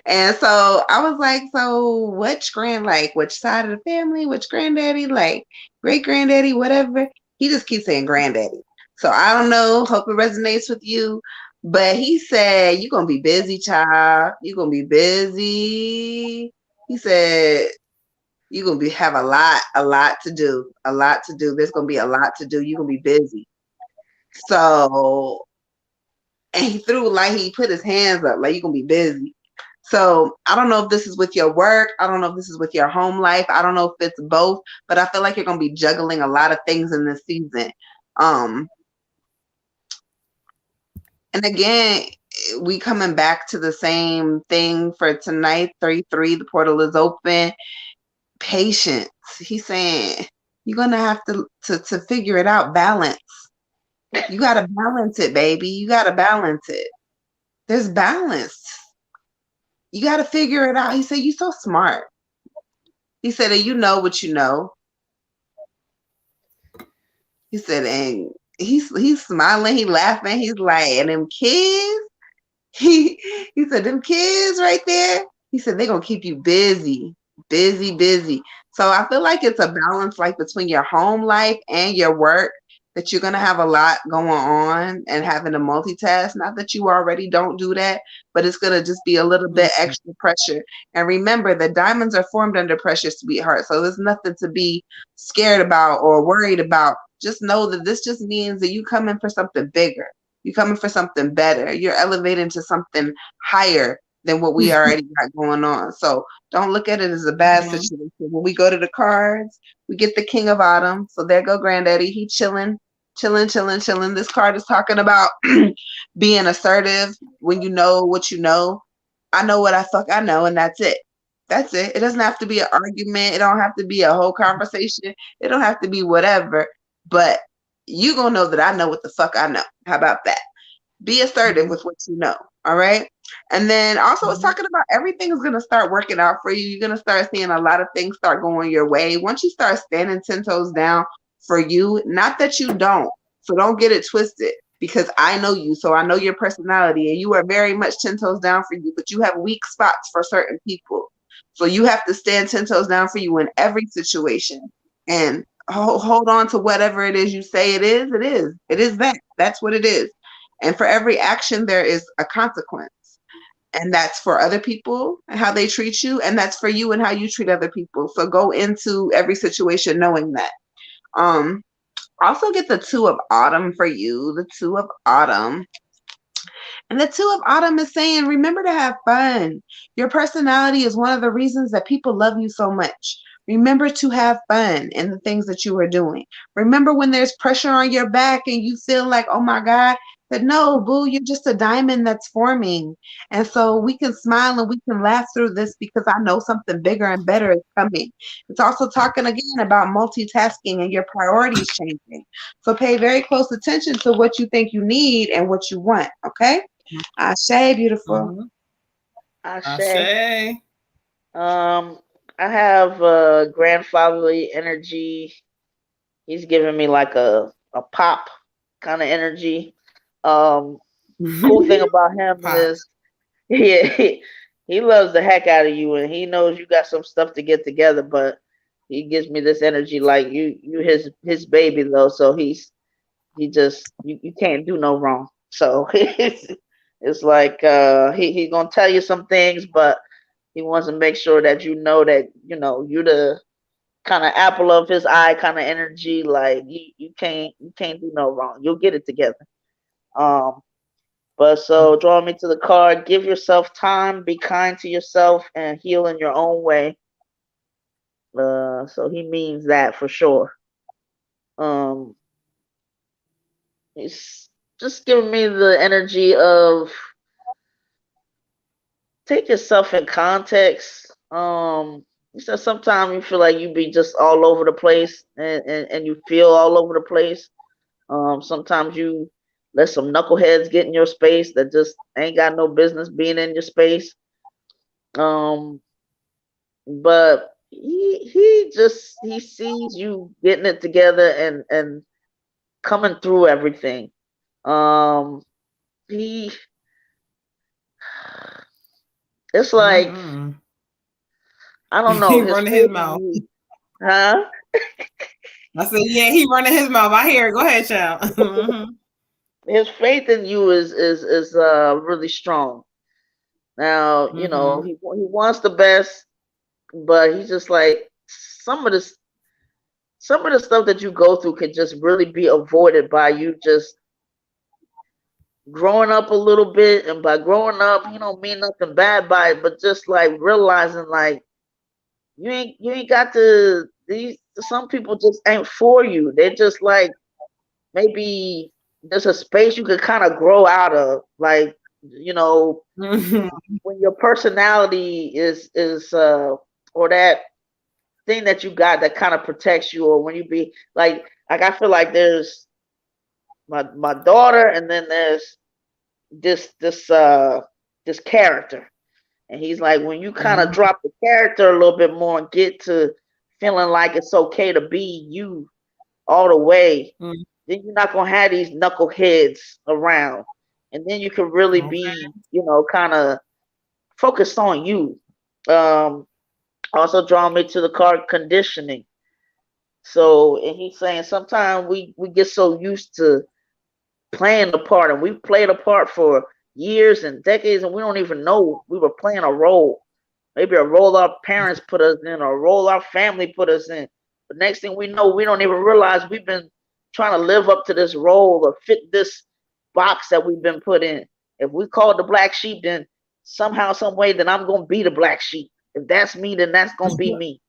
And so I was like, so which side of the family, which granddaddy, like great granddaddy, whatever. He just keeps saying granddaddy. So I don't know. Hope it resonates with you. But he said, you're going to be busy, child. You're going to be busy. He said, you're going to have a lot to do, a lot to do. There's going to be a lot to do. You're going to be busy. So, and he put his hands up, like, you're going to be busy. So I don't know if this is with your work. I don't know if this is with your home life. I don't know if it's both, but I feel like you're going to be juggling a lot of things in this season. Um, and again, we coming back to the same thing for tonight, 33, the portal is open. Patience. He's saying you're going to have to figure it out. Balance. You got to balance it, baby. You got to balance it. There's balance. You got to figure it out. He said, you're so smart. He said, and you know what you know. He said, and he's smiling, he laughing, he's like, and them kids, he he said, them kids right there, he said, they're gonna keep you busy, busy, busy. So I feel like it's a balance like between your home life and your work, that you're gonna have a lot going on and having to multitask. Not that you already don't do that, but it's gonna just be a little bit Mm. extra pressure. And remember that diamonds are formed under pressure, sweetheart. So there's nothing to be scared about or worried about. Just know that this just means that you coming for something bigger. You coming for something better. You're elevating to something higher than what we already got going on. So don't look at it as a bad Mhm. situation. When we go to the cards, we get the King of Autumn. So there go Granddaddy. He chilling, chilling, chilling, chilling. This card is talking about being assertive when you know what you know. I know what I know, and that's it. That's it. It doesn't have to be an argument. It don't have to be a whole conversation. It don't have to be whatever. But you gonna know that I know what the fuck I know. How about that? Be assertive Mhm. with what you know. All right. And then also it's Mhm. talking about everything is gonna start working out for you. You're gonna start seeing a lot of things start going your way. Once you start standing 10 toes down for you, not that you don't. So don't get it twisted, because I know you. So I know your personality, and you are very much 10 toes down for you, but you have weak spots for certain people. So you have to stand 10 toes down for you in every situation. And hold on to whatever it is you say it is. It is. It is that. That's what it is. And for every action, there is a consequence. And that's for other people and how they treat you. And that's for you and how you treat other people. So go into every situation knowing that. Um, also get the Two of Autumn for you. The Two of Autumn. And the Two of Autumn is saying, remember to have fun. Your personality is one of the reasons that people love you so much. Remember to have fun in the things that you are doing. Remember when there's pressure on your back and you feel like, oh my God, that no, boo, you're just a diamond that's forming. And so we can smile and we can laugh through this, because I know something bigger and better is coming. It's also talking again about multitasking and your priorities changing. So pay very close attention to what you think you need and what you want. Okay. Ashe, beautiful. Mhm. I say, Ashe. um, I have grandfatherly energy. He's giving me like a pop kind of energy. Um, cool thing about him Pop. is, yeah, he loves the heck out of you, and he knows you got some stuff to get together. But he gives me this energy like you his baby though. So he just you can't do no wrong. So it's like he's gonna tell you some things, but he wants to make sure that you know you the kind of apple of his eye kind of energy. Like you can't do no wrong. You'll get it together. Um, but so drawing me to the card, give yourself time, be kind to yourself, and heal in your own way. So he means that for sure. Um, he's just giving me the energy of take yourself in context. He said sometimes you feel like you be just all over the place, and you feel all over the place. Sometimes you let some knuckleheads get in your space that just ain't got no business being in your space. Um, but he sees you getting it together and coming through everything. He it's like Mm-hmm. I don't know He his running his faith in mouth. you, huh? I said, yeah, he running his mouth. I hear it. Go ahead, child. Mm-hmm. His faith in you is really strong. Now you know Mm-hmm. he wants the best, but he's just like some of the stuff that you go through could just really be avoided by you just growing up a little bit. And by growing up, you don't mean nothing bad by it, but just like realizing like you ain't got to these some people just ain't for you. They're just like maybe there's a space you could kind of grow out of. Like, you know, Mm-hmm. when your personality is or that thing that you got that kind of protects you, or when you be like I feel like there's my daughter, and then there's this character. And he's like, when you kind of drop the character a little bit more and get to feeling like it's okay to be you all the way, Mm-hmm. then you're not gonna have these knuckleheads around. And then you can really be, you know, kind of focused on you. Um, Also drawn me to the card conditioning. So, and he's saying sometimes we get so used to playing the part, and we've played a part for years and decades, and we don't even know we were playing a role. Maybe a role our parents put us in, or a role our family put us in. But next thing we know, we don't even realize we've been trying to live up to this role or fit this box that we've been put in. If we call the black sheep, then somehow, some way, then I'm gonna be the black sheep. If that's me, then that's gonna be me.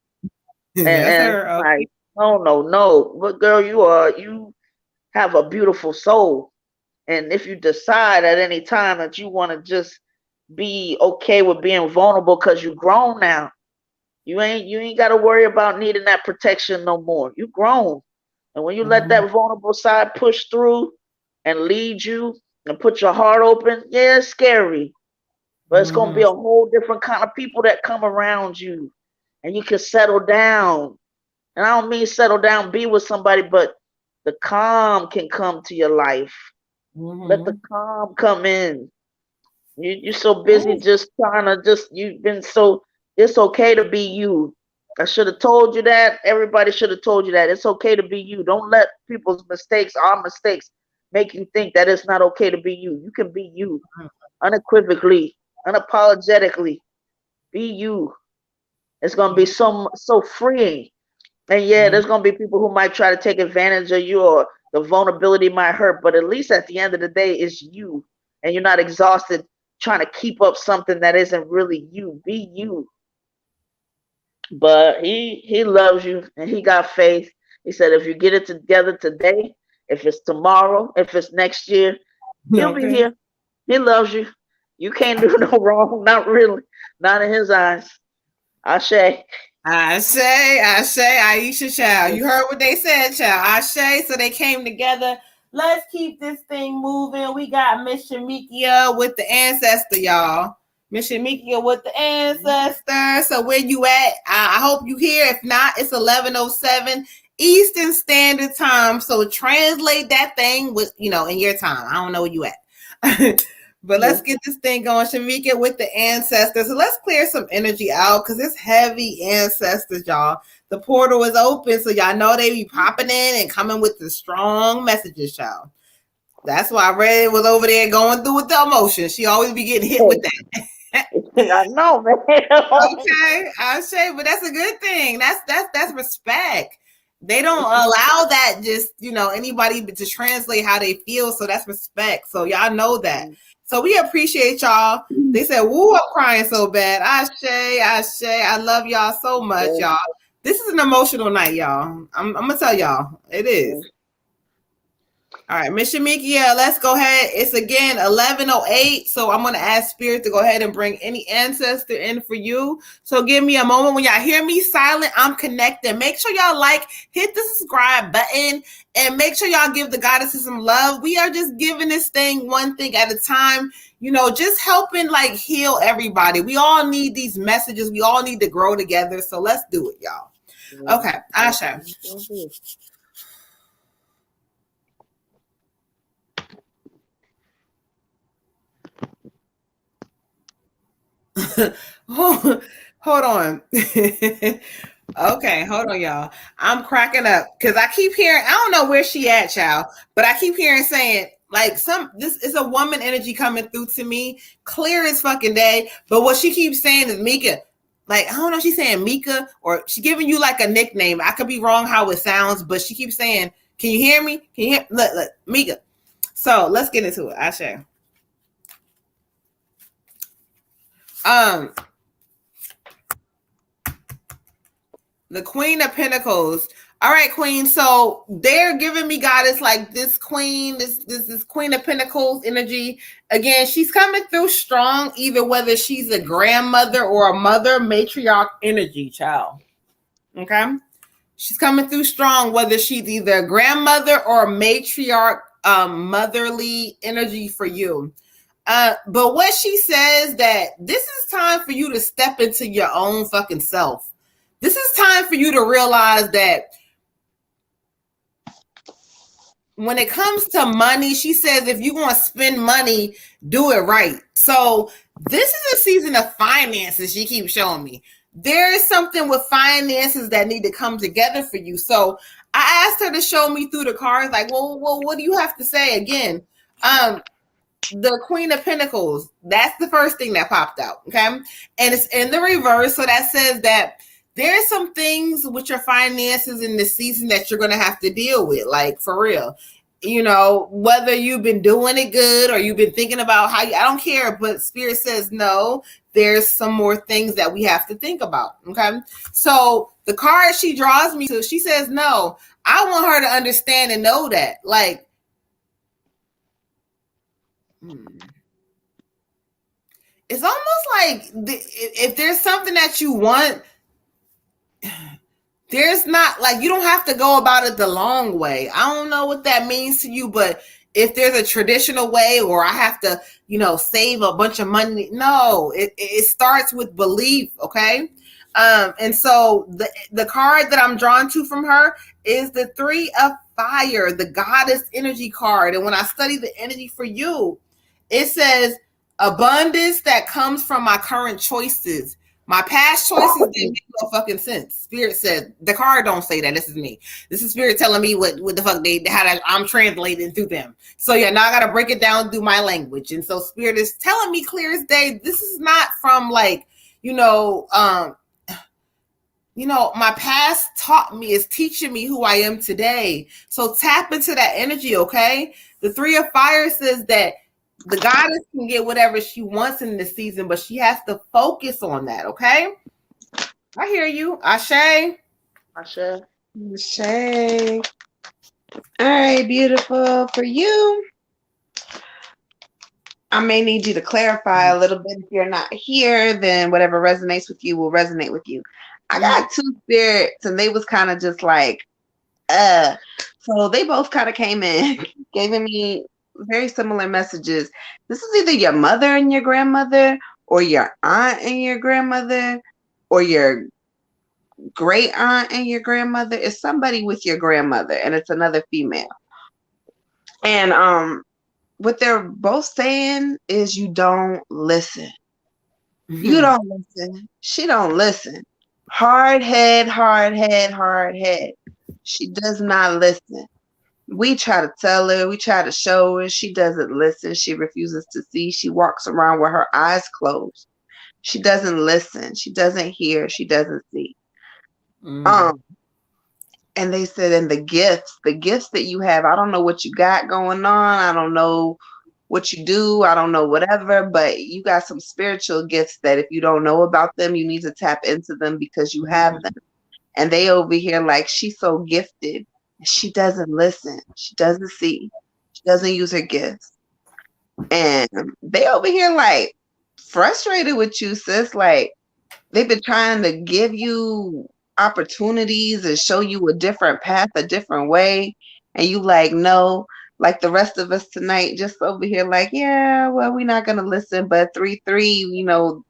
Yes, And sir. Okay. like, no, no, no. But girl, you have a beautiful soul. And if you decide at any time that you want to just be okay with being vulnerable because you're grown now, you ain't got to worry about needing that protection no more. You grown. And when you let Mm-hmm. that vulnerable side push through and lead you and put your heart open, yeah, it's scary. But it's gonna be Mm-hmm. a whole different kind of people that come around you. And you can settle down. And I don't mean settle down, be with somebody, but the calm can come to your life. Let the Mm-hmm. calm come in. You're so busy just trying to just you've been so it's okay to be you. I should have told you that. Everybody should have told you that. It's okay to be you. Don't let people's mistakes, our mistakes, make you think that it's not okay to be you. You can be you unequivocally, unapologetically. Be you. It's gonna be so freeing. And yeah, Mm-hmm. there's gonna be people who might try to take advantage of you, or the vulnerability might hurt, but at least at the end of the day, it's you. And you're not exhausted trying to keep up something that isn't really you. Be you. But he loves you, and he got faith. He said if you get it together today, if it's tomorrow, if it's next year, he'll be Okay. here. He loves you. You can't do no wrong, not really. Not in his eyes. Ashe. Aisha, child. You heard what they said, child. Ashe, so they came together. Let's keep this thing moving. We got Miss Shamikia with the Ancestor, y'all. Miss Shamikia with the Ancestor. So where you at? I hope you here. If not, it's 11:07 Eastern Standard Time. So translate that thing with, in your time. I don't know where you at. But let's get this thing going, Shamika, with the ancestors. So let's clear some energy out because it's heavy ancestors, y'all. The portal is open, so y'all know they be popping in and coming with the strong messages, y'all. That's why Red was over there going through with the emotion. She always be getting hit with that. I know, man. Okay, I say, but that's a good thing. That's respect. They don't allow that just anybody to translate how they feel. So that's respect. So y'all know that. So we appreciate y'all. They said, "Woo, I'm crying so bad." I love y'all so much, y'all. This is an emotional night, y'all. I'm gonna tell y'all, it is. All right, Miss Shamikia, let's go ahead. It's again 11:08, so I'm gonna ask Spirit to go ahead and bring any ancestor in for you. So give me a moment. When y'all hear me silent, I'm connected. Make sure y'all hit the subscribe button, and make sure y'all give the goddesses some love. We are just giving this thing one thing at a time. Just helping heal everybody. We all need these messages. We all need to grow together. So let's do it, y'all. Okay, Asha. Hold on. Okay, hold on, y'all. I'm cracking up because I keep hearing, I don't know where she at, child, but I keep hearing saying, this is a woman energy coming through to me, clear as fucking day. But what she keeps saying is Mika. I don't know if she's saying Mika or she giving you a nickname. I could be wrong how it sounds, but she keeps saying, can you hear me? Can you hear? Look, Mika. So let's get into it. I share. The Queen of Pentacles. All right, Queen. So they're giving me goddess this Queen, this Queen of Pentacles energy. Again, she's coming through strong, either whether she's a grandmother or a mother, matriarch energy, child. Okay. She's coming through strong, whether she's either a grandmother or a matriarch, motherly energy for you. But what she says that this is time for you to step into your own fucking self. This is time for you to realize that when it comes to money, she says, if you're going to spend money, do it right. So this is a season of finances. She keeps showing me there is something with finances that need to come together for you. So I asked her to show me through the cards, well, what do you have to say again? The Queen of Pentacles, that's the first thing that popped out. Okay. And it's in the reverse. So that says that there's some things with your finances in this season that you're going to have to deal with, for real. Whether you've been doing it good or you've been thinking about I don't care, but Spirit says no, there's some more things that we have to think about. Okay. So the card she draws me to, she says no. I want her to understand and know that, it's almost if there's something that you want, there's not you don't have to go about it the long way. I don't know what that means to you, but if there's a traditional way or I have to, save a bunch of money, no, it starts with belief. Okay. And so the card that I'm drawn to from her is the 3 of Fire, the goddess energy card. And when I study the energy for you, it says abundance that comes from my current choices. My past choices didn't make no fucking sense. Spirit said, the card don't say that. This is me. This is Spirit telling me what the fuck I'm translating through them. So yeah, now I got to break it down through my language. And so Spirit is telling me clear as day, this is not from my past taught me, is teaching me who I am today. So tap into that energy, okay? The 3 of Fire says that the goddess can get whatever she wants in this season, but she has to focus on that, okay? I hear you. Ashe. Ashe. Ashe. All right, beautiful. For you, I may need you to clarify a little bit. If you're not here, then whatever resonates with you will resonate with you. I got 2 spirits, and they was kind of just so they both kind of came in, giving me very similar messages. This is either your mother and your grandmother, or your aunt and your grandmother, or your great aunt and your grandmother. It's somebody with your grandmother, and it's another female. And what they're both saying is you don't listen. Mm-hmm. You don't listen. She don't listen. Hard head, hard head, hard head. She does not listen. We try to tell her, we try to show her, she doesn't listen. She refuses to see. She walks around with her eyes closed. She doesn't listen. She doesn't hear. She doesn't see. And they said, and the gifts that you have, I don't know what you got going on. I don't know what you do. I don't know whatever, but you got some spiritual gifts that if you don't know about them, you need to tap into them because you have them. And they over here she's so gifted. She doesn't listen. She doesn't see. She doesn't use her gifts. And they over here like frustrated with you, sis. Like they've been trying to give you opportunities and show you a different path, a different way. And you like, no, like the rest of us tonight, just over here, like, yeah, well, we're not gonna listen, but 3-3,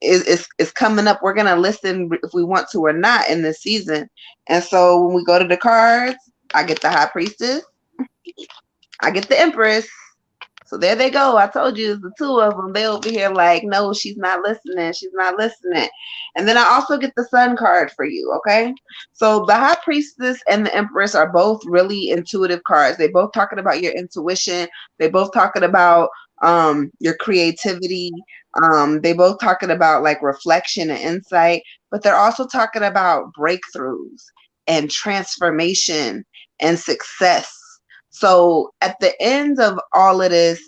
is coming up. We're gonna listen if we want to or not in this season. And so when we go to the cards, I get the High Priestess, I get the Empress. So there they go. I told you it's the two of them. They over here like, no, she's not listening. She's not listening. And then I also get the Sun card for you. Okay. So the High Priestess and the Empress are both really intuitive cards. They both talking about your intuition. They both talking about your creativity. They both talking about like reflection and insight, but they're also talking about breakthroughs and transformation and success. So at the end of all of this,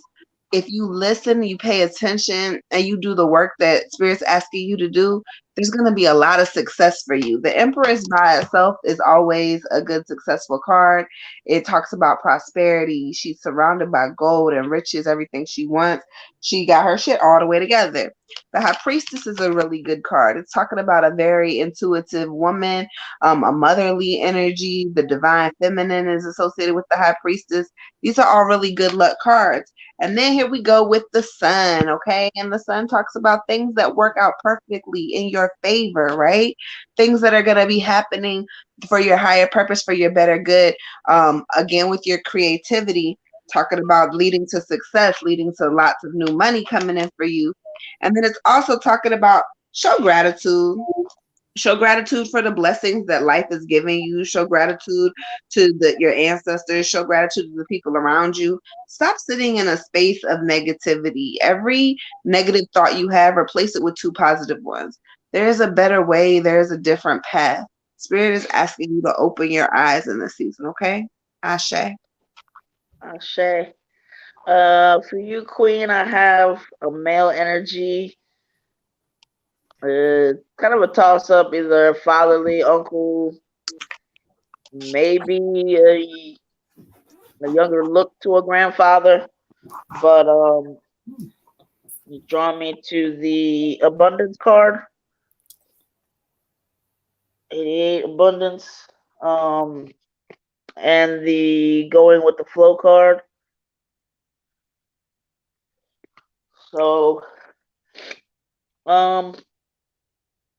if you listen, you pay attention, and you do the work that Spirit's asking you to do, there's going to be a lot of success for you. The Empress by itself is always a good, successful card. It talks about prosperity. She's surrounded by gold and riches, everything she wants. She got her shit all the way together. The High Priestess is a really good card. It's talking about a very intuitive woman, a motherly energy. The divine feminine is associated with the High Priestess. These are all really good luck cards. And then here we go with the Sun, okay? And the Sun talks about things that work out perfectly in your favor, right? Things that are going to be happening for your higher purpose, for your better good. Again, with your creativity, talking about leading to success, leading to lots of new money coming in for you. And then it's also talking about show gratitude. Show gratitude for the blessings that life is giving you. Show gratitude to your ancestors. Show gratitude to the people around you. Stop sitting in a space of negativity. Every negative thought you have, replace it with 2 positive ones. There is a better way. There is a different path. Spirit is asking you to open your eyes in this season, okay? Ashe. Ashe. For you, Queen, I have a male energy. Kind of a toss up, either fatherly, uncle, maybe a younger look to a grandfather, but you draw me to the abundance card, 88 abundance, and the going with the flow card. So,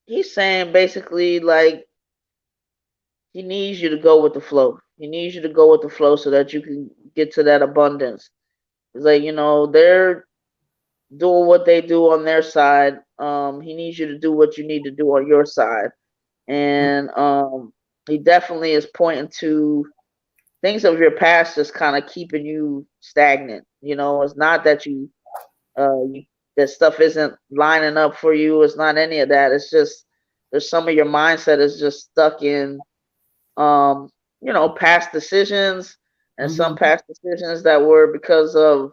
he's saying basically like he needs you to go with the flow. He needs you to go with the flow so that you can get to that abundance. It's like, they're doing what they do on their side. He needs you to do what you need to do on your side. And he definitely is pointing to things of your past just kind of keeping you stagnant. It's not that that stuff isn't lining up for you. It's not any of that. It's just there's some of your mindset is just stuck in past decisions, and some past decisions that were because of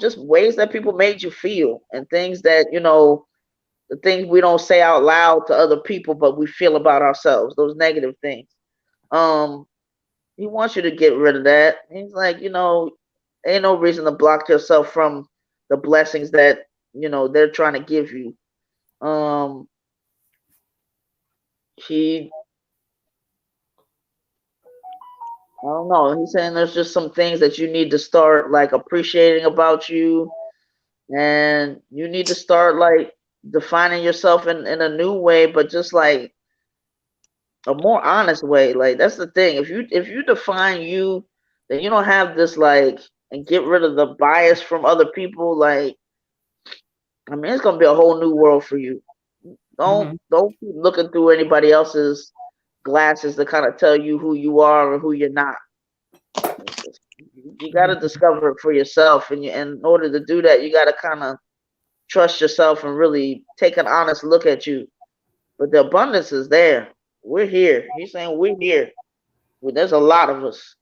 just ways that people made you feel, and things that the things we don't say out loud to other people but we feel about ourselves, those negative things. He wants you to get rid of that. He's like, ain't no reason to block yourself from the blessings that they're trying to give you. He I don't know. He's saying there's just some things that you need to start like appreciating about you, and you need to start like defining yourself in a new way, but just like a more honest way. Like that's the thing. If you define you, then you don't have this like and get rid of the bias from other people. Like, I mean, it's gonna be a whole new world for you. Don't keep looking through anybody else's glasses to kind of tell you who you are or who you're not. You got to discover it for yourself, and in order to do that, you got to kind of trust yourself and really take an honest look at you. But the abundance is there. We're here. He's saying we're here. Well, there's a lot of us.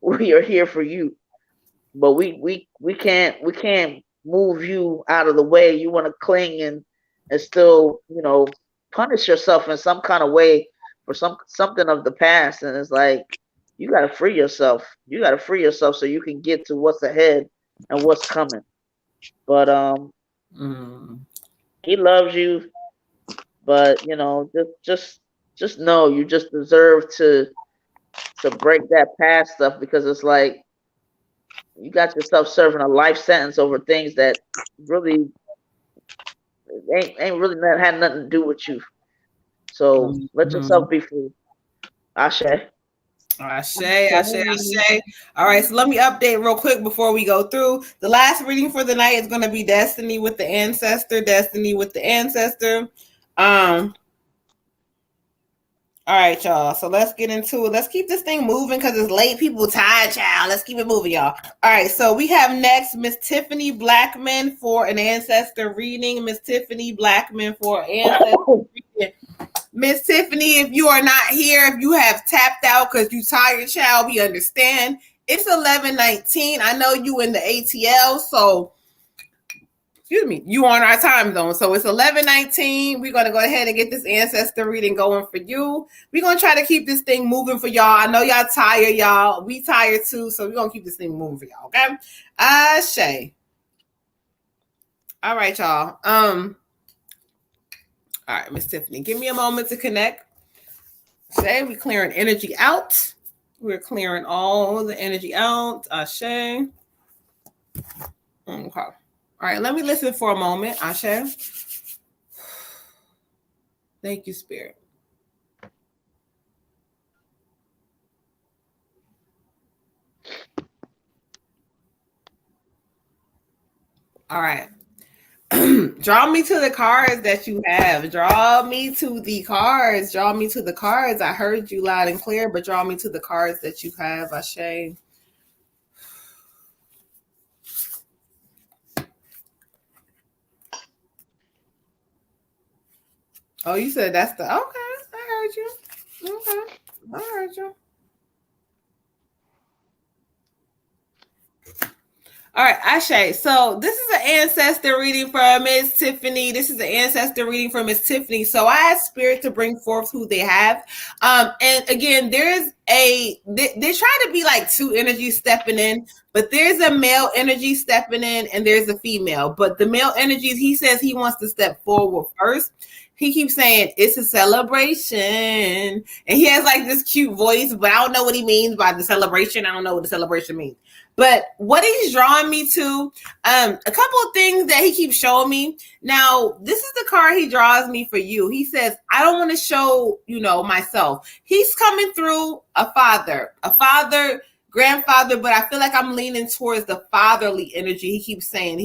We are here for you, but we can't move you out of the way. You want to cling and still punish yourself in some kind of way for something of the past, and it's like you got to free yourself. You got to free yourself so you can get to what's ahead and what's coming. But he loves you. But you know, just know you just deserve to break that past stuff, because it's like you got yourself serving a life sentence over things that really ain't really not, had nothing to do with you. So let yourself be free. Ashe. Ashe. All right, so let me update real quick before we go through. The last reading for the night is going to be Destiny with the Ancestor. Destiny with the Ancestor. All right, y'all. So let's get into it. Let's keep this thing moving because it's late. People tired, child. Let's keep it moving, y'all. All right. So we have next Miss Tiffany Blackman for an Ancestor reading. Miss Tiffany Blackman for Ancestor reading. Miss Tiffany, if you are not here, if you have tapped out because you tired, child, we understand. It's 11:19. I know you in the ATL, so excuse me, you on our time zone. So it's 11:19. We're gonna go ahead and get this Ancestor reading going for you. We're gonna try to keep this thing moving for y'all. I know y'all tired, y'all. We tired too, so we're gonna keep this thing moving for y'all. Okay. Ashe. All right, y'all. All right, Miss Tiffany, give me a moment to connect. Say we clearing energy out. We're clearing all the energy out. Ashe. Okay. All right, let me listen for a moment. Ashe. Thank you, Spirit. All right. Draw me to the cards that you have. Draw me to the cards. Draw me to the cards. I heard you loud and clear, but draw me to the cards that you have. Ashe. Oh, you said that's the okay. I heard you. Okay, I heard you. All right, Ashe. So this is an Ancestor reading for Miss Tiffany. This is an Ancestor reading for Miss Tiffany. So I asked Spirit to bring forth who they have. And again, there's they're trying to be like two energies stepping in, but there's a male energy stepping in and there's a female. But the male energies, he says he wants to step forward first. He keeps saying it's a celebration, and he has like this cute voice, but I don't know what he means by the celebration. I don't know what the celebration means. But what he's drawing me to, a couple of things that he keeps showing me. Now, this is the card he draws me for you. He says, I don't want to show, myself. He's coming through a father, grandfather, but I feel like I'm leaning towards the fatherly energy. He keeps saying,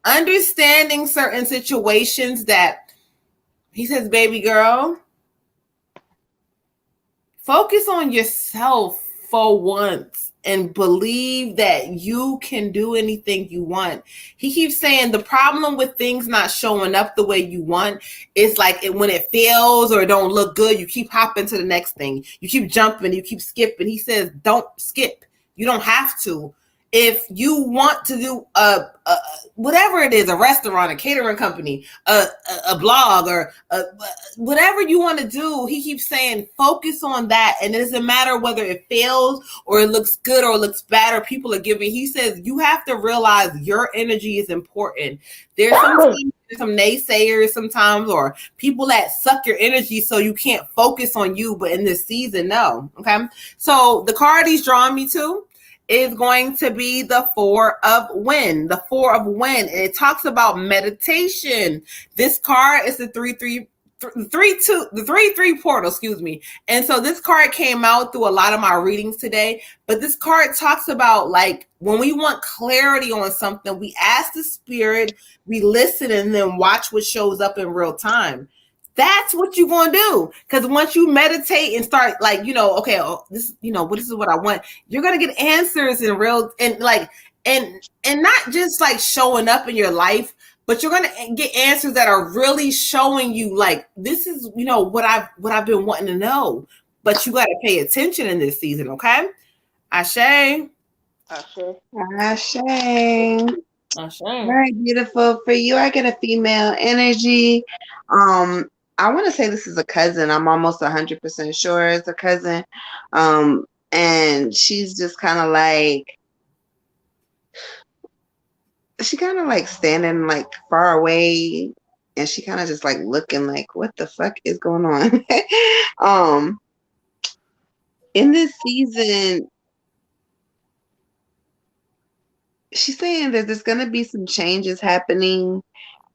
understanding certain situations that he says, baby girl, focus on yourself for once and believe that you can do anything you want. He keeps saying the problem with things not showing up the way you want is like when it fails or it don't look good, you keep hopping to the next thing. You keep jumping, you keep skipping. He says, don't skip. You don't have to. If you want to do whatever it is, a restaurant, a catering company, a blog, or whatever you want to do, he keeps saying, focus on that. And it doesn't matter whether it fails or it looks good or it looks bad or people are giving. He says, you have to realize your energy is important. There's some naysayers sometimes or people that suck your energy so you can't focus on you. But in this season, no. Okay. So the card he's drawing me to is going to be the Four of Wind. The Four of Wind. And it talks about meditation. This card is the 3-3 portal, excuse me. And so this card came out through a lot of my readings today. But this card talks about like when we want clarity on something, we ask the spirit, we listen, and then watch what shows up in real time. That's what you're going to do. Because once you meditate and start like, okay, this is what I want. You're going to get answers in real and like, and not just like showing up in your life, but you're going to get answers that are really showing you like, this is, what I've been wanting to know, but you got to pay attention in this season. Okay. Ashe. Ashe. Very beautiful. For you, I get a female energy. I want to say this is a cousin. I'm almost 100% sure it's a cousin. Um, and she's just kind of like, she kind of like standing like far away, and she kind of just like looking like, what the fuck is going on? um, in this season, she's saying that there's gonna be some changes happening,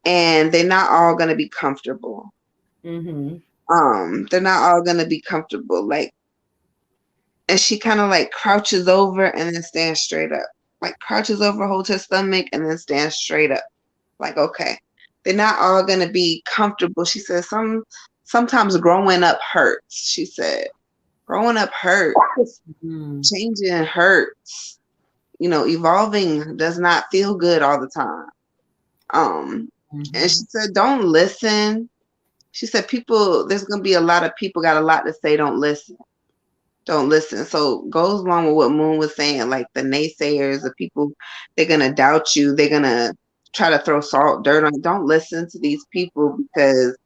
and they're not all gonna be comfortable. Mm-hmm. They're not all gonna be comfortable. Like, and she kind of like crouches over and then stands straight up. Like crouches over, holds her stomach, and then stands straight up. Like, okay, they're not all gonna be comfortable. She said sometimes growing up hurts. She said growing up hurts, Mm-hmm. changing hurts. You know, evolving does not feel good all the time. And she said, don't listen. She said, people, there's gonna be a lot of people got a lot to say. Don't listen. Don't listen. So goes along with what Moon was saying, like the naysayers, the people, they're gonna doubt you, they're gonna try to throw salt, dirt on you. Don't listen to these people because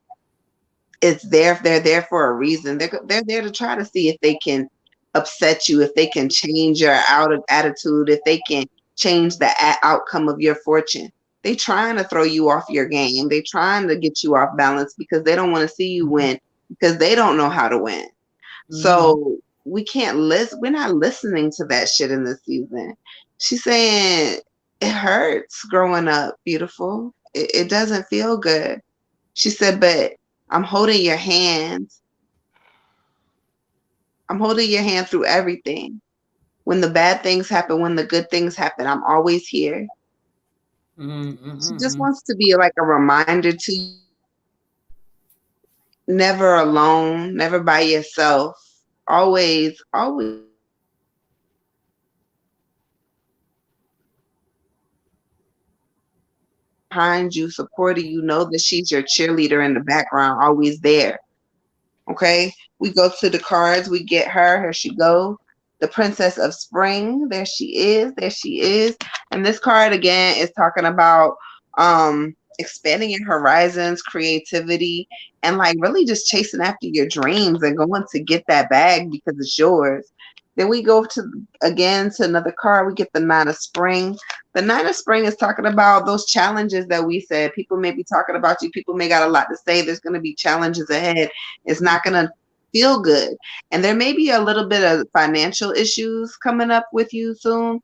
they're there for a reason. They're there to try to see if they can upset you, if they can change your out of attitude, if they can change the outcome of your fortune. They trying to throw you off your game. They trying to get you off balance because they don't want to see you win because they don't know how to win. So we can't listen. We're not listening to that shit in this season. She's saying it hurts growing up, beautiful. It doesn't feel good. She said, but I'm holding your hand. I'm holding your hand through everything. When the bad things happen, when the good things happen, I'm always here. She just wants to be like a reminder to you, never alone, never by yourself. Always, always behind you, supporting you. Know that she's your cheerleader in the background, always there. Okay, we go to the cards. We get her. Here she goes. The Princess of Spring. There she is. There she is. And this card again is talking about expanding your horizons, creativity, and like really just chasing after your dreams and going to get that bag because it's yours. Then we go to again to another card. We get the Nine of Spring. The Nine of Spring is talking about those challenges that we said. People may be talking about you. People may got a lot to say. There's going to be challenges ahead. It's not going to feel good. And there may be a little bit of financial issues coming up with you soon.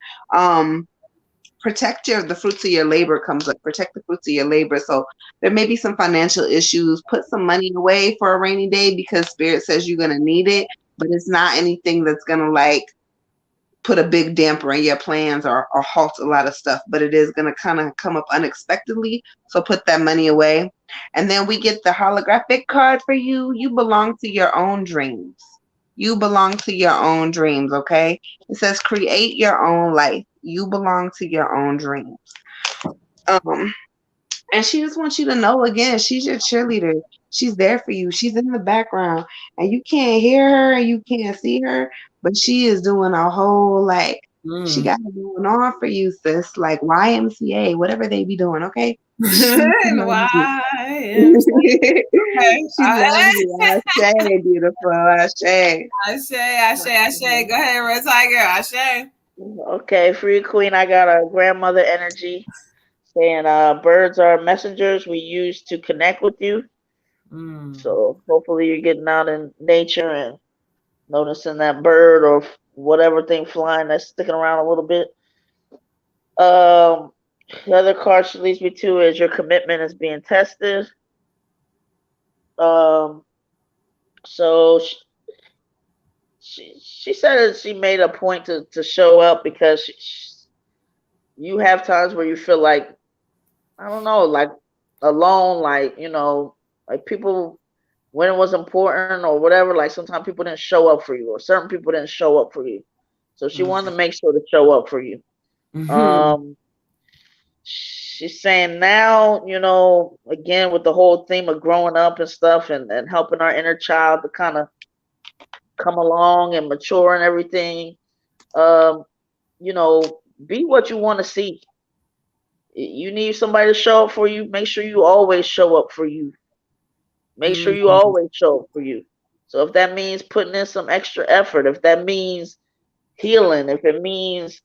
Protect the fruits of your labor comes up. Protect the fruits of your labor. So there may be some financial issues. Put some money away for a rainy day because Spirit says you're going to need it. But it's not anything that's going to like put a big damper in your plans or halt a lot of stuff, but it is going to kind of come up unexpectedly. So put that money away. And then we get the holographic card for you. You belong to your own dreams. You belong to your own dreams, okay? It says create your own life. You belong to your own dreams. And she just wants you to know again, she's your cheerleader. She's there for you. She's in the background. And you can't hear her and you can't see her, but she is doing a whole like she got it going on for you, sis. Like YMCA, whatever they be doing, okay? She loves you. She loves you. Ashe, beautiful. Ashe. Ashe. Go ahead, Red Tiger. Ashe. Okay, for you, Queen, I got a grandmother energy saying birds are messengers we use to connect with you. So hopefully you're getting out in nature and noticing that bird or whatever thing flying that's sticking around a little bit. The other card she leads me to is your commitment is being tested. Um, so she said that she made a point to show up because you have times where you feel like, I don't know, like alone, like, you know, like people, when it was important or whatever, like sometimes people didn't show up for you or certain people didn't show up for you. So she wanted to make sure to show up for you. She's saying now, you know, again, with the whole theme of growing up and stuff and helping our inner child to kind of come along and mature and everything, you know, be what you want to see. You need somebody to show up for you. Make sure you always show up for you. Make sure you always show up for you. So if that means putting in some extra effort, if that means healing, if it means,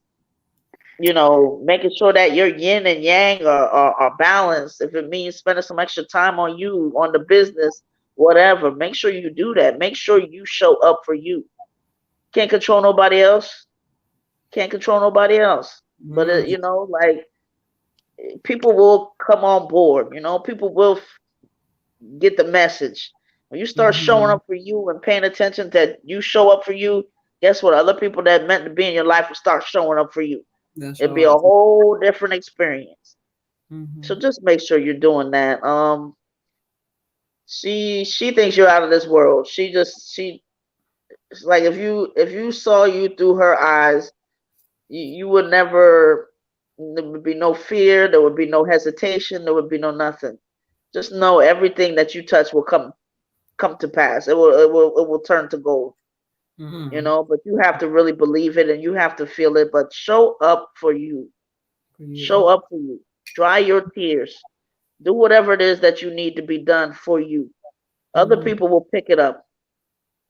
making sure that your yin and yang are balanced, if it means spending some extra time on you, on the business, whatever, make sure you do that. Make sure you show up for you. Can't control nobody else. Can't control nobody else. But, like, people will come on board. People will get the message. When you start showing up for you and paying attention that you show up for you, guess what? Other people that meant to be in your life will start showing up for you. It'll be a whole different experience. So just make sure you're doing that. She thinks you're out of this world. It's like if you saw you through her eyes, you would never. There would be no fear. There would be no hesitation. There would be no nothing. Just know everything that you touch will come to pass. It will turn to gold. But you have to really believe it and you have to feel it. But show up for you. Show up for you. Dry your tears. Do whatever it is that you need to be done for you. Other people will pick it up.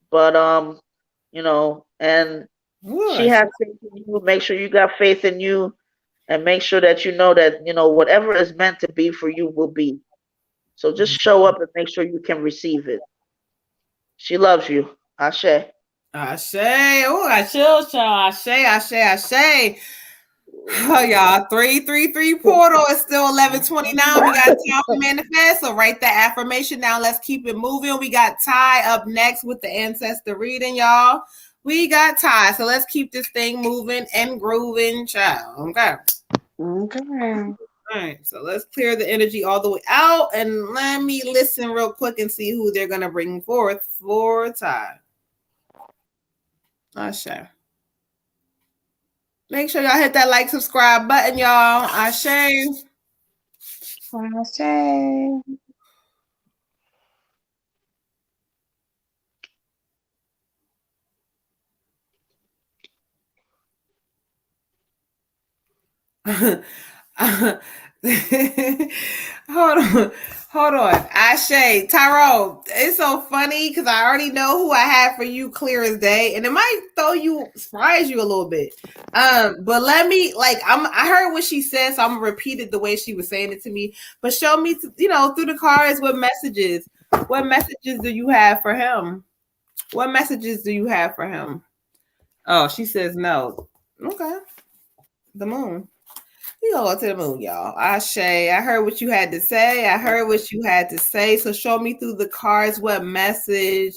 But and she has faith in you. Make sure you got faith in you, and make sure that you know that whatever is meant to be for you will be. So just show up and make sure you can receive it. She loves you. Ashe. Ashe. Oh, I chill, y'all. Ashe. Oh, y'all. 333 portal is still 11:29. We got time to manifest. So write that affirmation down. Let's keep it moving. We got Ty up next with the ancestor reading, y'all. We got Ty. So let's keep this thing moving and grooving, child. Okay. All right, so let's clear the energy all the way out and let me listen real quick and see who they're going to bring forth for Ty. Ashe. Make sure y'all hit that like, subscribe button, y'all. Ashe. Ashe. Hold on. Ashe, Tyrone, it's so funny because I already know who I have for you clear as day, and it might surprise you a little bit. But let me I heard what she said, so I'm gonna repeat it the way she was saying it to me. But show me through the cards what messages do you have for him? What messages do you have for him? Oh, she says no. Okay. The moon. We gonna go to the moon, y'all. Ashe, I heard what you had to say. So show me through the cards what message.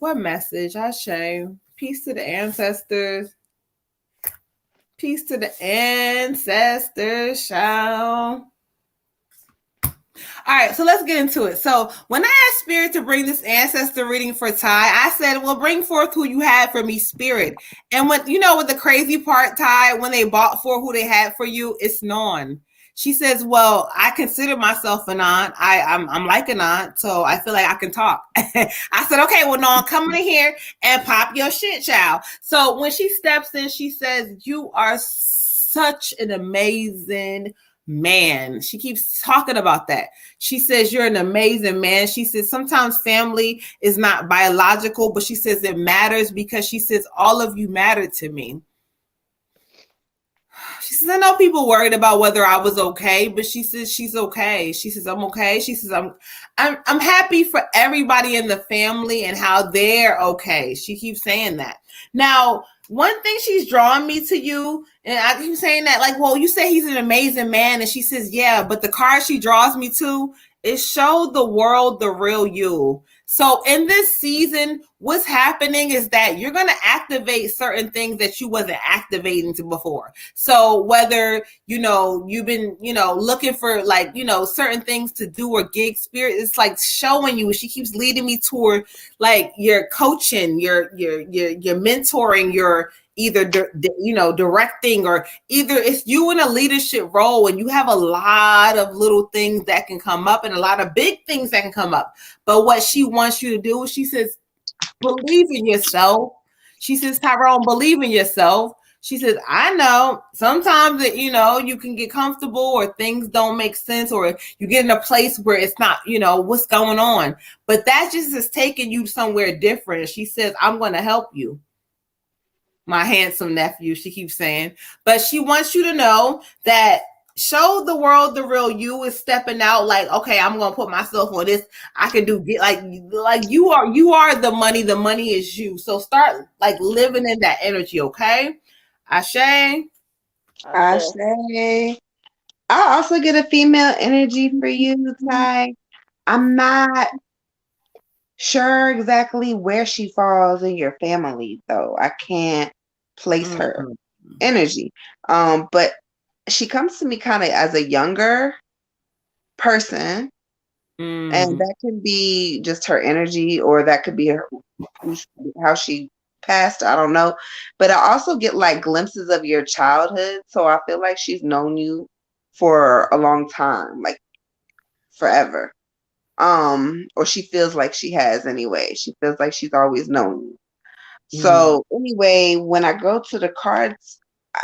Ashe. Peace to the ancestors. Peace to the ancestors, shall. All right, so let's get into it. So when I asked Spirit to bring this ancestor reading for Ty, I said, well, bring forth who you had for me, Spirit. And what the crazy part, Ty, when they bought for who they had for you, it's non. She says, well, I consider myself an aunt. I'm like an aunt, so I feel like I can talk. I said, okay, well, non, come in here and pop your shit, child. So when she steps in, she says, you are such an amazing man. She keeps talking about that. She says, you're an amazing man. She says, sometimes family is not biological, but she says it matters because she says, all of you matter to me. She says, I know people worried about whether I was okay, but she says she's okay. She says, I'm okay. She says, I'm happy for everybody in the family and how they're okay. She keeps saying that. Now, one thing she's drawing me to you, and I keep saying that, like, well, you say he's an amazing man, and she says, yeah, but the card she draws me to is show the world the real you. So in this season, what's happening is that you're going to activate certain things that you wasn't activating to before. So whether, you've been, looking for certain things to do or gig, Spirit, it's like showing you. She keeps leading me toward like your coaching, your mentoring, your either directing, or either it's you in a leadership role and you have a lot of little things that can come up and a lot of big things that can come up. But what she wants you to do is she says, believe in yourself. She says, Tyrone, believe in yourself. She says, I know sometimes that, you can get comfortable or things don't make sense or you get in a place where it's not, what's going on. But that just is taking you somewhere different. She says, I'm going to help you, my handsome nephew, she keeps saying. But she wants you to know that show the world the real you is stepping out like, okay, I'm going to put myself on this. I can do like you are the money is you. So start like living in that energy, okay? Ashe. I say. I also get a female energy for you, Ty. I'm not sure exactly where she falls in your family, though. I can't place her energy. But she comes to me kind of as a younger person, and that can be just her energy, or that could be her, how she passed. I don't know. But I also get like glimpses of your childhood, so I feel like she's known you for a long time, like forever. Or she feels like she has anyway. She feels like she's always known you. So anyway, when I go to the cards,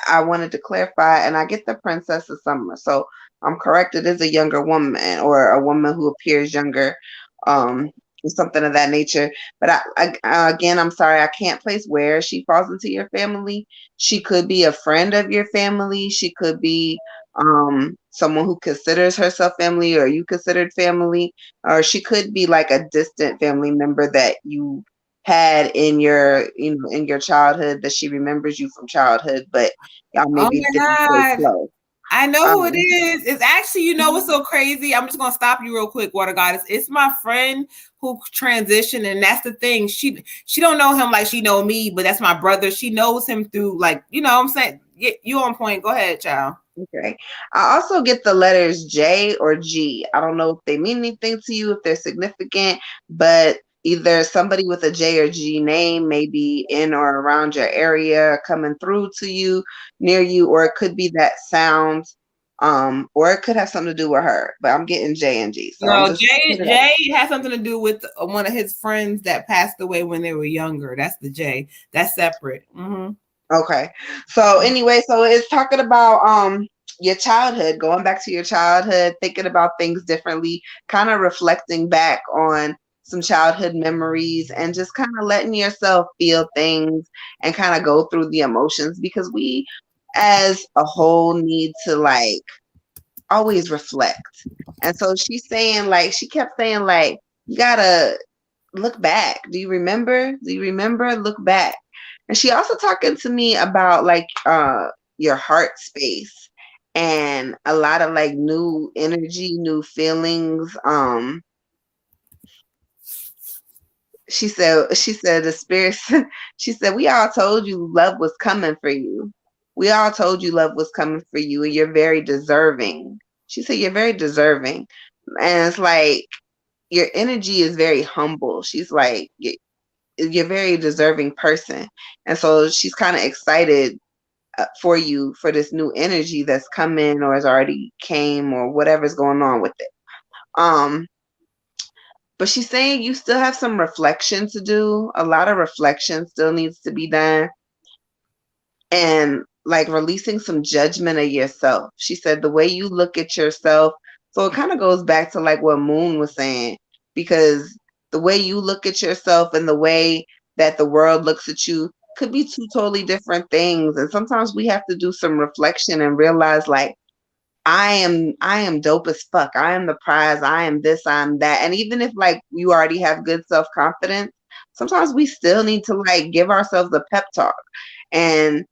I wanted to clarify, and I get the Princess of Summer. So I'm correct. It is a younger woman, or a woman who appears younger, something of that nature. But again, I'm sorry, I can't place where she falls into your family. She could be a friend of your family. She could be someone who considers herself family, or you considered family, or she could be like a distant family member that you had in your in your childhood, that she remembers you from childhood, but y'all Oh maybe my didn't stay God. close. I know who it is. It's actually, what's so crazy? I'm just gonna stop you real quick, Water Goddess. It's my friend who transitioned, and that's the thing. She don't know him like she know me, but that's my brother. She knows him through like, what I'm saying. You on point. Go ahead, child. Okay. I also get the letters J or G. I don't know if they mean anything to you, if they're significant, but either somebody with a J or G name may be in or around your area, coming through to you, near you, or it could be that sound, or it could have something to do with her. But I'm getting J and G. So no, Jay has something to do with one of his friends that passed away when they were younger. That's the J. That's separate. Okay. So anyway, so it's talking about your childhood, going back to your childhood, thinking about things differently, kind of reflecting back on some childhood memories, and just kind of letting yourself feel things and kind of go through the emotions, because we as a whole need to like always reflect. And so she's saying, like, she kept saying, like, you gotta look back. Do you remember? Do you remember? Look back. And she also talking to me about like your heart space, and a lot of like new energy, new feelings. She said the spirits, she said, we all told you love was coming for you. We all told you love was coming for you, and you're very deserving. She said you're very deserving. And it's like your energy is very humble. She's like, you're a very deserving person. And so she's kind of excited for you, for this new energy that's coming or has already came, or whatever's going on with it. But she's saying you still have some reflection to do. A lot of reflection still needs to be done, and like releasing some judgment of yourself. She said the way you look at yourself. So it kind of goes back to like what Moon was saying, because the way you look at yourself and the way that the world looks at you could be two totally different things. And sometimes we have to do some reflection and realize, like, I am dope as fuck. I am the prize. I am this, I'm that. And even if like you already have good self-confidence, sometimes we still need to like give ourselves a pep talk. And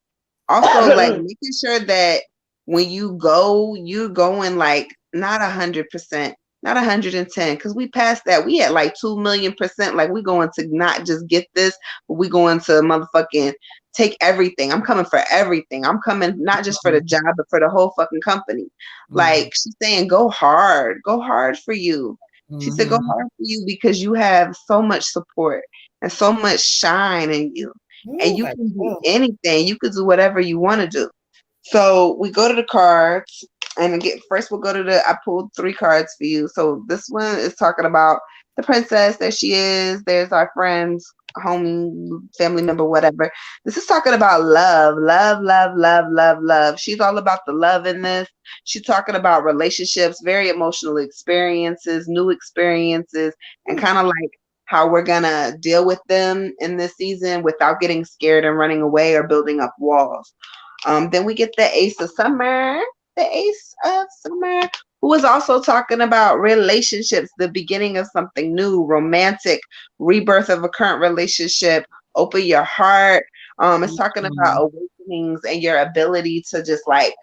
also like making sure that when you go, you're going like not 100%, not 110, because we passed that. We at like 2,000,000%. Like we going to not just get this, but we going to motherfucking take everything. I'm coming for everything. I'm coming not just for the job, but for the whole fucking company. Like she's saying, go hard for you. She said, go hard for you, because you have so much support and so much shine in you. And you can do anything. You could do whatever you want to do. So we go to the cards, and first we'll go to I pulled 3 cards for you. So this one is talking about the princess that she is. There's our friends, homie, family member, whatever. This is talking about love, love, love, love, love, love. She's all about the love in this. She's talking about relationships, very emotional experiences, new experiences, and kind of like how we're gonna deal with them in this season without getting scared and running away or building up walls. Then we get the Ace of Summer, the Ace of Summer, who is also talking about relationships, the beginning of something new, romantic, rebirth of a current relationship, open your heart. It's talking about awakenings and your ability to just like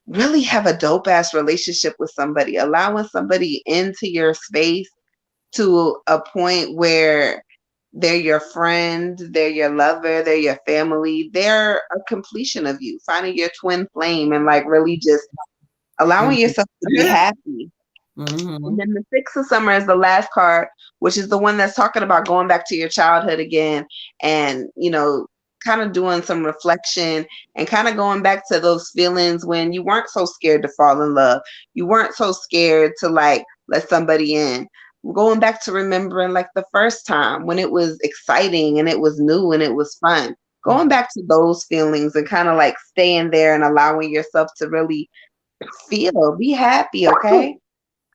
really have a dope ass relationship with somebody, allowing somebody into your space to a point where they're your friend, they're your lover, they're your family, they're a completion of you, finding your twin flame and like really just allowing yourself to be happy. And then the Six of Summer is the last card, which is the one that's talking about going back to your childhood again and, you know, kind of doing some reflection and kind of going back to those feelings when you weren't so scared to fall in love. You weren't so scared to like let somebody in. Going back to remembering like the first time when it was exciting and it was new and it was fun. Going back to those feelings and kind of like staying there and allowing yourself to really feel, be happy, okay?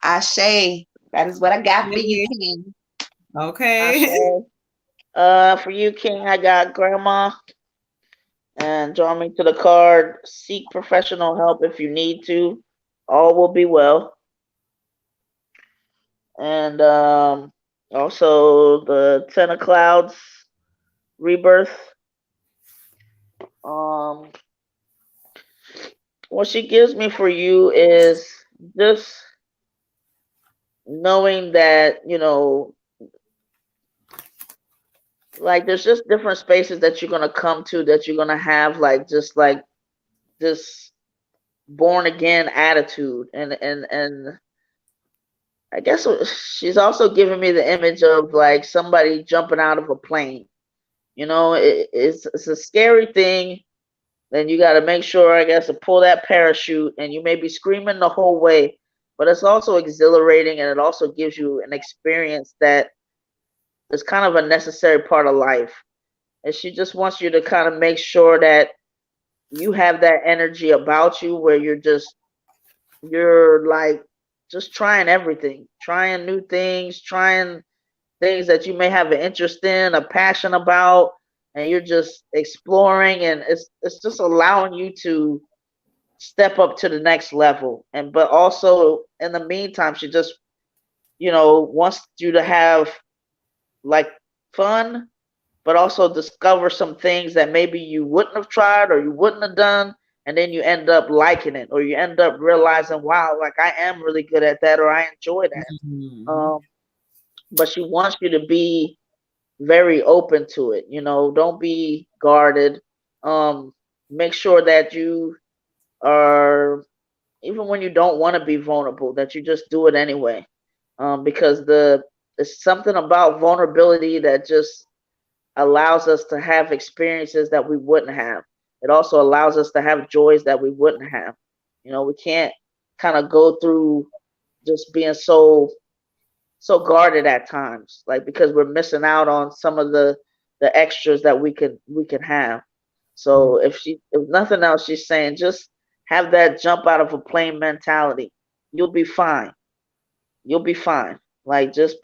Ashe, that is what I got for you, King. Okay. For you, King, I got Grandma. And draw me to the card. Seek professional help if you need to. All will be well. And also the Ten of Clouds rebirth. What she gives me for you is just knowing that, you know, like there's just different spaces that you're gonna come to that you're gonna have like this born again attitude and I guess she's also giving me the image of like somebody jumping out of a plane. You know, it's a scary thing. Then you got to make sure, I guess, to pull that parachute, and you may be screaming the whole way, but it's also exhilarating, and it also gives you an experience that is kind of a necessary part of life. And she just wants you to kind of make sure that you have that energy about you where you're like just trying everything, trying new things, trying things that you may have an interest in, a passion about, and you're just exploring, and it's just allowing you to step up to the next level. And but also in the meantime, she just, you know, wants you to have like fun, but also discover some things that maybe you wouldn't have tried or you wouldn't have done, and then you end up liking it, or you end up realizing, wow, like I am really good at that, or I enjoy that. But she wants you to be very open to it. You know, don't be guarded. Make sure that you are, even when you don't want to be vulnerable, that you just do it anyway. Because it's something about vulnerability that just allows us to have experiences that we wouldn't have. It also allows us to have joys that we wouldn't have. You know, we can't kind of go through just being so guarded at times, like because we're missing out on some of the extras that we can have. So if nothing else, she's saying just have that jump out of a plane mentality. You'll be fine. You'll be fine. Like just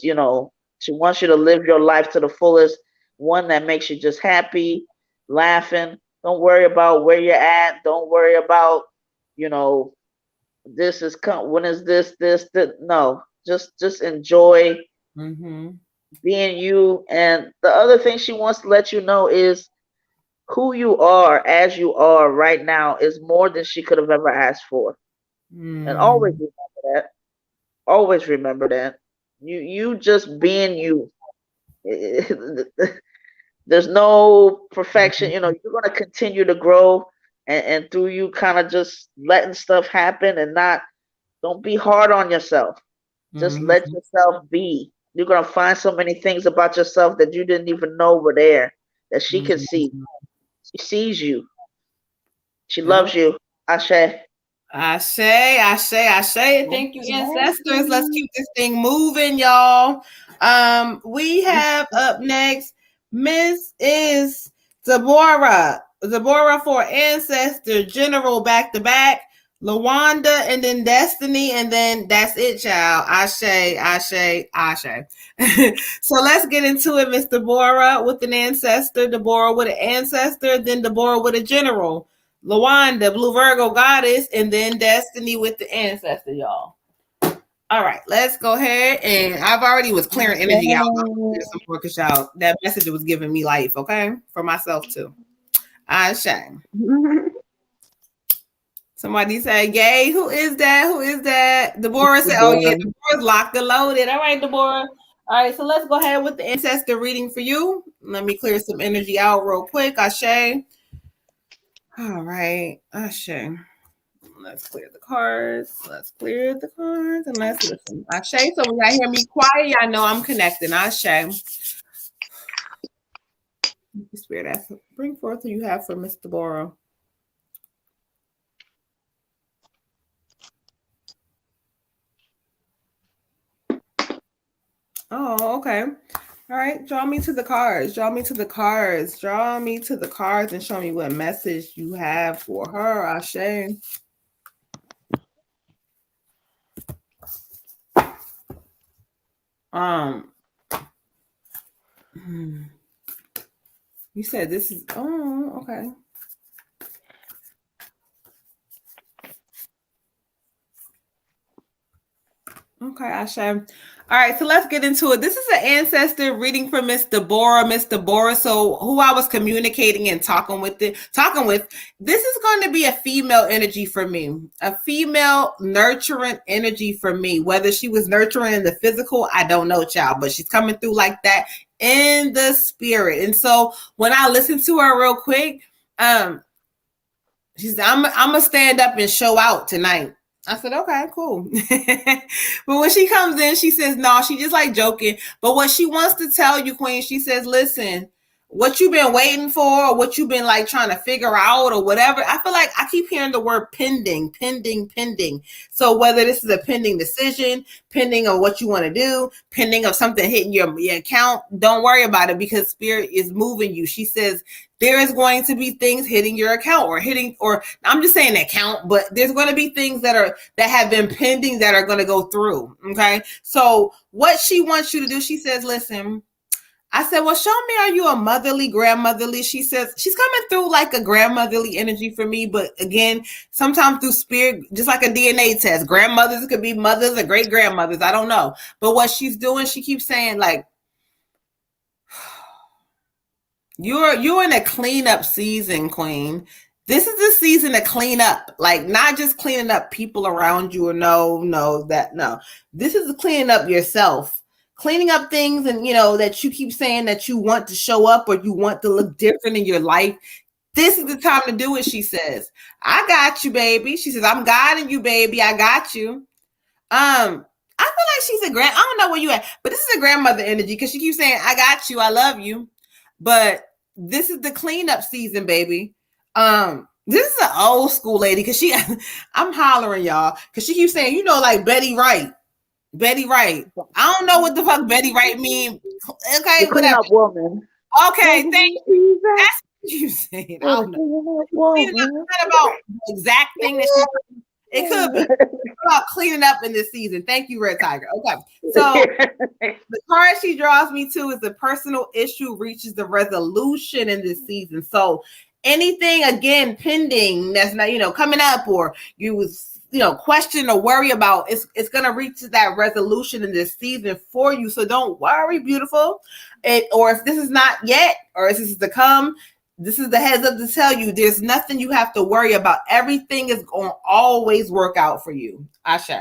you know, she wants you to live your life to the fullest, one that makes you just happy, laughing. Don't worry about where you're at. Don't worry about, you know, this is when is this. No, just enjoy being you. And the other thing she wants to let you know is who you are as you are right now is more than she could have ever asked for. And always remember that. Always remember that. You just being you. There's no perfection. You know, you're gonna continue to grow, and through you kind of just letting stuff happen and not, don't be hard on yourself. Just let yourself be. You're gonna find so many things about yourself that you didn't even know were there, that she can see. She sees you. She loves you. Ashe. I say. Thank you, ancestors. Let's keep this thing moving, y'all. We have up next Miss is Deborah. Deborah for Ancestor General back to back. Lawanda and then Destiny, and then that's it, child. Ashe. So let's get into it, Miss Deborah with an ancestor, Deborah with an ancestor, then Deborah with a general. Lawanda, Blue Virgo goddess, and then Destiny with the ancestor, y'all. All right, let's go ahead. And I've already was clearing energy out. Because y'all, that message was giving me life, okay? For myself too. I shame. Somebody said, yay, who is that? Who is that? Deborah said, oh yeah, Deborah's locked and loaded. All right, Deborah. All right, so let's go ahead with the ancestor reading for you. Let me clear some energy out real quick. Ashe. All right, Ashe. Let's clear the cards. And let's listen. Ashe. So when y'all hear me quiet, y'all know I'm connecting. Ashe. Spirit, bring forth who you have for Miss Deborah. Oh, okay. All right. Draw me to the cards. And show me what message you have for her, Ashe. You said this is, okay. Okay, Ashe. All right, so let's get into it. This is an ancestor reading for Miss Deborah. Miss Deborah, so who I was communicating and talking with, this is going to be a female energy for me, a female nurturing energy for me. Whether she was nurturing in the physical, I don't know, child, but she's coming through like that in the spirit. And so when I listen to her real quick, she said, I'm gonna stand up and show out tonight. I said, okay, cool. But when she comes in, she says, no, she just like joking. But what she wants to tell you, Queen, she says, listen, what you've been waiting for, or what you've been like trying to figure out or whatever. I feel like I keep hearing the word pending. So whether this is a pending decision, pending of what you want to do, pending of something hitting your account, don't worry about it because spirit is moving you. She says, there is going to be things hitting your account or I'm just saying account, but there's going to be things that have been pending that are going to go through. Okay. So what she wants you to do, she says, listen, I said, well, show me, are you a motherly, grandmotherly? She says, she's coming through like a grandmotherly energy for me. But again, sometimes through spirit, just like a DNA test, grandmothers could be mothers or great grandmothers. I don't know. But what she's doing, she keeps saying like, you're in a cleanup season, Queen. This is the season to clean up, like not just cleaning up people around you or no. This is cleaning up yourself, cleaning up things and that you keep saying that you want to show up or you want to look different in your life. This is the time to do it, she says. I got you, baby. She says, I'm guiding you, baby. I got you. I feel like she's I don't know where you at, but this is a grandmother energy because she keeps saying, I got you, I love you. But this is the cleanup season, baby. This is an old school lady because I'm hollering, y'all, because she keeps saying, like Betty Wright. I don't know what the fuck Betty Wright mean. Okay, the cleanup woman. Okay, thank you. That's what you said. I don't know. It's not about the exact thing that she. It could be about cleaning up in this season. Thank you, Red Tiger. Okay, so the card she draws me to is the personal issue reaches the resolution in this season. So anything again pending that's not coming up or you was question or worry about, it's gonna reach that resolution in this season for you. So don't worry, beautiful. Or if this is not yet, or if this is to come. This is the heads up to tell you there's nothing you have to worry about. Everything is going to always work out for you. Ashe.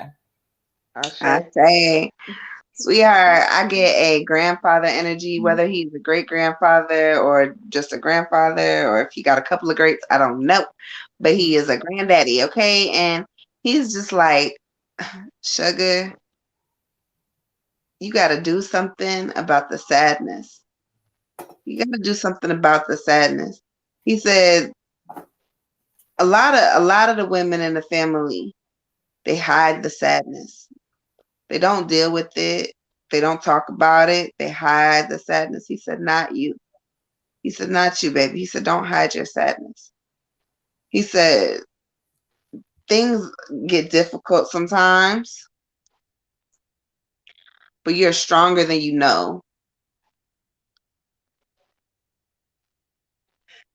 Sweetheart, I get a grandfather energy, whether he's a great grandfather or just a grandfather, or if he got a couple of greats, I don't know. But he is a granddaddy, okay? And he's just like, sugar, you got to do something about the sadness. You got to do something about the sadness. He said, a lot of the women in the family, they hide the sadness. They don't deal with it. They don't talk about it. They hide the sadness. He said, not you. He said, not you, baby. He said, don't hide your sadness. He said, things get difficult sometimes, but you're stronger than you know.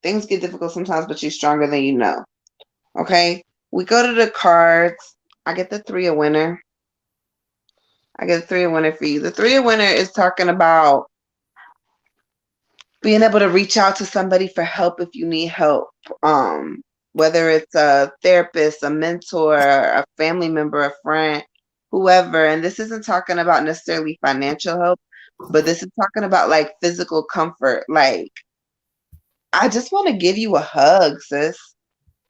Things get difficult sometimes, but you're stronger than you know. Okay? We go to the cards. I get the 3 of winter. I get the 3 of winter for you. The 3 of winter is talking about being able to reach out to somebody for help if you need help. Whether it's a therapist, a mentor, a family member, a friend, whoever. And this isn't talking about necessarily financial help, but this is talking about like physical comfort. Like, I just want to give you a hug, sis.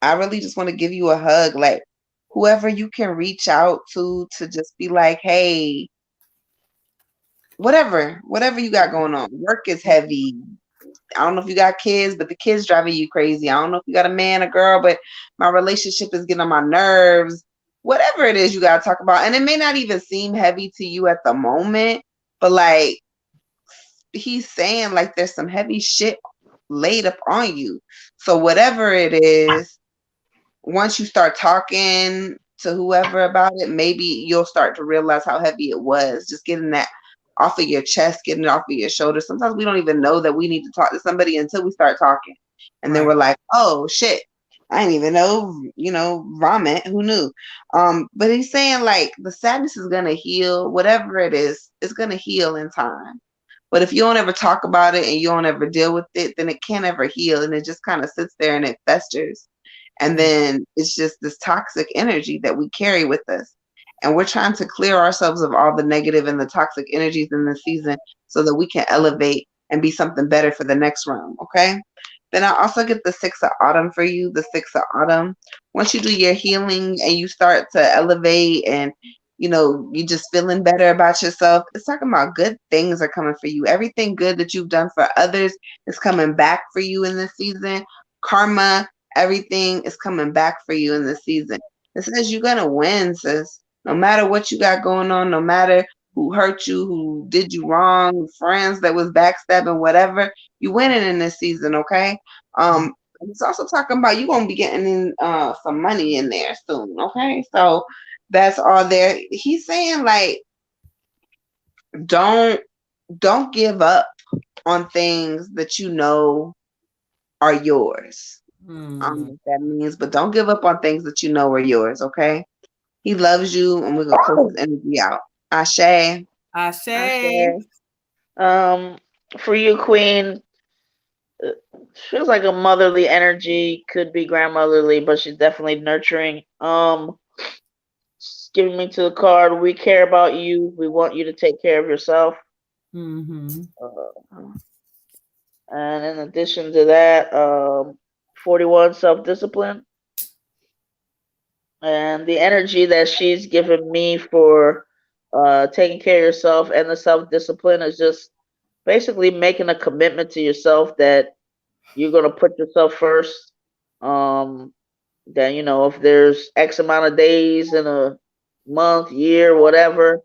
I really just want to give you a hug. Like, whoever you can reach out to just be like, hey, whatever you got going on. Work is heavy. I don't know if you got kids, but the kids driving you crazy. I don't know if you got a man, a girl, but my relationship is getting on my nerves. Whatever it is you got to talk about. And it may not even seem heavy to you at the moment, but like he's saying, like there's some heavy shit laid up on you. So whatever it is, once you start talking to whoever about it, maybe you'll start to realize how heavy it was. Just getting that off of your chest, getting it off of your shoulders. Sometimes we don't even know that we need to talk to somebody until we start talking. And then we're like, oh shit, I didn't even know, vomit. Who knew? But he's saying like the sadness is gonna heal, whatever it is, it's gonna heal in time. But if you don't ever talk about it and you don't ever deal with it, then it can't ever heal and it just kind of sits there and it festers. And then it's just this toxic energy that we carry with us. And we're trying to clear ourselves of all the negative and the toxic energies in the season so that we can elevate and be something better for the next round. Okay. Then I also get the 6 of autumn for you, the 6 of autumn. Once you do your healing and you start to elevate and you just feeling better about yourself, it's talking about good things are coming for you. Everything good that you've done for others is coming back for you in this season. Karma, everything is coming back for you in this season. It says you're going to win, sis. No matter what you got going on, no matter who hurt you, who did you wrong, friends that was backstabbing, whatever, you winning in this season, okay? It's also talking about you gonna be getting in some money in there soon, okay? So that's all there. He's saying like don't give up on things that you know are yours. I don't know what that means, but don't give up on things that you know are yours, okay? He loves you, and we're gonna close this energy out. Ashe. Ashe. For you, Queen, feels like a motherly energy, could be grandmotherly, but she's definitely nurturing. She's giving me to the card. We care about you. We want you to take care of yourself. And in addition to that, 41 self-discipline. And the energy that she's given me for taking care of yourself and the self-discipline is just basically making a commitment to yourself that you're going to put yourself first. That, if there's X amount of days in a month, year, whatever,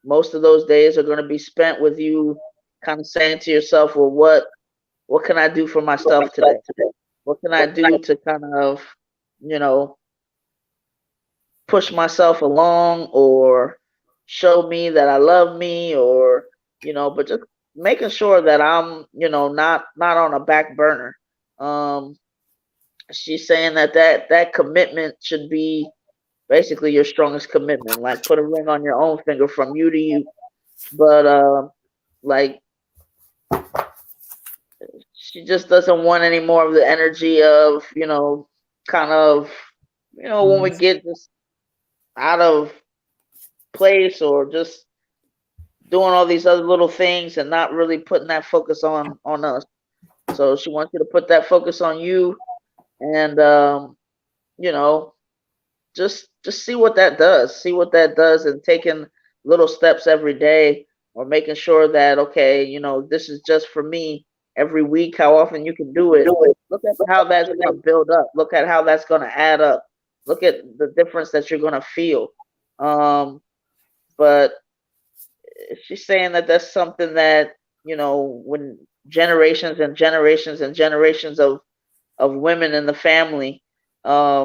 most of those days are going to be spent with you kind of saying to yourself, well, what can I do for myself today? What can I do to kind of, push myself along or show me that I love me, or but just making sure that I'm not on a back burner. She's saying that commitment should be basically your strongest commitment, like put a ring on your own finger from you to you. But like she just doesn't want any more of the energy of kind of when we get just out of place or just doing all these other little things and not really putting that focus on us. So she wants you to put that focus on you, and just see what that does. See what that does, and taking little steps every day, or making sure that okay, this is just for me every week. How often you can do it, Look at how that's going to build up. Look at how that's going to add up. Look at the difference that you're going to feel. But she's saying that that's something that, when generations and generations and generations of women in the family, putting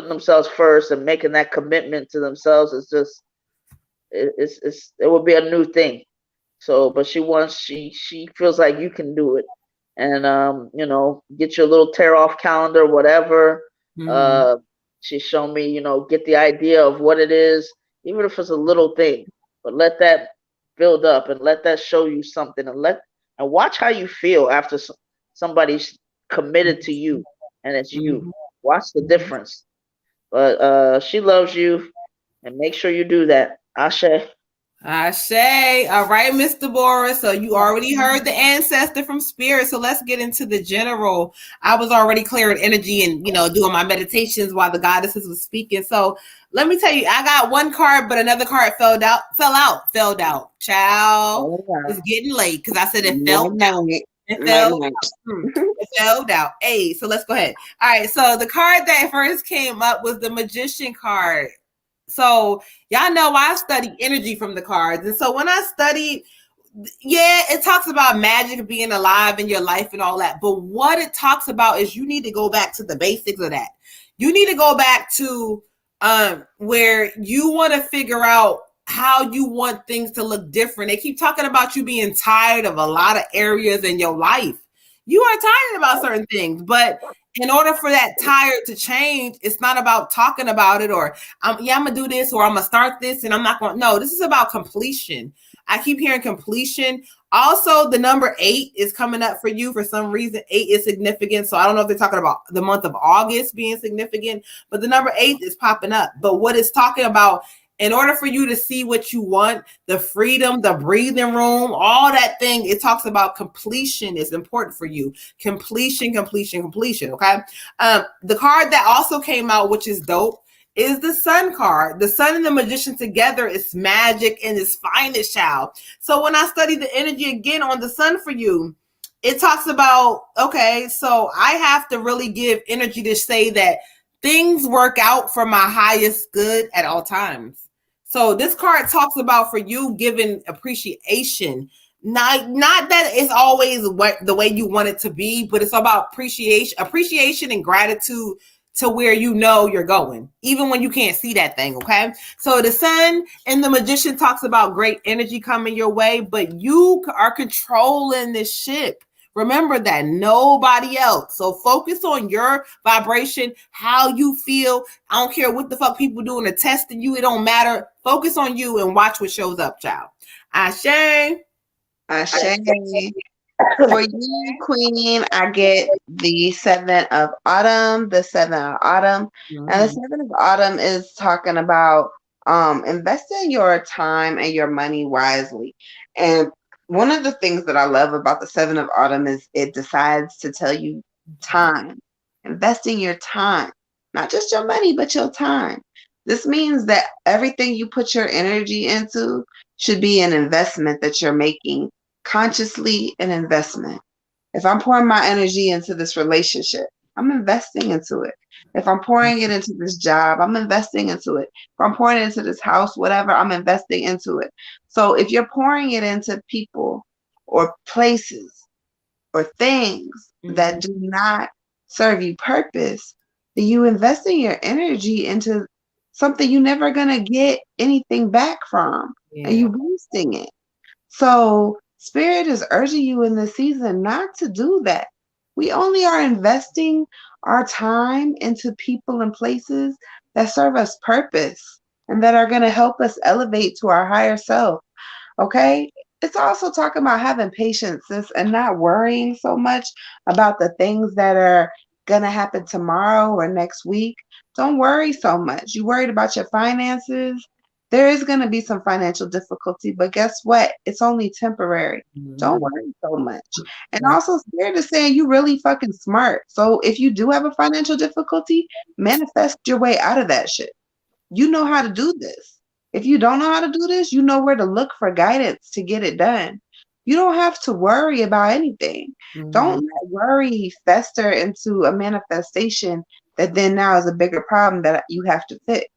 themselves first and making that commitment to themselves is just, it will be a new thing. So, but she feels like you can do it, and get your little tear off calendar, whatever. Mhm. She's shown me, get the idea of what it is, even if it's a little thing, but let that build up and let that show you something, and watch how you feel after somebody's committed to you, and it's you. Mhm. Watch the difference. But she loves you, and make sure you do that. Ashe. Ashe. All right, Mr. Boris. So you already heard the ancestor from spirit. So let's get into the general. I was already clearing energy and doing my meditations while the goddesses was speaking. So let me tell you, I got one card, but another card fell out. Child, it's getting late because I said it fell out. It fell out. It fell out. Hey, so let's go ahead. All right. So the card that first came up was the magician card. So y'all know I study energy from the cards. And so when I studied, it talks about magic being alive in your life and all that. But what it talks about is you need to go back to the basics of that. You need to go back to where you want to figure out how you want things to look different. They keep talking about you being tired of a lot of areas in your life. You are tired about certain things, but in order for that tired to change, it's not about talking about it or I'm gonna do this or I'm gonna start this and I'm not gonna. No, this is about completion. I keep hearing completion. Also, the number 8 is coming up for you for some reason. 8 is significant. So I don't know if they're talking about the month of August being significant, but the number 8 is popping up. But what it's talking about, in order for you to see what you want, the freedom, the breathing room, all that thing, it talks about completion is important for you. Completion. Okay. The card that also came out, which is dope, is the sun card. The sun and the magician together is magic in its finest, child. So when I study the energy again on the sun for you, it talks about, okay, so I have to really give energy to say that things work out for my highest good at all times. So this card talks about for you giving appreciation. Not that it's always the way you want it to be, but it's about appreciation and gratitude to where you're going, even when you can't see that thing. Okay. So the sun and the magician talks about great energy coming your way, but you are controlling this ship. Remember that, nobody else. So focus on your vibration, how you feel. I don't care what the fuck people doing to testing you. It don't matter. Focus on you and watch what shows up, child. Ashe. Ashe. For you, Queen, I get the 7 of Autumn, the 7 of Autumn. Mm-hmm. And the 7 of Autumn is talking about investing your time and your money wisely. And one of the things that I love about the 7 of Autumn is it decides to tell you time, investing your time, not just your money, but your time. This means that everything you put your energy into should be an investment that you're making consciously, an investment. If I'm pouring my energy into this relationship, I'm investing into it. If I'm pouring it into this job, I'm investing into it. If I'm pouring it into this house, whatever, I'm investing into it. So if you're pouring it into people or places or things that do not serve you purpose, then you investing your energy into something you're never going to get anything back from, and you wasting it. So Spirit is urging you in this season not to do that. We only are investing our time into people and places that serve us purpose and that are going to help us elevate to our higher self. Okay? It's also talking about having patience and not worrying so much about the things that are going to happen tomorrow or next week. Don't worry so much. You worried about your finances? There is going to be some financial difficulty, but guess what? It's only temporary. Don't worry so much. And also, Spirit is saying you really fucking smart. So if you do have a financial difficulty, manifest your way out of that shit. You know how to do this. If you don't know how to do this, you know where to look for guidance to get it done. You don't have to worry about anything. Don't let worry fester into a manifestation that then now is a bigger problem that you have to fix.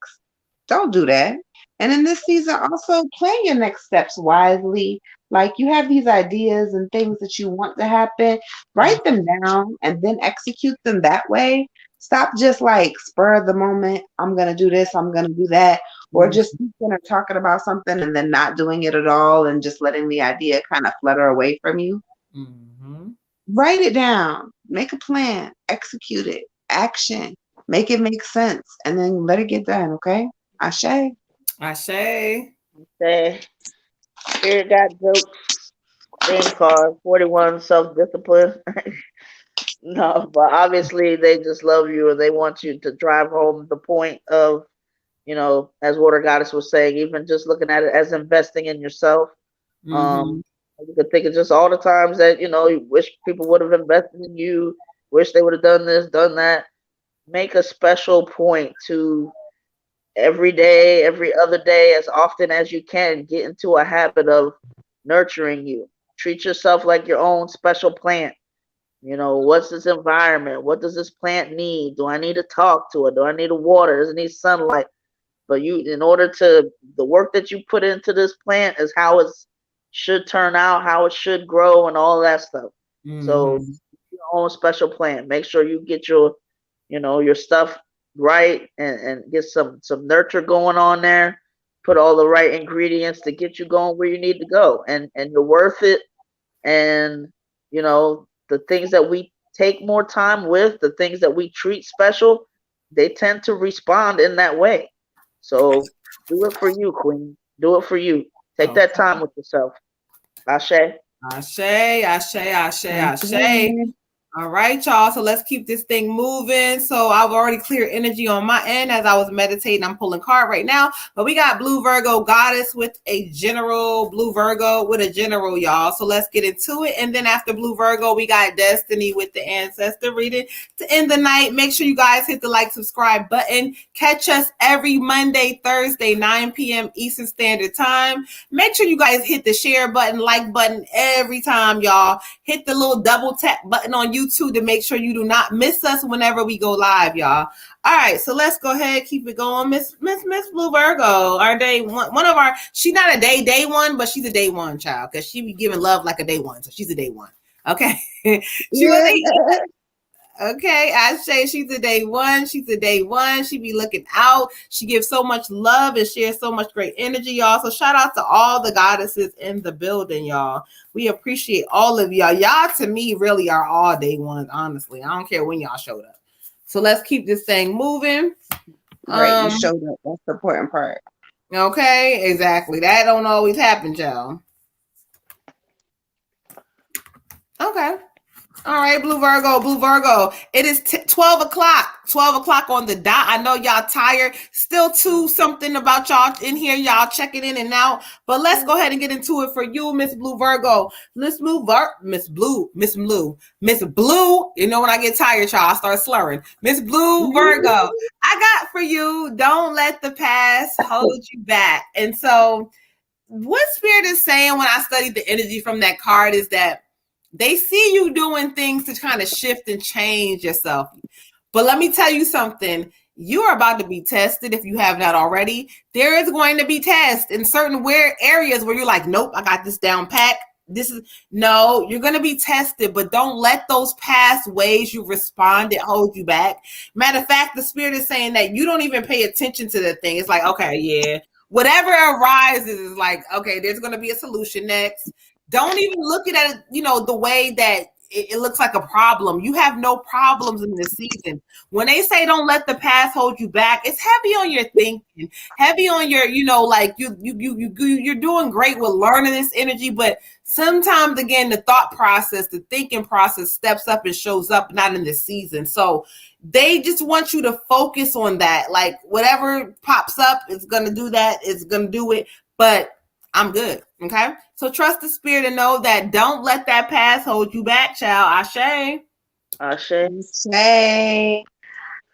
Don't do that. And in this season, also plan your next steps wisely. Like you have these ideas and things that you want to happen, write them down and then execute them that way. Stop just like spur of the moment. I'm going to do this, I'm going to do that. Or just thinking or talking about something and then not doing it at all and just letting the idea kind of flutter away from you. Write it down, make a plan, execute it, action, make it make sense, and then let it get done, okay? Ashe. Ashe. Spirit got jokes. Same card, 41, self-discipline. No, but obviously they just love you and they want you to drive home the point of, you know, as Water Goddess was saying, even just looking at it as investing in yourself. You could think of just all the times that, you know, you wish people would have invested in you, wish they would have done this, done that. Make a special point to every day, every other day, as often as you can, get into a habit of nurturing you. Treat yourself like your own special plant. You know, what's this environment? What does this plant need? Do I need to talk to it? Do I need to water? Does it need sunlight? But you, in order to, the work that you put into this plant is how it should turn out, how it should grow, and all that stuff. So, your own special plant. Make sure you get your, you know, your stuff right and get some nurture going on there. Put all the right ingredients to get you going where you need to go, and you're worth it. And you know, the things that we take more time with, the things that we treat special, they tend to respond in that way. So do it for you, Queen. Do it for you. Take that time with yourself. Ashe. Ashe, ashe, ashe, ashe. All right, y'all. So let's keep this thing moving. So I've already cleared energy on my end as I was meditating. I'm pulling card right now. But we got Blue Virgo Goddess with a general, Blue Virgo with a general, y'all. So let's get into it. And then after Blue Virgo, we got Destiny with the Ancestor reading to end the night. Make sure you guys hit the like, subscribe button. Catch us every Monday, Thursday, 9 p.m. Eastern Standard Time. Make sure you guys hit the share button, like button every time, y'all. Hit the little double tap button on YouTube to make sure you do not miss us whenever we go live, y'all. All right, so let's go ahead, keep it going. Miss Blue Virgo, our day one of our, she's not a day one, but she's a day one child because she be giving love like a day one, so she's a day one. Okay, okay, I say she's a day one. She's a day one. She be looking out. She gives so much love and shares so much great energy, y'all. So shout out to all the goddesses in the building, y'all. We appreciate all of y'all. Y'all, to me, really are all day ones, honestly. I don't care when y'all showed up. So let's keep this thing moving. Right, you showed up. That's the important part. Okay, exactly. That don't always happen, y'all. Okay. All right, Blue Virgo. It is 12 o'clock on the dot. I know y'all tired. Still something about y'all in here. Y'all checking in and out. But let's go ahead and get into it for you, Miss Blue Virgo. Miss Blue. You know when I get tired, y'all, I start slurring. Miss Blue Virgo. I got for you, don't let the past hold you back. And so what Spirit is saying when I studied the energy from that card is that they see you doing things to kind of shift and change yourself. But let me tell you something. You are about to be tested if you have not already. There is going to be tests in certain areas where you're like, nope, I got this down pat. You're going to be tested, but don't let those past ways you responded hold you back. Matter of fact, the Spirit is saying that you don't even pay attention to the thing. It's like, okay, yeah, whatever arises is like, okay, there's going to be a solution next. Don't even look at it, the way that it looks like a problem. You have no problems in this season. When they say don't let the past hold you back, it's heavy on your thinking, heavy on your, you're doing great with learning this energy, but sometimes again, the thought process, the thinking process steps up and shows up not in this season. So they just want you to focus on that. Like whatever pops up, it's going to do that. It's going to do it. But I'm good. Okay. So trust the Spirit and know that don't let that past hold you back, child. Ashe.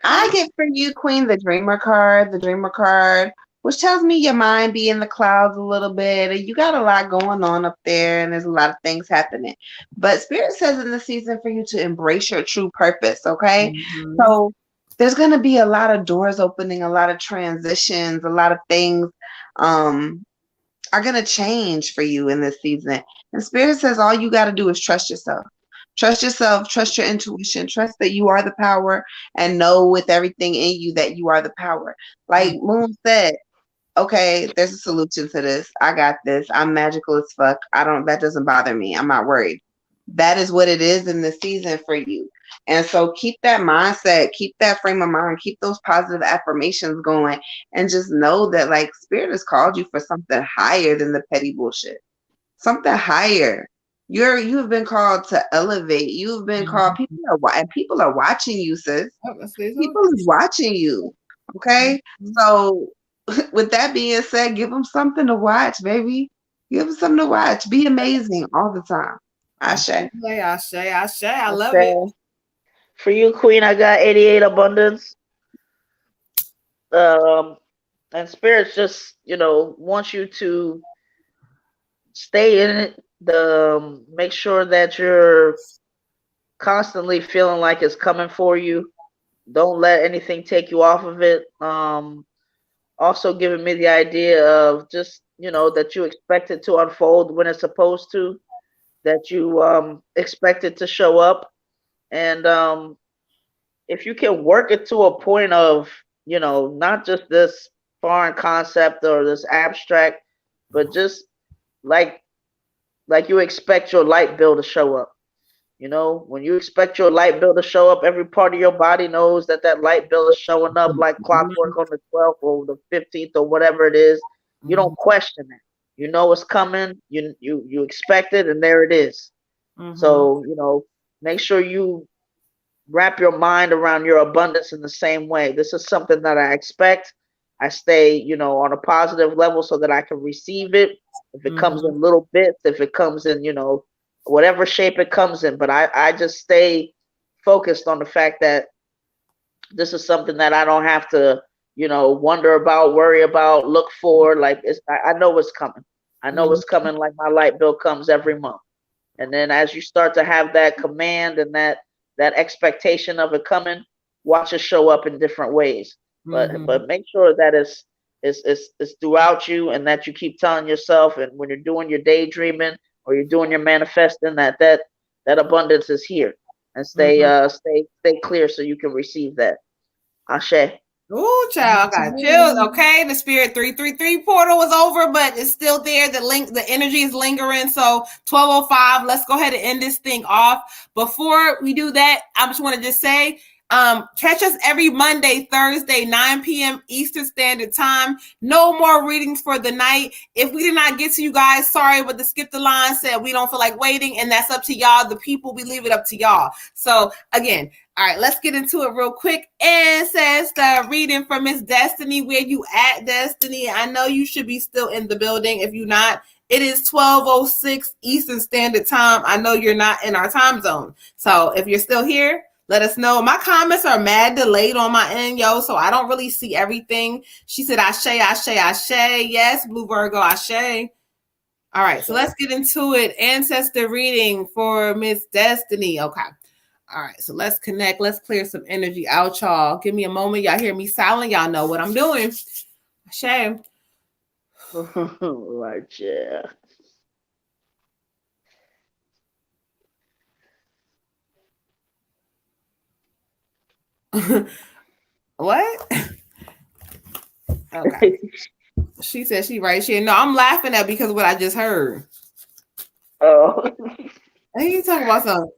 I get for you, Queen, the Dreamer card. The Dreamer card which tells me your mind be in the clouds a little bit, and you got a lot going on up there, and there's a lot of things happening. But Spirit says in the season for you to embrace your true purpose, okay? Mm-hmm. So there's going to be a lot of doors opening, a lot of transitions, a lot of things are going to change for you in this season. And Spirit says all you got to do is trust yourself. Trust yourself, trust your intuition, trust that you are the power, and know with everything in you that you are the power. Like Moon said, okay, there's a solution to this. I got this. I'm magical as fuck. That doesn't bother me. I'm not worried. That is what it is in the season for you. And so keep that mindset, keep that frame of mind, keep those positive affirmations going, and just know that like Spirit has called you for something higher than the petty bullshit. Something higher. You have been called to elevate. You've been called. People are watching you, sis. People is watching you. Okay, so with that being said, give them something to watch, baby. Give them something to watch. Be amazing all the time. Ashe. Ashe. I love it. For you, Queen, I got 88 abundance. And spirits just, want you to stay in it. Make sure that you're constantly feeling like it's coming for you. Don't let anything take you off of it. Also giving me the idea of just, that you expect it to unfold when it's supposed to, that you expect it to show up. And if you can work it to a point of, not just this foreign concept or this abstract, but just like you expect your light bill to show up. When you expect your light bill to show up, every part of your body knows that light bill is showing up like clockwork on the 12th or the 15th or whatever it is. You don't question it. You know it's coming. You expect it, and there it is. So, make sure you wrap your mind around your abundance in the same way. This is something that I expect. I stay, on a positive level so that I can receive it. If it comes in little bits, if it comes in, whatever shape it comes in. But I just stay focused on the fact that this is something that I don't have to, wonder about, worry about, look for. Like I know it's coming. I know it's coming like my light bill comes every month. And then as you start to have that command and that expectation of it coming, watch it show up in different ways. But make sure that it's throughout you, and that you keep telling yourself, and when you're doing your daydreaming or you're doing your manifesting, that abundance is here, and stay clear so you can receive that. Ashe. Ooh, child, I got chills. Okay, the Spirit 333 portal was over, but it's still there. The energy is lingering. So 12:05. Let's go ahead and end this thing off. Before we do that, I just want to just say, catch us every Monday, Thursday, 9 p.m. Eastern Standard Time. No more readings for the night. If we did not get to you guys, sorry, but the Skip the Line said we don't feel like waiting, and that's up to y'all. The people, we leave it up to y'all. So again, all right, let's get into it real quick. Ancestor reading from Miss Destiny. Where you at, Destiny? I know you should be still in the building. If you're not, it is 12:06 Eastern Standard Time. I know you're not in our time zone. So if you're still here, let us know. My comments are mad delayed on my end, yo, so I don't really see everything. She said, Ashe. Yes, Blue Virgo, Ashe. All right, so let's get into it. Ancestor reading for Miss Destiny. Okay. All right, so let's connect. Let's clear some energy out, y'all. Give me a moment. Y'all hear me silent. Y'all know what I'm doing. Ashe. Right, yeah. What? Okay. She said she right here. No, I'm laughing at because of what I just heard. Oh. Hey, you talking about something?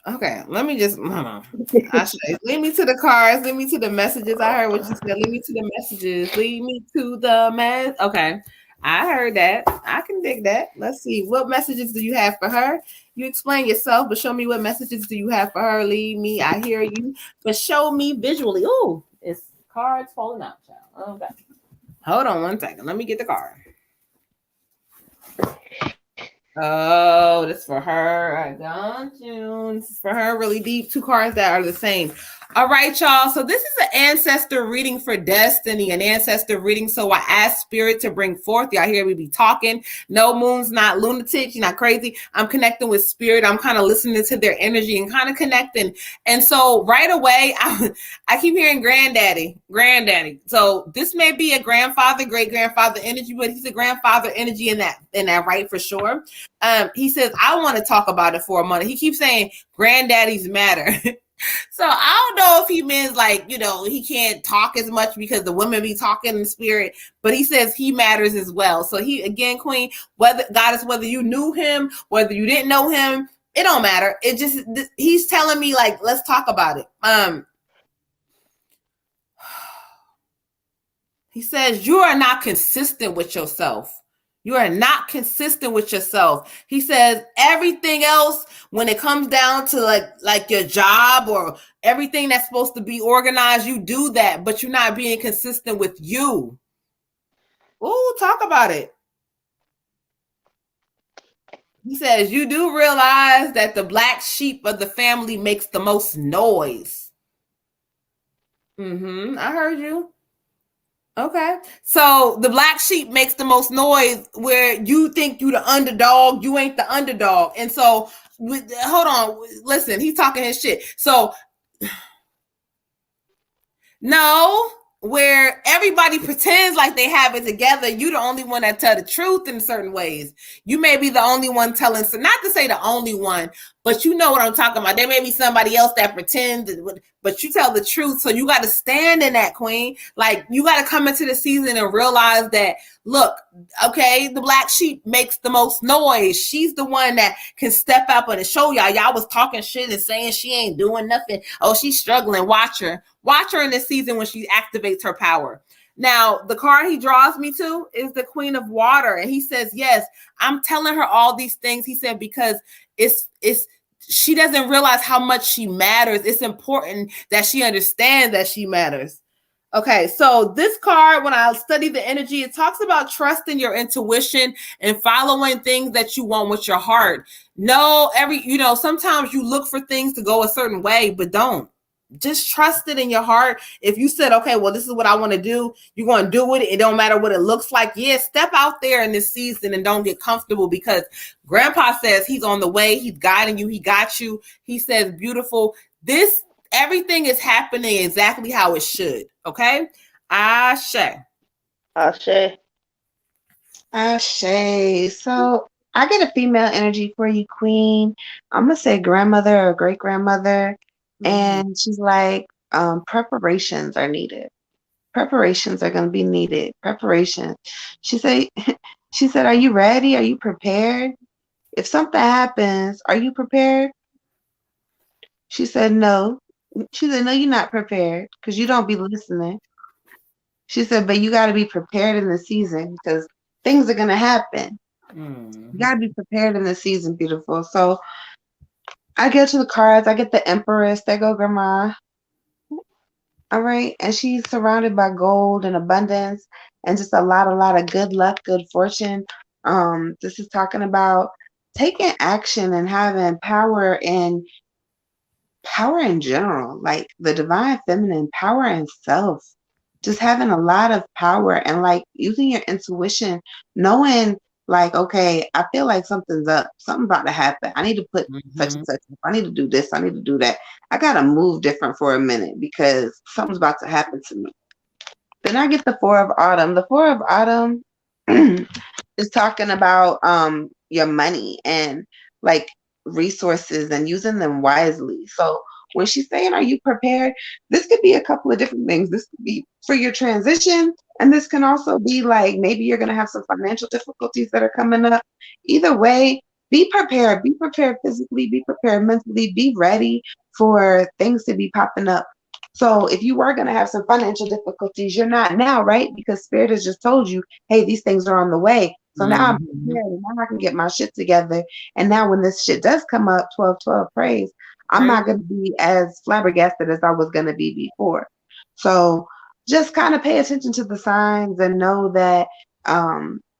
Okay, let me just lead me to the cards, lead me to the messages. I heard what you said. Lead me to the messages. Lead me to the mess. Okay. I heard that. I can dig that. Let's see. What messages do you have for her? You explain yourself, but show me what messages do you have for her. Lead me. I hear you. But show me visually. Oh, it's cards falling out, child. Okay. Hold on one second. Let me get the card. Oh, this for her. I got you. This is for her. Really deep. Two cards that are the same. All right, y'all. So this is an ancestor reading for destiny, an ancestor reading. So I asked spirit to bring forth. Y'all hear me be talking. No, Moon's not lunatic. She's not crazy. I'm connecting with spirit. I'm kind of listening to their energy and kind of connecting. And so right away, I keep hearing granddaddy, granddaddy. So this may be a grandfather, great grandfather energy, but he's a grandfather energy in that right for sure. He says, I want to talk about it for a moment. He keeps saying granddaddies matter. So I don't know if he means like, he can't talk as much because the women be talking in spirit, but he says he matters as well. So he, again, Queen, whether you knew him, whether you didn't know him, it don't matter. It just, he's telling me like, let's talk about it. He says, you are not consistent with yourself. You are not consistent with yourself. He says everything else, when it comes down to like your job or everything that's supposed to be organized, you do that, but you're not being consistent with you. Ooh, talk about it. He says, you do realize that the black sheep of the family makes the most noise. I heard you. Okay. So the black sheep makes the most noise where you think you the underdog, you ain't the underdog. And so, hold on, listen, he's talking his shit. So, no, where everybody pretends like they have it together, you the only one that tell the truth in certain ways. You may be the only one telling, so not to say the only one, but you know what I'm talking about. There may be somebody else that pretends, but you tell the truth. So you got to stand in that, Queen. Like, you got to come into the season and realize that, look, okay, the black sheep makes the most noise. She's the one that can step up and show y'all. Y'all was talking shit and saying she ain't doing nothing. Oh, she's struggling. Watch her. Watch her in this season when she activates her power. Now, the card he draws me to is the Queen of Water. And he says, yes, I'm telling her all these things. He said, because it's she doesn't realize how much she matters. It's important that she understands that she matters. Okay, so this card, when I study the energy, it talks about trusting your intuition and following things that you want with your heart. No, sometimes you look for things to go a certain way, but don't. Just trust it in your heart. If you said, okay, well, this is what I want to do, you're going to do it. It don't matter what it looks like. Yeah, step out there in this season and don't get comfortable, because Grandpa says he's on the way. He's guiding you. He got you. He says, beautiful. Everything is happening exactly how it should. Okay? Ashe. Ashe. Ashe. So I get a female energy for you, Queen. I'm going to say grandmother or great grandmother. And she's like, preparations are needed. Preparations are going to be needed. Preparation. She said, are you ready? Are you prepared? If something happens, are you prepared? She said, no. She said, no, you're not prepared because you don't be listening. She said, but you got to be prepared in the season because things are going to happen. You got to be prepared in the season, beautiful. So I get to the cards. I get the Empress. There go Grandma. All right. And she's surrounded by gold and abundance and just a lot of good luck, good fortune. This is talking about taking action and having power in general, like the divine feminine, power in self, just having a lot of power and like using your intuition, knowing like, okay, I feel like something's up, something about to happen. I need to put such and such. I need to do this. I need to do that. I got to move different for a minute because something's about to happen to me. Then I get the Four of Autumn. The Four of Autumn is talking about your money and like resources and using them wisely. So when she's saying, are you prepared? This could be a couple of different things. This could be for your transition. And this can also be like, maybe you're going to have some financial difficulties that are coming up. Either way, be prepared. Be prepared physically, be prepared mentally, be ready for things to be popping up. So if you were going to have some financial difficulties, you're not now, right? Because Spirit has just told you, hey, these things are on the way. So now I'm prepared, and now I can get my shit together. And now when this shit does come up, 12-12 praise, I'm not going to be as flabbergasted as I was going to be before. So just kind of pay attention to the signs and know that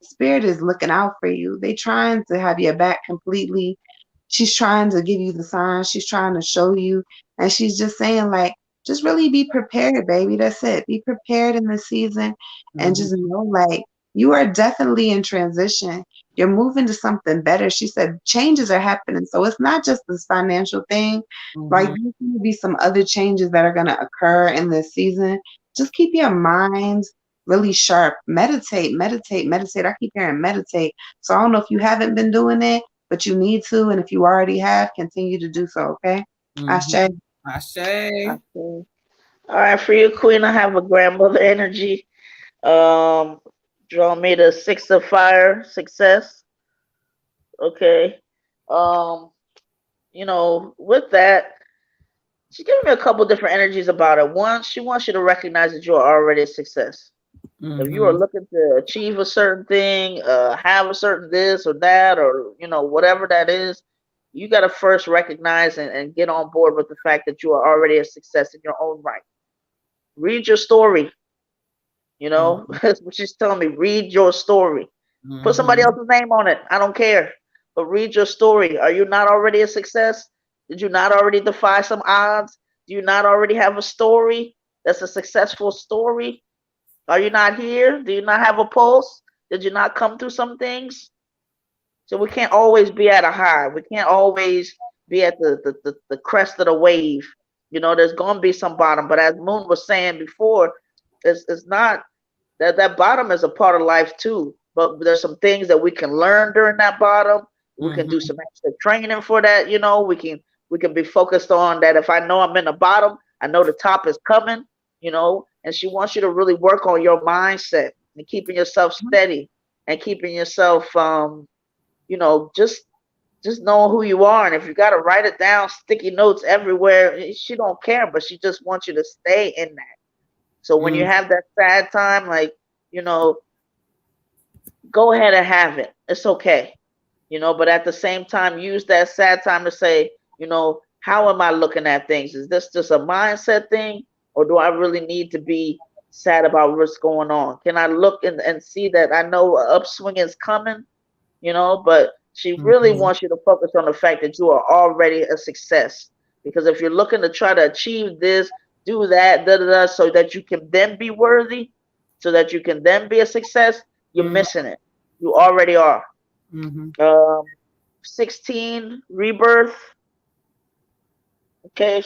Spirit is looking out for you. They trying to have your back completely. She's trying to give you the signs. She's trying to show you. And she's just saying like, just really be prepared, baby. That's it. Be prepared in the season and just know like you are definitely in transition. You're moving to something better. She said changes are happening. So it's not just this financial thing. Like there's going to be some other changes that are going to occur in this season. Just keep your mind really sharp. Meditate, meditate, meditate. I keep hearing meditate. So I don't know if you haven't been doing it, but you need to. And if you already have, continue to do so. Okay. Ashe. Ashe. Okay. All right, for you, Queen, I have a grandmother energy. Draw me the 6 of fire, success. Okay. Um, with that, she's giving me a couple different energies about it. One, she wants you to recognize that you are already a success. If you are looking to achieve a certain thing, have a certain this or that, or whatever that is, you got to first recognize and get on board with the fact that you are already a success in your own right. Read your story. That's what she's telling me. Read your story. Put somebody else's name on it. I don't care. But read your story. Are you not already a success? Did you not already defy some odds? Do you not already have a story that's a successful story? Are you not here? Do you not have a pulse? Did you not come through some things? So we can't always be at a high. We can't always be at the crest of the wave. There's going to be some bottom. But as Moon was saying before, it's not that bottom is a part of life too. But there's some things that we can learn during that bottom. We can do some extra training for that. We can be focused on that. If I know I'm in the bottom, I know the top is coming. And she wants you to really work on your mindset and keeping yourself steady and keeping yourself, just knowing who you are. And if you got to write it down, sticky notes everywhere, she don't care, but she just wants you to stay in that. So when you have that sad time, go ahead and have it. It's okay. But at the same time, use that sad time to say, how am I looking at things? Is this just a mindset thing? Or do I really need to be sad about what's going on? Can I look and see that I know an upswing is coming? But she really wants you to focus on the fact that you are already a success. Because if you're looking to try to achieve this, do that, so that you can then be worthy, so that you can then be a success, you're missing it. You already are. 16, rebirth. Okay.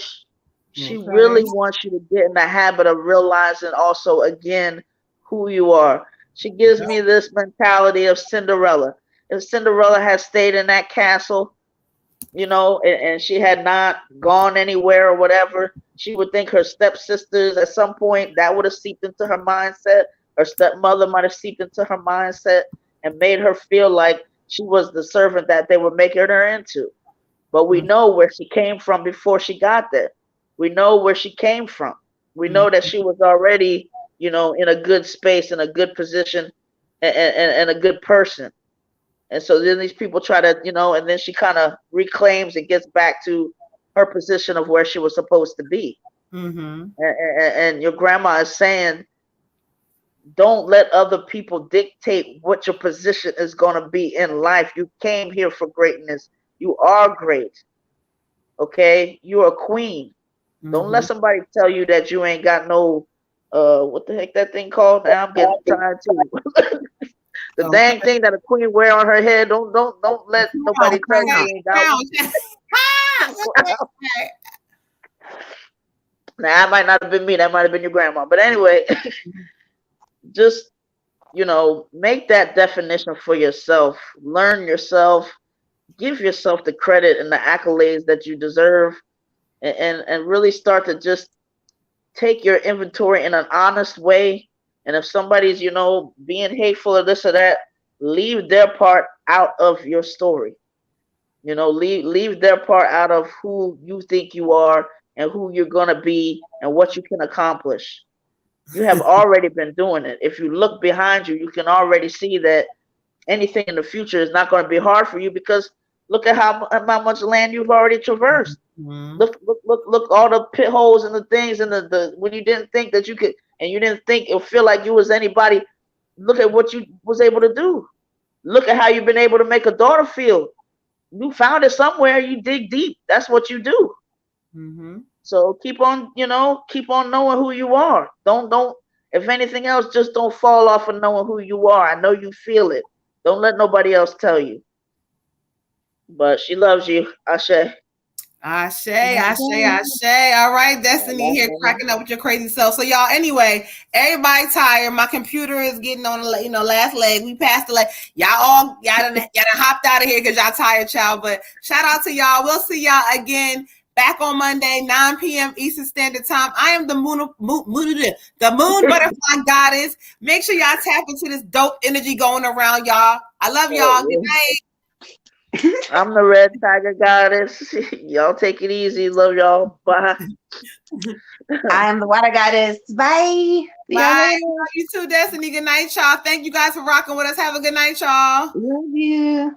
She really wants you to get in the habit of realizing also, again, who you are. She gives me this mentality of Cinderella. If Cinderella had stayed in that castle, and she had not gone anywhere or whatever, she would think her stepsisters at some point, that would have seeped into her mindset. Her stepmother might have seeped into her mindset and made her feel like she was the servant that they were making her into. But we know where she came from before she got there. We know where she came from. We know that she was already, in a good space, in a good position, and a good person. And so then these people try to, and then she kind of reclaims and gets back to her position of where she was supposed to be. And your grandma is saying, don't let other people dictate what your position is going to be in life. You came here for greatness. You are great. Okay? You're a queen. Don't let somebody tell you that you ain't got no, what the heck that thing called? Now I'm getting tired too. The dang thing that a queen wear on her head. Don't let nobody tell you ain't got one. Now, that might not have been me. That might have been your grandma. But anyway, just, make that definition for yourself. Learn yourself. Give yourself the credit and the accolades that you deserve. And really start to just take your inventory in an honest way. And if somebody's, being hateful or this or that, leave their part out of your story. Leave their part out of who you think you are and who you're going to be and what you can accomplish. You have already been doing it. If you look behind you, you can already see that anything in the future is not going to be hard for you, because look at how much land you've already traversed. Look all the pit holes and the things and the when you didn't think that you could, and you didn't think or feel like you was anybody. Look at what you was able to do. Look at how you've been able to make a daughter feel. You found it somewhere. You dig deep. That's what you do. So keep on, keep on knowing who you are. Don't. If anything else, just don't fall off of knowing who you are. I know you feel it. Don't let nobody else tell you. But she loves you, Ashe. Ashe. All right, Destiny here cracking up with your crazy self. So y'all, anyway, everybody tired. My computer is getting on the last leg. We passed the leg. Y'all done hopped out of here because y'all tired, child. But shout out to y'all. We'll see y'all again back on Monday, 9 p.m. Eastern Standard Time. I am the moon butterfly goddess. Make sure y'all tap into this dope energy going around, y'all. I love y'all. Good night. I'm the red tiger goddess. Y'all take it easy. Love y'all. Bye. I am the water goddess. Bye. Bye. Love you too, Destiny. Good night, y'all. Thank you guys for rocking with us. Have a good night, y'all. Love you.